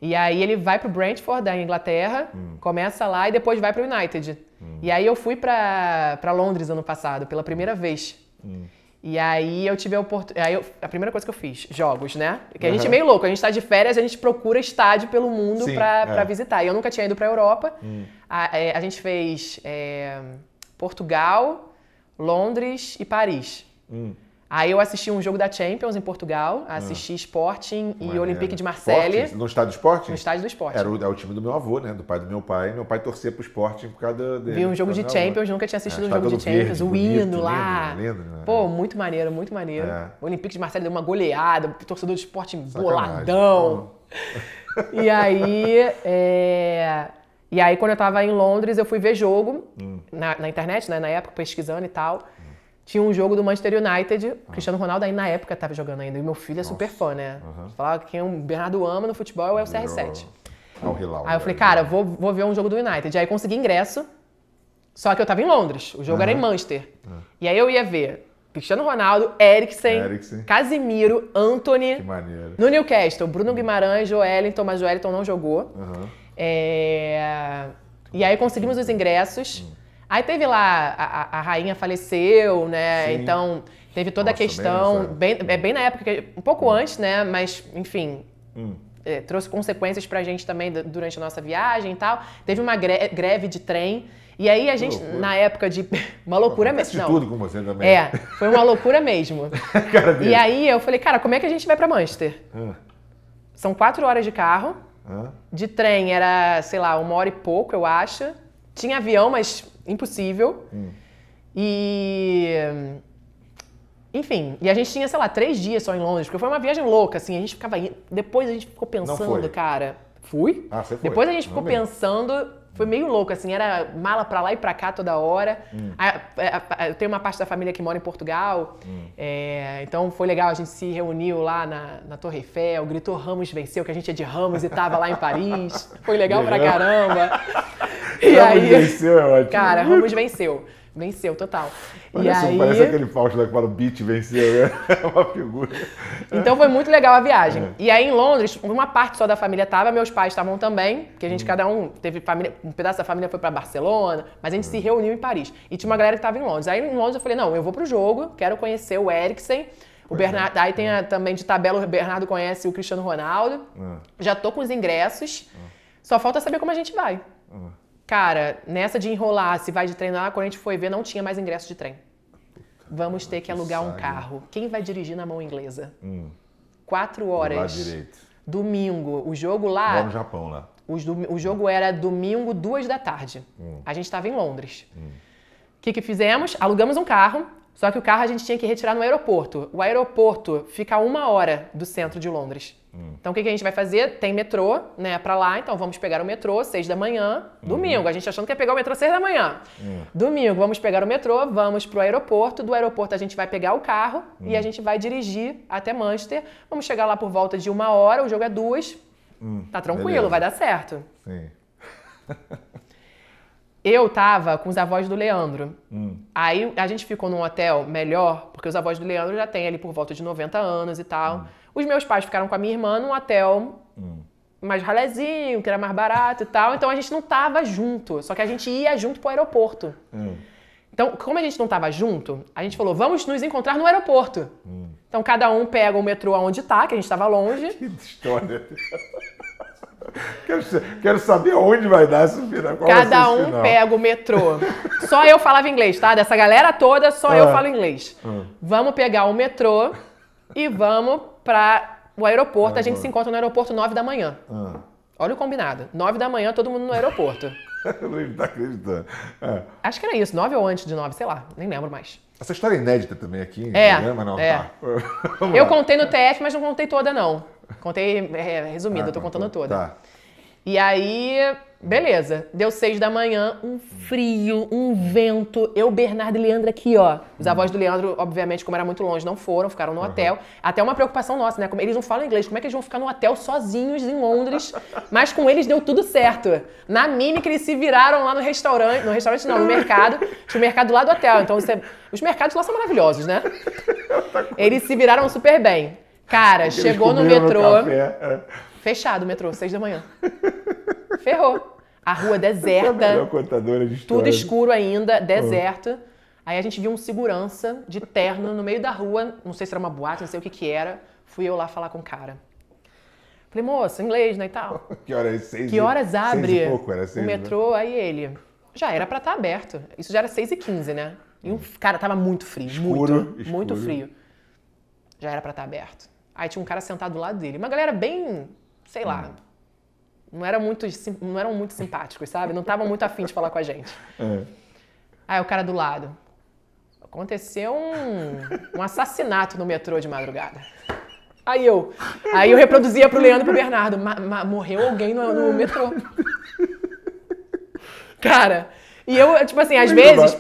E aí ele vai pro Brentford, da Inglaterra, começa lá e depois vai pro United. E aí eu fui pra Londres ano passado, pela primeira vez. E aí eu tive a oportunidade... A primeira coisa que eu fiz, jogos, né? Porque a gente é meio louco, a gente tá de férias, a gente procura estádio pelo mundo pra visitar. E eu nunca tinha ido pra Europa. A gente fez Portugal, Londres e Paris. Aí eu assisti um jogo da Champions em Portugal, assisti Sporting e Olympique de Marseille. Sporting? No estádio do Sporting? No estádio do Sporting. É o time do meu avô, né? Do pai do meu pai. Meu pai torcia pro Sporting por causa dele. Vi um jogo de Champions, nunca tinha assistido um jogo de Champions. O hino lá. Lindo, né? Pô, muito maneiro, muito maneiro. O Olympique de Marseille deu uma goleada, o torcedor do Sporting boladão. E aí... E aí, quando eu tava em Londres, eu fui ver jogo na internet, né? Na época, pesquisando e tal. Tinha um jogo do Manchester United, o Cristiano Ronaldo aí na época estava jogando ainda, e meu filho é super fã, né? Falava que quem o Bernardo ama no futebol é o CR7. Aí eu falei, cara, vou ver um jogo do United. Aí consegui ingresso, só que eu tava em Londres, o jogo era em Manchester. E aí eu ia ver Cristiano Ronaldo, Eriksen, Casemiro, Antony. Que maneiro. No Newcastle, Bruno Guimarães, Joelinton, mas Joelinton não jogou. E aí conseguimos os ingressos. Aí teve lá, a rainha faleceu, né? Sim. Então teve toda a questão, bem na época, um pouco antes, né? Mas, enfim, trouxe consequências pra gente também durante a nossa viagem e tal. Teve uma greve de trem. E aí a gente, na época de... Uma loucura mesmo. Tudo com você também. Foi uma loucura mesmo. E aí eu falei, cara, como é que a gente vai pra Manchester? São 4 horas de carro. De trem era, sei lá, 1 hora e pouco, eu acho. Tinha avião, mas impossível. Enfim, e a gente tinha, sei lá, 3 dias só em Londres, porque foi uma viagem louca, assim, a gente ficava... Depois a gente ficou pensando, cara... Fui? Ah, você foi. Depois a gente ficou pensando, foi meio louco, assim, era mala pra lá e pra cá toda hora. Eu tenho uma parte da família que mora em Portugal, então foi legal, a gente se reuniu lá na Torre Eiffel, gritou Ramos venceu, que a gente é de Ramos e tava lá em Paris. Foi legal pra caramba. E Ramos venceu, é ótimo. Cara, Ramos venceu. Venceu, total. Parece aquele Fausto lá que fala o Beat venceu, né? É uma figura. Então foi muito legal a viagem. E aí em Londres, uma parte só da família tava, meus pais estavam também, porque a gente, cada um, teve família, um pedaço da família foi pra Barcelona, mas a gente se reuniu em Paris. E tinha uma galera que tava em Londres. Aí em Londres eu falei, não, eu vou pro jogo, quero conhecer o Eriksen, o Bernardo, aí tem também de tabela, o Bernardo conhece o Cristiano Ronaldo. Já tô com os ingressos, só falta saber como a gente vai. Cara, nessa de enrolar, se vai de trem lá, quando a gente foi ver, não tinha mais ingresso de trem. Vamos ter que alugar um carro. Quem vai dirigir na mão inglesa? 4 horas. Do lado direito. Domingo. O jogo lá... Lá no Japão, lá. O jogo era domingo, 2 da tarde. A gente estava em Londres. O que fizemos? Alugamos um carro, só que o carro a gente tinha que retirar no aeroporto. O aeroporto fica a 1 hora do centro de Londres. Então o que a gente vai fazer? Tem metrô, né, pra lá, então vamos pegar o metrô 6 da manhã, domingo, a gente achando que ia pegar o metrô 6 da manhã. Domingo, vamos pegar o metrô, vamos pro aeroporto, do aeroporto a gente vai pegar o carro e a gente vai dirigir até Manchester. Vamos chegar lá por volta de 1 hora, o jogo é 2, tá tranquilo, beleza. Vai dar certo. Sim. Eu tava com os avós do Leandro. Aí a gente ficou num hotel melhor, porque os avós do Leandro já têm ali por volta de 90 anos e tal. Os meus pais ficaram com a minha irmã num hotel mais ralezinho, que era mais barato e tal. Então a gente não tava junto, só que a gente ia junto pro aeroporto. Então, como a gente não tava junto, a gente falou, vamos nos encontrar no aeroporto. Então cada um pega o metrô aonde tá, que a gente tava longe. Que história. Quero saber onde vai dar esse final. Cada um pega o metrô. Só eu falava inglês, tá? Dessa galera toda, só eu falo inglês. Vamos pegar o metrô e vamos para o aeroporto. A gente se encontra no aeroporto 9 da manhã. Olha o combinado. 9 da manhã, todo mundo no aeroporto. Não tá acreditando. Acho que era isso, 9 ou antes de 9, sei lá, nem lembro mais. Essa história é inédita também aqui no programa, não? Tá. Eu contei no TF, mas não contei toda, não. Contei resumida, eu tô contando toda. Tá. E aí, beleza. Deu 6 da manhã, um frio, um vento. Eu, Bernardo e Leandro aqui, ó. Os avós do Leandro, obviamente, como era muito longe, não foram, ficaram no hotel. Até uma preocupação nossa, né? Eles não falam inglês, como é que eles vão ficar no hotel sozinhos em Londres? Mas com eles deu tudo certo. Na mímica, eles se viraram lá no restaurante. No restaurante não, no mercado. Tinha o mercado lá do hotel. Então, os mercados lá são maravilhosos, né? Eles se viraram super bem. Cara, chegou no metrô. Fechado o metrô, 6 da manhã. Ferrou. A rua deserta, tudo escuro ainda, deserto. Aí a gente viu um segurança de terno no meio da rua, não sei se era uma boate, não sei o que era. Fui eu lá falar com o cara. Falei, moça, inglês, né, e tal. Que horas? Que horas abre 6 e pouco, era 6, o metrô? Né? Aí ele, já era pra estar aberto. Isso já era 6h15, né? E cara, tava muito frio, escuro. Muito frio. Já era pra estar aberto. Aí tinha um cara sentado do lado dele. Uma galera bem, sei lá, não eram muito simpáticos, sabe? Não estavam muito afim de falar com a gente. Aí o cara do lado. Aconteceu um assassinato no metrô de madrugada. Aí eu reproduzia pro Leandro e pro Bernardo. Morreu alguém no metrô. Cara, e eu, tipo assim, às vezes...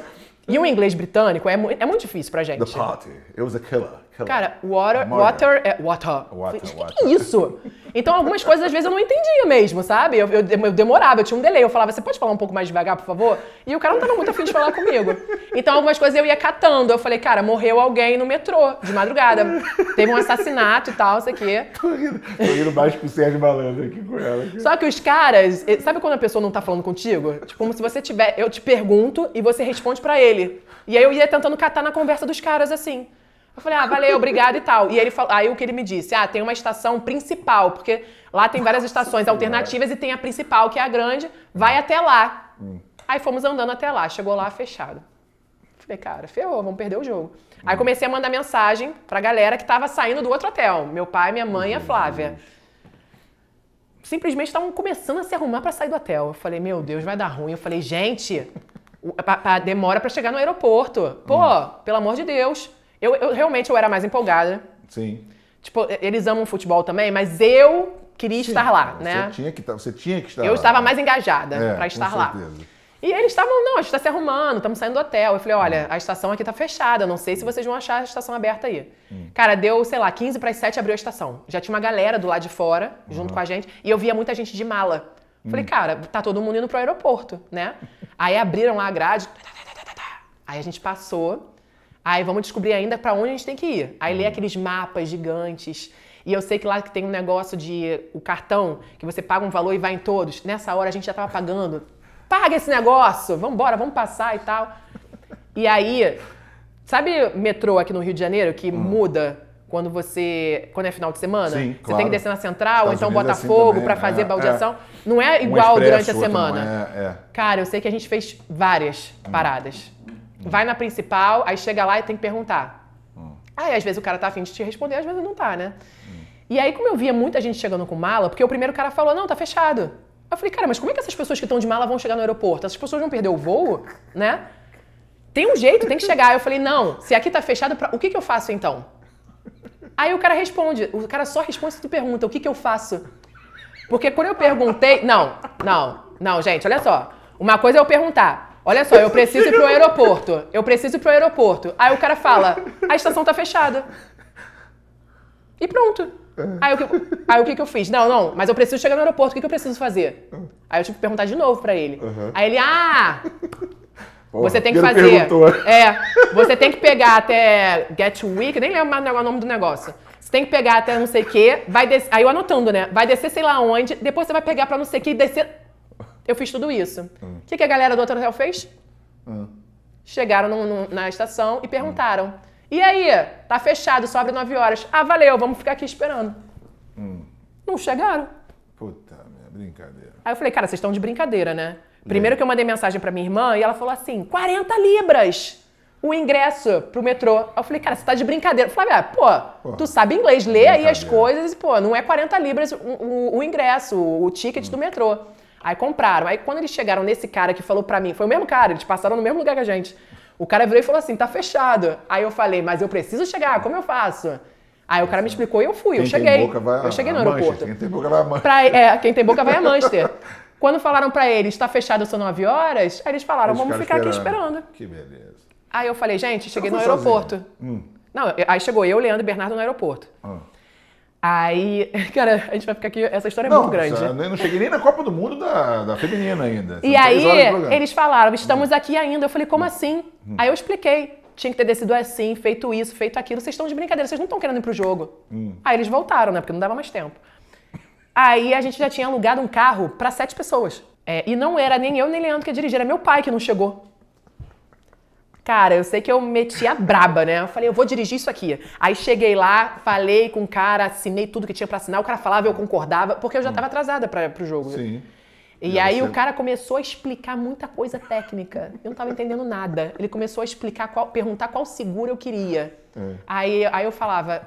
E o inglês britânico é muito difícil pra gente. The party. It was a killer. Cara, water. Que é isso? Então, algumas coisas, às vezes, eu não entendia mesmo, sabe? Eu demorava, eu tinha um delay. Eu falava, você pode falar um pouco mais devagar, por favor? E o cara não tava muito afim de falar comigo. Então, algumas coisas eu ia catando. Eu falei, cara, morreu alguém no metrô, de madrugada. Teve um assassinato e tal, isso aqui. Tô rindo mais pro Sérgio Malandro aqui com ela. Só que os caras... Sabe quando a pessoa não tá falando contigo? Tipo, como se você tiver... Eu te pergunto e você responde pra ele. E aí eu ia tentando catar na conversa dos caras, assim. Eu falei, valeu, obrigado e tal. E ele falou, aí o que ele me disse, tem uma estação principal, porque lá tem várias estações alternativas e tem a principal, que é a grande, vai até lá. Aí fomos andando até lá, chegou lá fechado. Falei, cara, ferrou, vamos perder o jogo. Aí comecei a mandar mensagem pra galera que tava saindo do outro hotel, meu pai, minha mãe e a Flávia. Simplesmente estavam começando a se arrumar pra sair do hotel. Eu falei, meu Deus, vai dar ruim. Eu falei, gente, demora pra chegar no aeroporto. Pô, pelo amor de Deus. Eu realmente era mais empolgada. Sim. Tipo, eles amam futebol também, mas eu queria estar lá, né? Você tinha que estar lá. Eu estava mais engajada pra estar lá. E eles estavam, não, a gente tá se arrumando, estamos saindo do hotel. Eu falei, olha, a estação aqui tá fechada, não sei se vocês vão achar a estação aberta aí. Cara, deu, sei lá, 15 para as 7 abriu a estação. Já tinha uma galera do lado de fora, junto com a gente, e eu via muita gente de mala. Falei, cara, tá todo mundo indo pro aeroporto, né? Aí abriram lá a grade, aí a gente passou. Aí vamos descobrir ainda pra onde a gente tem que ir. Aí lê aqueles mapas gigantes. E eu sei que lá que tem um negócio de... O cartão, que você paga um valor e vai em todos. Nessa hora a gente já tava pagando. Paga esse negócio! Vambora, vamos passar e tal. E aí... Sabe metrô aqui no Rio de Janeiro que muda quando é final de semana? Sim, você claro. tem que descer na Central, ou então assim Botafogo também, pra fazer baldeação. Não é Um igual expresso, durante a semana. Cara, eu sei que a gente fez várias paradas. Vai na principal, aí chega lá e tem que perguntar. Aí às vezes o cara tá afim de te responder, às vezes não tá, né? E aí como eu via muita gente chegando com mala, porque o primeiro cara falou, não, tá fechado. Eu falei, cara, mas como é que essas pessoas que estão de mala vão chegar no aeroporto? Essas pessoas vão perder o voo, né? Tem um jeito, tem que chegar. Eu falei, não, se aqui tá fechado, o que eu faço então? Aí o cara responde, o cara só responde se tu pergunta, o que eu faço? Porque quando eu perguntei... Não, gente, olha só. Uma coisa é eu perguntar... Olha só, eu preciso ir pro aeroporto. Aí o cara fala, a estação tá fechada. E pronto. Aí o que eu fiz? Não, mas eu preciso chegar no aeroporto, o que eu preciso fazer? Aí eu tive que perguntar de novo pra ele. Aí ele, você tem que fazer... você tem que pegar até Gatwick, nem lembro mais o nome do negócio. Você tem que pegar até não sei o quê, vai descer... Aí eu anotando, né? Vai descer sei lá onde, depois você vai pegar pra não sei o quê e descer... Eu fiz tudo isso. O que a galera do outro hotel fez? Chegaram na estação e perguntaram. E aí? Tá fechado, só abre 9 horas. Valeu, vamos ficar aqui esperando. Não chegaram. Puta merda, brincadeira. Aí eu falei, cara, vocês estão de brincadeira, né? Primeiro que eu mandei mensagem pra minha irmã e ela falou assim, 40 libras o ingresso pro metrô. Aí eu falei, cara, você tá de brincadeira. Eu falei, tu sabe inglês, lê aí as coisas e, não é 40 libras o ingresso, o ticket do metrô. Aí compraram. Aí quando eles chegaram nesse cara que falou pra mim, foi o mesmo cara, eles passaram no mesmo lugar que a gente. O cara virou e falou assim, tá fechado. Aí eu falei, mas eu preciso chegar, como eu faço? Aí o cara me explicou e eu fui, eu cheguei. Eu cheguei no aeroporto. Quem tem boca vai a Manchester. Quem tem boca vai a Manchester. Quando falaram pra eles, tá fechado, são 9 horas, aí eles falaram, vamos ficar aqui esperando. Que beleza. Aí eu falei, gente, cheguei no aeroporto. Não, aí chegou eu, Leandro e Bernardo no aeroporto. Aí, cara, a gente vai ficar aqui, essa história é muito grande. Eu não cheguei nem na Copa do Mundo da feminina ainda. E aí, eles falaram, estamos aqui ainda. Eu falei, como assim? Aí eu expliquei. Tinha que ter descido assim, feito isso, feito aquilo. Vocês estão de brincadeira, vocês não estão querendo ir pro jogo. Aí eles voltaram, né? Porque não dava mais tempo. Aí a gente já tinha alugado um carro para 7 pessoas. E não era nem eu nem Leandro que ia dirigir, era meu pai que não chegou. Cara, eu sei que eu meti a braba, né? Eu falei, eu vou dirigir isso aqui. Aí cheguei lá, falei com o cara, assinei tudo que tinha pra assinar. O cara falava, eu concordava, porque eu já tava atrasada pro jogo. Sim. E aí o cara começou a explicar muita coisa técnica. Eu não tava entendendo nada. Ele começou a explicar, perguntar qual seguro eu queria. Aí eu falava,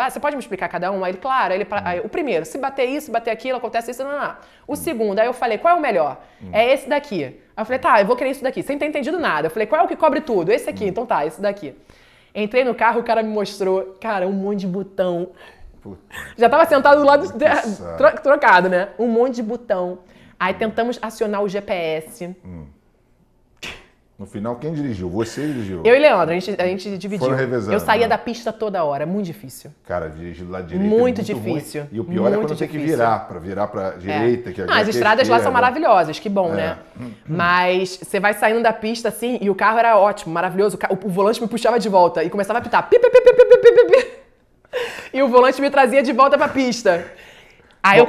você pode me explicar cada um? Aí ele, claro. Aí, o primeiro, se bater isso, se bater aquilo, acontece isso, não. O segundo, aí eu falei, qual é o melhor? É esse daqui. Aí eu falei, tá, eu vou querer isso daqui, sem ter entendido nada. Eu falei, qual é o que cobre tudo? Esse aqui, então tá, esse daqui. Entrei no carro, o cara me mostrou, cara, um monte de botão. Já tava sentado do lado, trocado, né? Um monte de botão. Aí tentamos acionar o GPS. No final, quem dirigiu? Você dirigiu? Eu e Leandro, a gente dividiu. Foram revezando, eu saía da pista toda hora, muito difícil. Cara, dirigir do lado direito muito é difícil. Ruim. E o pior é quando tem que virar pra direita. Que as estradas lá são maravilhosas, que bom, né? Mas você vai saindo da pista assim, e o carro era ótimo, maravilhoso. O volante me puxava de volta e começava a apitar. Pi, pi, pi, pi, pi, pi, pi, pi. E o volante me trazia de volta pra pista. Aí eu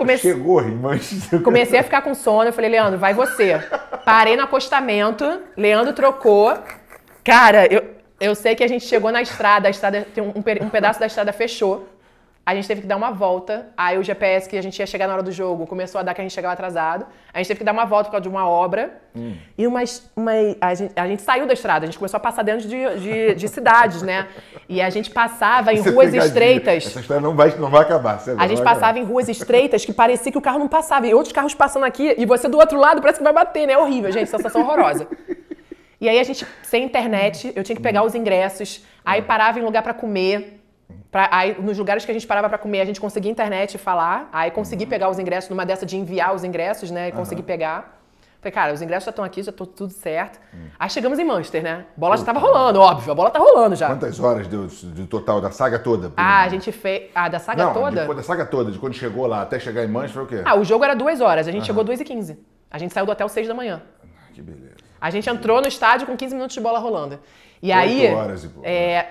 comecei a ficar com sono, eu falei, Leandro, vai você. Parei no acostamento, Leandro trocou. Cara, eu sei que a gente chegou na estrada, a estrada tem um pedaço da estrada fechou. A gente teve que dar uma volta. Aí o GPS que a gente ia chegar na hora do jogo começou a dar que a gente chegava atrasado. A gente teve que dar uma volta por causa de uma obra. E a gente saiu da estrada, a gente começou a passar dentro de cidades, né? E a gente passava em ruas estreitas. Essa história não vai acabar. A gente passava em ruas estreitas que parecia que o carro não passava. E outros carros passando aqui, e você do outro lado parece que vai bater, né? É horrível, gente, sensação horrorosa. E aí a gente, sem internet, eu tinha que pegar os ingressos. Aí parava em lugar pra comer. Aí, nos lugares que a gente parava pra comer, a gente conseguia internet e falar. Aí consegui pegar os ingressos, numa dessa de enviar os ingressos, né? E consegui pegar. Falei, cara, os ingressos já estão aqui, já tô tudo certo. Aí chegamos em Manchester, né? A bola já tava rolando, óbvio. A bola tá rolando já. Quantas horas deu de total da saga toda? A gente fez... da saga toda? Da saga toda, de quando chegou lá até chegar em Manchester, foi o quê? O jogo era 2 horas. A gente chegou 2h15. A gente saiu do hotel 6 da manhã. Que beleza. A gente entrou no estádio com 15 minutos de bola rolando. E aí,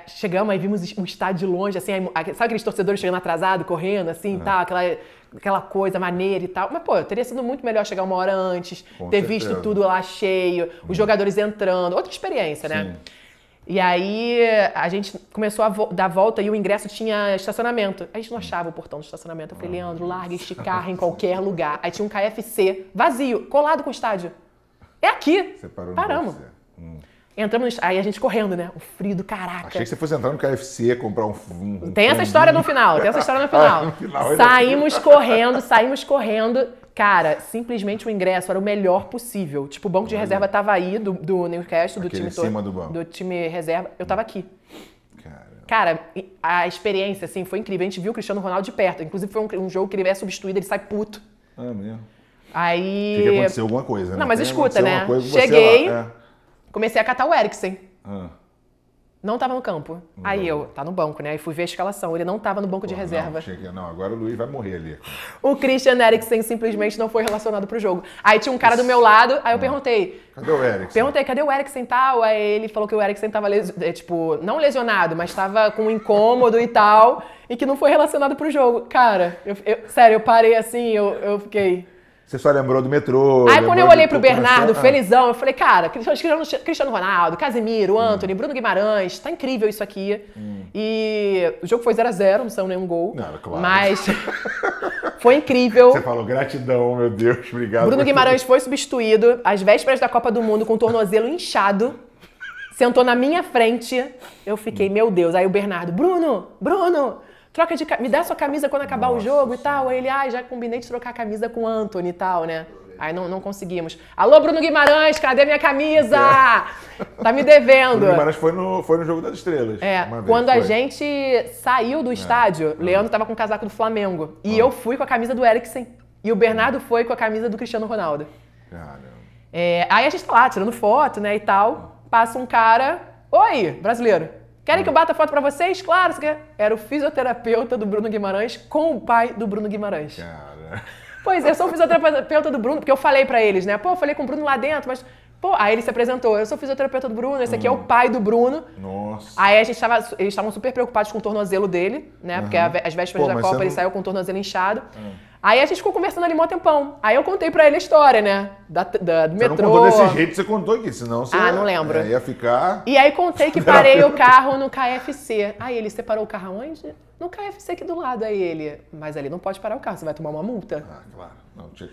chegamos, aí vimos o estádio de longe, assim, sabe aqueles torcedores chegando atrasado, correndo, assim, tal, aquela coisa maneira e tal. Mas, pô, teria sido muito melhor chegar 1 hora antes, ter visto tudo lá cheio, os jogadores entrando, outra experiência, né? E aí, a gente começou a dar a volta e o ingresso tinha estacionamento. A gente não achava o portão do estacionamento. Eu falei, Leandro, larga este carro em qualquer lugar. Aí tinha um KFC vazio, colado com o estádio. É aqui. Você parou no Paramos. Entramos, aí a gente correndo, né? O frio do caraca. Achei que você fosse entrar no KFC, comprar Tem essa história no final, Saímos correndo. Cara, simplesmente o ingresso era o melhor possível. Tipo, o banco de reserva tava aí, do Newcastle, do time todo. Do time reserva. Eu tava aqui. Cara, a experiência, assim, foi incrível. A gente viu o Cristiano Ronaldo de perto. Inclusive, foi um jogo que ele é substituído, ele sai puto. Mesmo? Aí... Tinha que acontecer alguma coisa, né? Não, mas escuta, né? Cheguei... Comecei a catar o Eriksen. Não tava no campo. Aí tá no banco, né? Aí fui ver a escalação. Ele não tava no banco de reserva. Não, agora o Luiz vai morrer ali. O Christian Eriksen simplesmente não foi relacionado pro jogo. Aí tinha um cara do meu lado, aí eu perguntei... Cadê o Eriksen? Perguntei, cadê o Eriksen e tal? Aí ele falou que o Eriksen tava, não lesionado, mas tava com um incômodo e tal, e que não foi relacionado pro jogo. Cara, sério, eu parei assim, eu fiquei... Você só lembrou do metrô. Aí quando eu olhei pro Bernardo, felizão, eu falei, cara, Cristiano Ronaldo, Casemiro, Antony, Bruno Guimarães, tá incrível isso aqui. E o jogo foi 0x0, não saiu nenhum gol. Não, claro. Mas foi incrível. Você falou gratidão, meu Deus, obrigado. Bruno Guimarães foi substituído às vésperas da Copa do Mundo com o tornozelo inchado. Sentou na minha frente. Eu fiquei, meu Deus. Aí o Bernardo, Bruno, troca me dá sua camisa quando acabar o jogo e tal. Aí ele, já combinei de trocar a camisa com o Antony e tal, né? Aí não conseguimos. Alô, Bruno Guimarães, cadê minha camisa? Tá me devendo. Bruno Guimarães foi no Jogo das Estrelas. Quando a gente saiu do estádio, Leandro tava com o casaco do Flamengo. E eu fui com a camisa do Eriksen. E o Bernardo foi com a camisa do Cristiano Ronaldo. Caramba. Aí a gente tá lá, tirando foto, né, e tal. Passa um cara... Oi, brasileiro. Querem que eu bata foto pra vocês? Claro. Você quer? Era o fisioterapeuta do Bruno Guimarães com o pai do Bruno Guimarães. Cara... Pois é, eu sou fisioterapeuta do Bruno, porque eu falei pra eles, né? Pô, eu falei com o Bruno lá dentro, mas... Pô, aí ele se apresentou, eu sou fisioterapeuta do Bruno, esse aqui é o pai do Bruno. Nossa. Aí eles estavam super preocupados com o tornozelo dele, né? Porque às vésperas da Copa ele saiu com o tornozelo inchado. Aí a gente ficou conversando ali mó tempão. Aí eu contei pra ele a história, né? Do metrô. Você não contou desse jeito, você contou aqui, senão você não lembro. Ia ficar... E aí contei que parei o carro no KFC. Aí ele separou o carro onde? No KFC aqui do lado. Aí ele, mas ali não pode parar o carro, você vai tomar uma multa. Claro. Não, tinha...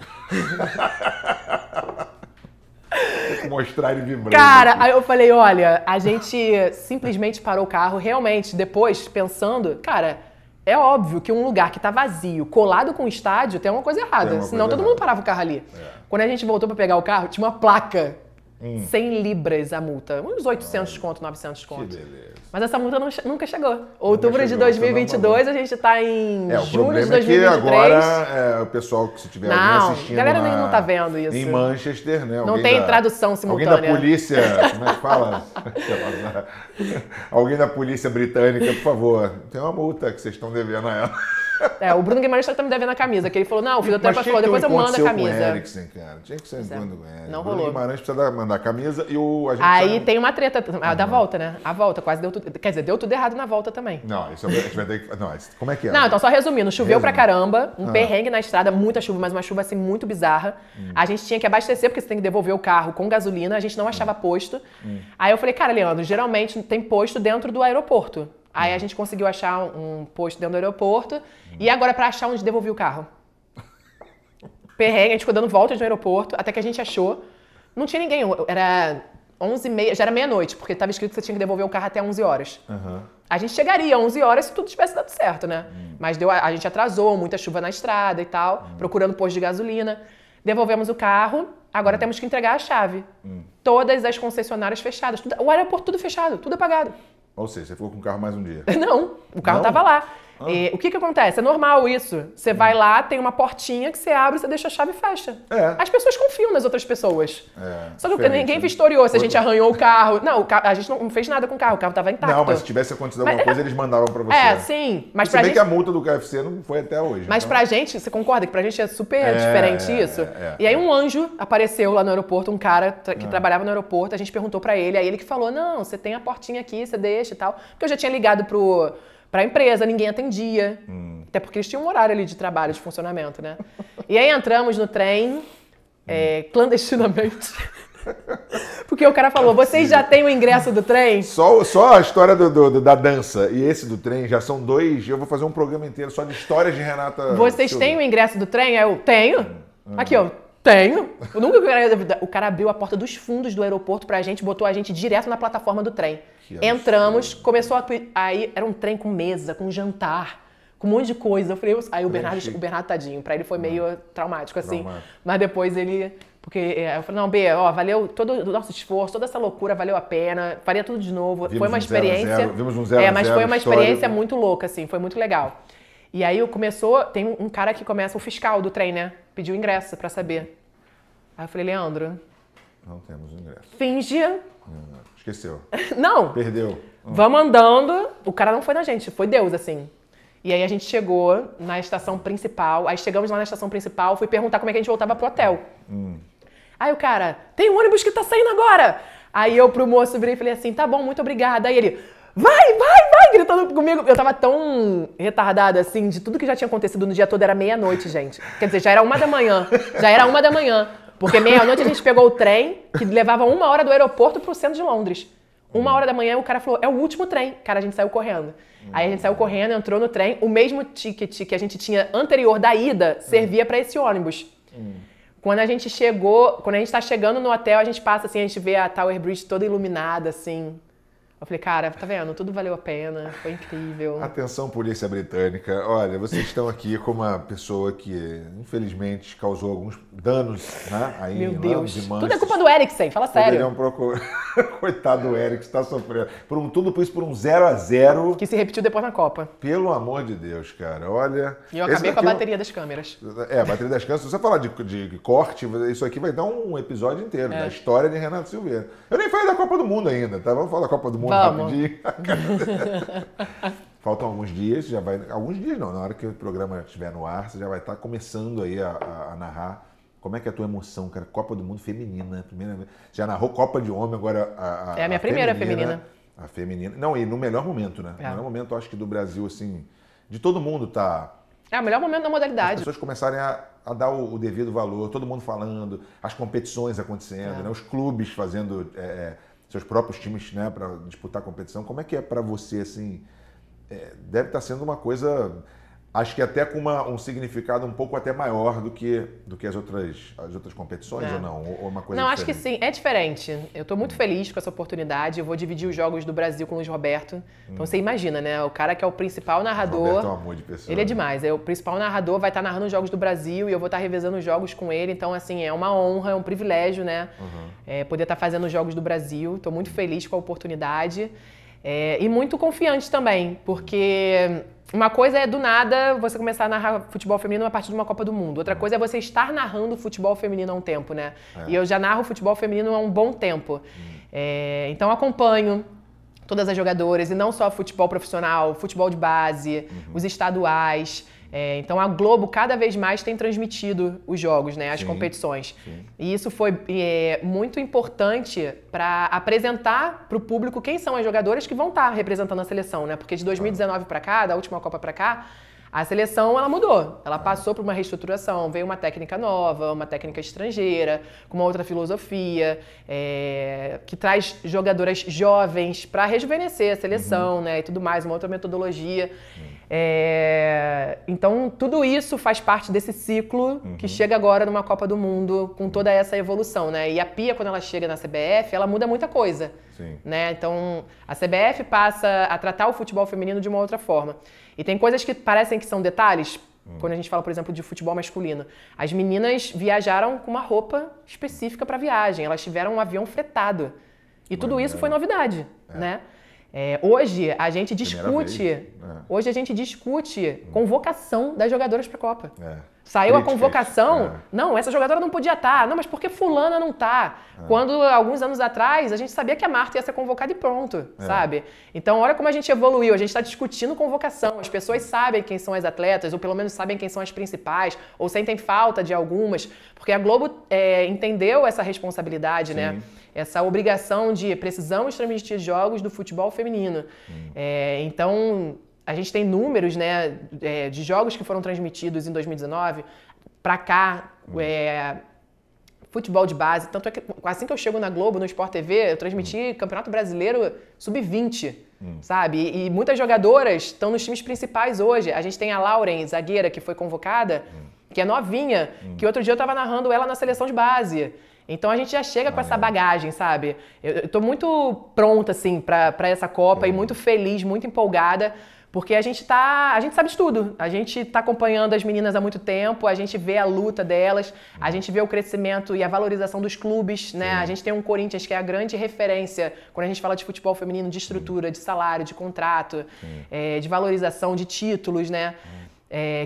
Tem que mostrar ele vibrando. Cara, aí eu falei, olha, a gente simplesmente parou o carro, realmente, depois, pensando, cara, é óbvio que um lugar que tá vazio, colado com o estádio, tem uma coisa errada, senão todo mundo parava o carro ali. Quando a gente voltou pra pegar o carro, tinha uma placa, 100 libras a multa, uns 800 conto, 900 conto. Que beleza. Mas essa multa nunca chegou. Outubro de 2022, a gente tá em julho de 2023. É que agora, o pessoal que se tiver alguém assistindo a galera não tá vendo isso. Em Manchester, né? Não tem tradução simultânea. Alguém da polícia, como é que fala? Alguém da polícia britânica, por favor, tem uma multa que vocês estão devendo a ela. O Bruno Guimarães tá me devendo a camisa, que ele falou, não, o fisioterapeuta falou, depois eu mando a camisa. Com o Eriksen, cara. Tinha que ser um encontro com o Eriksen. Não rolou. O Bruno Guimarães precisa mandar a camisa e a gente aí tem uma treta, da volta, né? A volta, quase deu tudo, quer dizer, deu tudo errado na volta também. Não, isso a gente vai ter que... Não, como é que é? Não, então só resumindo, choveu pra caramba, perrengue na estrada, muita chuva, mas uma chuva assim muito bizarra. A gente tinha que abastecer, porque você tem que devolver o carro com gasolina, a gente não achava posto. Aí eu falei, cara, Leandro, geralmente tem posto dentro do aeroporto. Aí a gente conseguiu achar um posto dentro do aeroporto. E agora pra achar onde devolver o carro. Perrengue, a gente ficou dando voltas no aeroporto, até que a gente achou. Não tinha ninguém, era 11h30, já era meia-noite, porque estava escrito que você tinha que devolver o carro até 11 horas. A gente chegaria às 11 horas se tudo tivesse dado certo, né? Mas a gente atrasou, muita chuva na estrada e tal, procurando posto de gasolina. Devolvemos o carro, agora temos que entregar a chave. Todas as concessionárias fechadas, o aeroporto tudo fechado, tudo apagado. Ou seja, você ficou com o carro mais um dia. Não, o carro estava lá. O que acontece? É normal isso. Você vai lá, tem uma portinha que você abre, você deixa a chave e fecha. As pessoas confiam nas outras pessoas. Só que ninguém vistoriou se a gente arranhou o carro. Não, a gente não fez nada com o carro estava intacto. Não, mas se tivesse acontecido alguma coisa, eles mandavam pra você. Sim. Mas se bem que a multa do KFC não foi até hoje. Mas pra gente, você concorda que pra gente é super diferente isso? E aí um anjo apareceu lá no aeroporto, um cara que trabalhava no aeroporto, a gente perguntou pra ele, aí ele que falou, não, você tem a portinha aqui, você deixa e tal. Porque eu já tinha ligado pra empresa, ninguém atendia. Até porque eles tinham um horário ali de trabalho, de funcionamento, né? E aí entramos no trem, clandestinamente. Porque o cara falou, vocês já têm o ingresso do trem? Só a história da dança e esse do trem já são dois, eu vou fazer um programa inteiro só de histórias de Renata Vocês Silva. têm o ingresso do trem? Eu, tenho. Aqui, ó. Tenho. O cara abriu a porta dos fundos do aeroporto pra gente, botou a gente direto na plataforma do trem. Entramos, começou aí era um trem com mesa, com jantar, com um monte de coisa. Eu falei, aí o Bernardo tadinho, pra ele foi meio traumático assim. Mas depois ele, porque eu falei, não, B, valeu todo o nosso esforço, toda essa loucura valeu a pena, faria tudo de novo. Foi uma experiência. Vimos um 0 a 0. Mas foi uma experiência muito louca assim, foi muito legal. E aí tem um cara que começa, o fiscal do trem, né? Pediu ingresso pra saber. Aí eu falei, Leandro... Não temos ingresso. Finge... Esqueceu. Não. Perdeu. Vamos andando. O cara não foi na gente, foi Deus, assim. E aí a gente chegou na estação principal. Aí chegamos lá na estação principal, fui perguntar como é que a gente voltava pro hotel. Aí o cara, tem um ônibus que tá saindo agora. Aí eu pro moço virei e falei assim, tá bom, muito obrigada. Aí ele... Vai, gritando comigo. Eu tava tão retardada, assim, de tudo que já tinha acontecido no dia todo. Era meia-noite, gente. Quer dizer, já era 1 da manhã. Porque meia-noite a gente pegou o trem, que levava 1 hora do aeroporto pro centro de Londres. 1 da manhã o cara falou, é o último trem. Cara, a gente saiu correndo. Aí a gente saiu correndo, entrou no trem. O mesmo ticket que a gente tinha anterior da ida, servia pra esse ônibus. Quando a gente tá chegando no hotel, a gente passa assim, a gente vê a Tower Bridge toda iluminada, assim... Eu falei, cara, tá vendo? Tudo valeu a pena, foi incrível. Atenção, polícia britânica. Olha, vocês estão aqui com uma pessoa que, infelizmente, causou alguns danos, né? Aí, meu Deus. Tudo é culpa do Eriksen, fala sério. Ele é um pouco... Coitado do Eriksen, está sofrendo. Tudo isso por um 0-0. Que se repetiu depois na Copa. Pelo amor de Deus, cara. Olha... E eu acabei com a bateria das câmeras. A bateria das câmeras. Se você falar de corte, isso aqui vai dar um episódio inteiro da história de Renato Silveira. Eu nem falei da Copa do Mundo ainda, tá? Vamos falar da Copa do Mundo rapidinho. Faltam alguns dias, já vai... Alguns dias não, na hora que o programa estiver no ar, você já vai estar começando aí a narrar. Como é que é a tua emoção, cara? Copa do Mundo feminina, primeira vez. Já narrou Copa de Homem, agora é a minha primeira feminina. A feminina. Não, e no melhor momento, né? No melhor momento, acho que do Brasil, assim, de todo mundo tá... É o melhor momento da modalidade. As pessoas começarem a dar o devido valor, todo mundo falando, as competições acontecendo, né? Os clubes fazendo seus próprios times, né, para disputar a competição. Como é que é para você, assim? Deve estar sendo uma coisa, acho que até com um significado um pouco até maior do que as outras competições, ou não? Ou uma coisa não, diferente? acho que sim, é diferente. Eu estou muito feliz com essa oportunidade. Eu vou dividir os jogos do Brasil com o Luiz Roberto. Então você imagina, né? O cara que é o principal narrador. O Roberto é um amor de pessoa. Ele é demais. O principal narrador vai estar narrando os jogos do Brasil e eu vou estar revezando os jogos com ele. Então, assim, é uma honra, é um privilégio, né? Poder estar fazendo os jogos do Brasil. Estou muito feliz com a oportunidade. E muito confiante também, porque uma coisa é do nada você começar a narrar futebol feminino a partir de uma Copa do Mundo. Outra coisa é você estar narrando futebol feminino há um tempo, né? E eu já narro futebol feminino há um bom tempo. Então acompanho todas as jogadoras, e não só futebol profissional, futebol de base, os estaduais. Então a Globo cada vez mais tem transmitido os jogos, né, as competições. E isso foi muito importante para apresentar para o público quem são as jogadoras que vão estar representando a seleção, né? Porque de 2019 para cá, da última Copa para cá, a seleção ela mudou, ela passou por uma reestruturação, veio uma técnica nova, uma técnica estrangeira, com uma outra filosofia, que traz jogadoras jovens para rejuvenescer a seleção, né, e tudo mais, uma outra metodologia. Então, tudo isso faz parte desse ciclo que chega agora numa Copa do Mundo com toda essa evolução, né? E a Pia, quando ela chega na CBF, ela muda muita coisa, né? Então, a CBF passa a tratar o futebol feminino de uma outra forma. E tem coisas que parecem que são detalhes, quando a gente fala, por exemplo, de futebol masculino. As meninas viajaram com uma roupa específica para viagem, elas tiveram um avião fretado. E tudo isso foi novidade, né? Hoje a gente discute convocação das jogadoras para a Copa. Saiu a convocação, não, essa jogadora não podia estar, não, mas por que fulana não está? Quando, alguns anos atrás, a gente sabia que a Marta ia ser convocada e pronto, sabe? Então, olha como a gente evoluiu, a gente está discutindo convocação, as pessoas sabem quem são as atletas, ou pelo menos sabem quem são as principais, ou sentem falta de algumas, porque a Globo entendeu essa responsabilidade, né? Essa obrigação de precisamos transmitir jogos do futebol feminino. Então, a gente tem números, né, de jogos que foram transmitidos em 2019 para cá, futebol de base. Tanto é que assim que eu chego na Globo, no Sport TV, eu transmiti Campeonato Brasileiro Sub-20, sabe? E muitas jogadoras estão nos times principais hoje. A gente tem a Lauren, zagueira, que foi convocada, que é novinha, que outro dia eu estava narrando ela na seleção de base. Então a gente já chega com essa bagagem, sabe? Eu tô muito pronta, assim, para essa Copa e muito feliz, muito empolgada, porque a gente sabe de tudo. A gente tá acompanhando as meninas há muito tempo, a gente vê a luta delas, a gente vê o crescimento e a valorização dos clubes, né? A gente tem um Corinthians que é a grande referência quando a gente fala de futebol feminino, de estrutura, de salário, de contrato, de valorização, de títulos, né?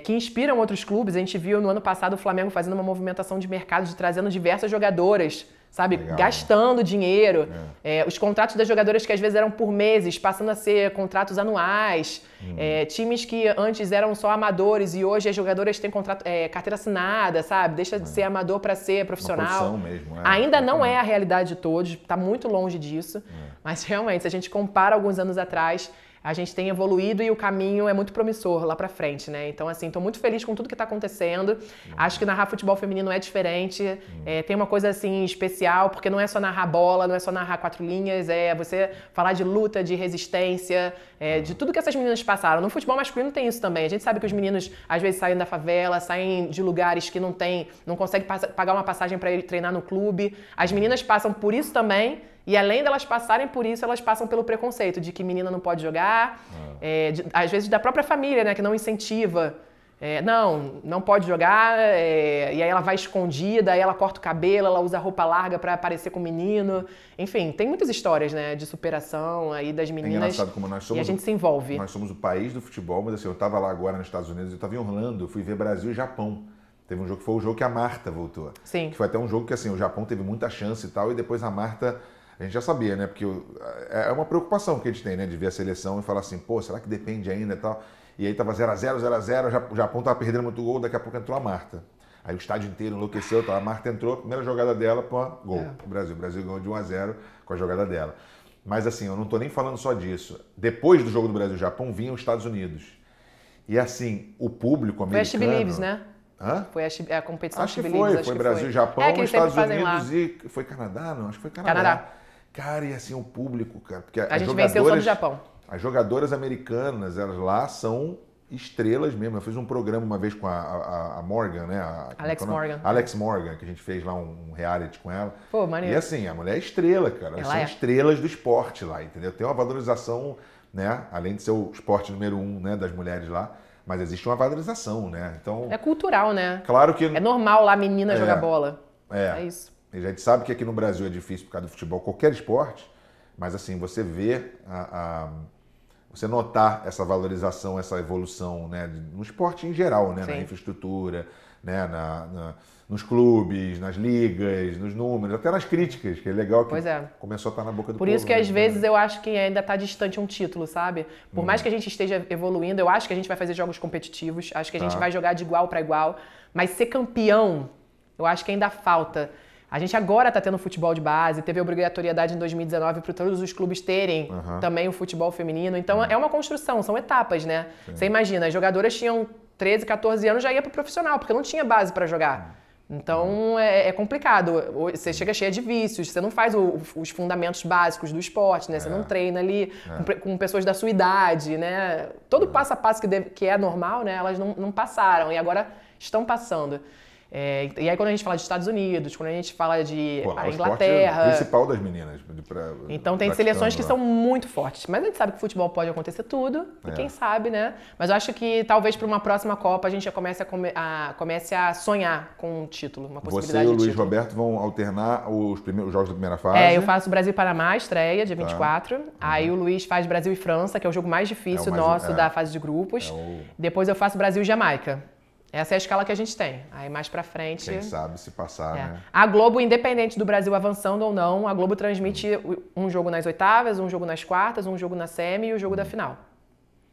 Que inspiram outros clubes. A gente viu no ano passado o Flamengo fazendo uma movimentação de mercado, trazendo diversas jogadoras, sabe? Legal. Gastando dinheiro. Os contratos das jogadoras que às vezes eram por meses, passando a ser contratos anuais. Times que antes eram só amadores e hoje as jogadoras têm carteira assinada, sabe? Deixa de ser amador para ser profissional. Uma mesmo, Ainda não é a realidade de todos, está muito longe disso. Mas realmente, se a gente compara alguns anos atrás, a gente tem evoluído e o caminho é muito promissor lá pra frente, né? Então, assim, tô muito feliz com tudo que tá acontecendo. Acho que narrar futebol feminino é diferente. Tem uma coisa, assim, especial, porque não é só narrar bola, não é só narrar 4 linhas, é você falar de luta, de resistência, de tudo que essas meninas passaram. No futebol masculino tem isso também. A gente sabe que os meninos, às vezes, saem da favela, saem de lugares que não conseguem pagar uma passagem pra ir treinar no clube. As meninas passam por isso também. E além delas passarem por isso, elas passam pelo preconceito de que menina não pode jogar, às vezes da própria família, né, que não incentiva. Não pode jogar, e aí ela vai escondida, aí ela corta o cabelo, ela usa roupa larga pra parecer com o menino. Enfim, tem muitas histórias, né, de superação aí das meninas. É engraçado como nós somos, e a gente se envolve. Nós somos o país do futebol, mas assim, eu tava lá agora nos Estados Unidos, eu tava em Orlando, eu fui ver Brasil e Japão. Teve um jogo que foi o jogo que a Marta voltou. Sim. Que foi até um jogo que assim, o Japão teve muita chance e tal, e depois a Marta, a gente já sabia, né, porque é uma preocupação que a gente tem, né, de ver a seleção e falar assim, pô, será que depende ainda e tal? E aí tava 0x0, 0x0, o Japão tava perdendo muito gol, daqui a pouco entrou a Marta. Aí o estádio inteiro enlouqueceu, a Marta entrou, a primeira jogada dela, pô, gol. O Brasil ganhou de 1x0 com a jogada dela. Mas assim, eu não tô nem falando só disso. Depois do jogo do Brasil e Japão, vinham os Estados Unidos. E assim, o público americano... Foi a She Believes, né? Hã? Foi a competição Acho que She Believes. Foi Brasil e Japão, Estados Unidos e... Foi Canadá? Não, acho que foi Canadá. Cara, e assim, o público, cara... Porque a gente venceu só do Japão. As jogadoras americanas, elas lá são estrelas mesmo. Eu fiz um programa uma vez com a Morgan, né? Alex Morgan, que a gente fez lá um reality com ela. Pô, maneiro. E assim, a mulher é estrela, cara. Elas são estrelas do esporte lá, entendeu? Tem uma valorização, né? Além de ser o esporte número 1, né, das mulheres lá. Mas existe uma valorização, né? Então, é cultural, né? Claro que... É normal lá a menina jogar bola. É isso. E a gente sabe que aqui no Brasil é difícil por causa do futebol, qualquer esporte. Mas assim, você vê você notar essa valorização, essa evolução, né, no esporte em geral, né, na infraestrutura, né, nos clubes, nas ligas, nos números, até nas críticas, que é legal que começou a estar na boca do povo. Por isso que às vezes eu acho que ainda está distante um título, sabe? Por mais que a gente esteja evoluindo, eu acho que a gente vai fazer jogos competitivos, acho que a gente vai jogar de igual para igual, mas ser campeão, eu acho que ainda falta. A gente agora está tendo futebol de base, teve obrigatoriedade em 2019 para todos os clubes terem também o futebol feminino. Então é uma construção, são etapas, né? Você imagina, as jogadoras tinham 13, 14 anos, já ia para o profissional, porque não tinha base para jogar. Então é complicado. Você chega cheia de vícios, você não faz os fundamentos básicos do esporte, né? Você não treina ali com pessoas da sua idade, né? Todo passo a passo que é normal, né? Elas não passaram e agora estão passando. E aí quando a gente fala de Estados Unidos, quando a gente fala de a Inglaterra... É o principal das meninas. Então tem seleções que são muito fortes. Mas a gente sabe que o futebol pode acontecer tudo, e quem sabe, né? Mas eu acho que talvez para uma próxima Copa a gente já comece a sonhar com um título, uma possibilidade de título. Você e o Luiz Roberto vão alternar os jogos da primeira fase? Eu faço Brasil e Panamá, estreia, dia 24. Aí o Luiz faz Brasil e França, que é o jogo mais difícil da fase de grupos. Depois eu faço Brasil e Jamaica. Essa é a escala que a gente tem. Aí mais pra frente... Quem sabe se passar, né? A Globo, independente do Brasil avançando ou não, a Globo transmite um jogo nas oitavas, um jogo nas quartas, um jogo na semi e o jogo da final.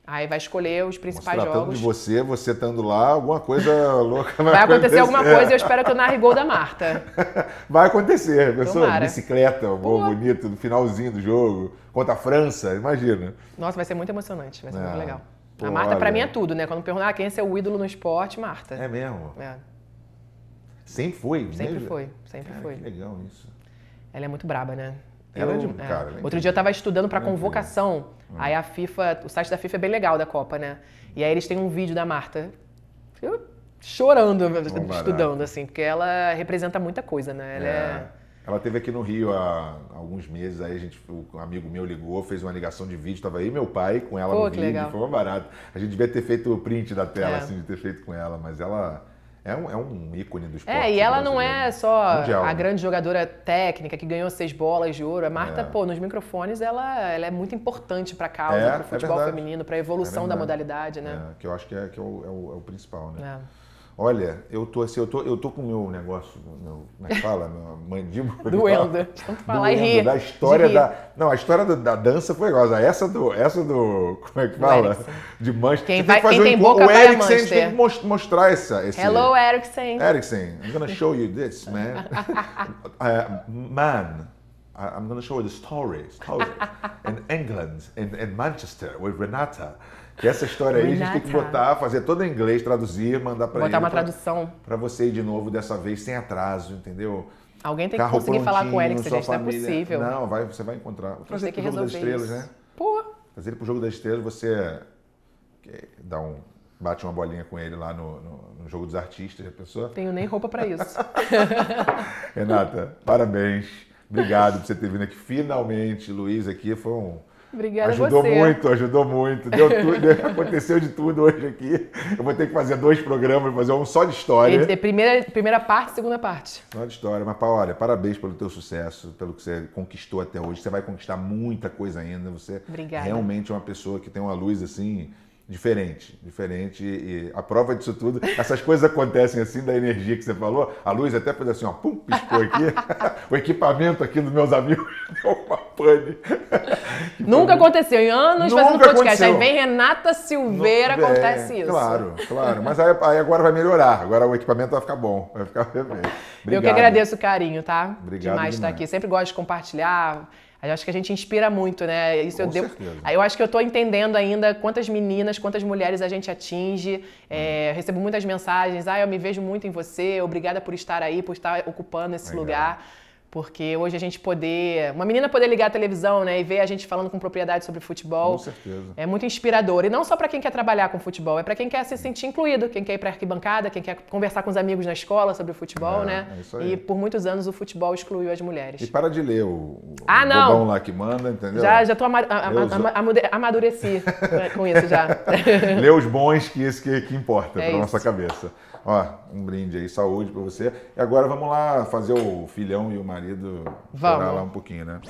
Aí vai escolher os principais jogos. Tratando de você estando lá, alguma coisa louca vai acontecer alguma coisa e eu espero que eu narre gol da Marta. Vai acontecer. Pessoa, bicicleta, um gol bonito no finalzinho do jogo. Contra a França, imagina. Nossa, vai ser muito emocionante, vai ser muito legal. A Marta, pra mim, é tudo, né? Quando me perguntam quem é seu ídolo no esporte, Marta. É mesmo? Sempre foi? Sempre foi. Que legal isso. Ela é muito braba, né? Outro dia eu tava estudando pra convocação. Aí a FIFA, o site da FIFA é bem legal da Copa, né? E aí eles têm um vídeo da Marta. Eu chorando, estudando, assim, porque ela representa muita coisa, né? Ela esteve aqui no Rio há alguns meses, aí um amigo meu ligou, fez uma ligação de vídeo, tava aí meu pai com ela no vídeo, legal. Foi uma barata. A gente devia ter feito o print da tela, assim, de ter feito com ela, mas ela é um ícone do esporte. E ela não é só mundial, a grande jogadora técnica que ganhou 6 bolas de ouro. A Marta, nos microfones, ela é muito importante pra causa, pro futebol feminino, pra evolução da modalidade, né? Que eu acho que é o principal, né? Olha, eu tô com o meu negócio, como é que fala? Meu mandíbula. Doendo. Falar e rir. Da história a história da dança foi igual. Essa do como é que fala? De Manchester. Quem tem boca vai a Manchester. Eriksen tem que mostrar esse... Hello, Eriksen. Eriksen, I'm gonna show you this, man. I'm gonna show you the story in England, in Manchester, with Renata. Que essa história aí a gente tem que fazer toda em inglês, traduzir, mandar pra ele. Botar uma tradução. Pra você ir de novo dessa vez, sem atraso, entendeu? Alguém tem que conseguir falar com o Eriksen, gente, não é possível. Não, você vai encontrar. Vou trazer ele pro Jogo das Estrelas, né? Trazer ele pro Jogo das Estrelas, você bate uma bolinha com ele lá no Jogo dos Artistas, a pessoa. Tenho nem roupa pra isso. Renata, parabéns. Obrigado por você ter vindo aqui. Finalmente, Luiz, aqui foi um... Obrigada ajudou você. Ajudou muito. Deu tudo, aconteceu de tudo hoje aqui. Eu vou ter que fazer 2 programas, fazer um só de história. Primeira parte, segunda parte. Só de história. Mas, olha, parabéns pelo teu sucesso, pelo que você conquistou até hoje. Você vai conquistar muita coisa ainda. Você Obrigada. Realmente é uma pessoa que tem uma luz, assim, diferente. E a prova disso tudo, essas coisas acontecem assim, da energia que você falou. A luz até fez assim, ó, pum, piscou aqui. O equipamento aqui dos meus amigos deu uma pane. Nunca aconteceu em anos fazendo podcast. Aí vem Renata Silveira, acontece isso. Claro. Mas aí agora vai melhorar. Agora o equipamento vai ficar bom. Vai ficar perfeito. Eu que agradeço o carinho, tá? Obrigado demais estar aqui. Sempre gosto de compartilhar. Eu acho que a gente inspira muito, né? Isso Com certeza. Eu acho que eu estou entendendo ainda quantas meninas, quantas mulheres a gente atinge. Recebo muitas mensagens. Eu me vejo muito em você. Obrigada por estar aí, por estar ocupando esse lugar. Porque hoje a gente uma menina poder ligar a televisão, né, e ver a gente falando com propriedade sobre futebol. Com certeza. É muito inspirador. E não só para quem quer trabalhar com futebol, é para quem quer se sentir incluído, quem quer ir para arquibancada, quem quer conversar com os amigos na escola sobre o futebol, né? É isso aí. E por muitos anos o futebol excluiu as mulheres. E para de ler o não. bobão lá que manda, entendeu? Já tô amadureci com isso já. Lê os bons, que isso que importa para nossa isso. cabeça. Ó, um brinde aí, saúde para você. E agora vamos lá fazer o filhão e o marido chorar lá um pouquinho, né?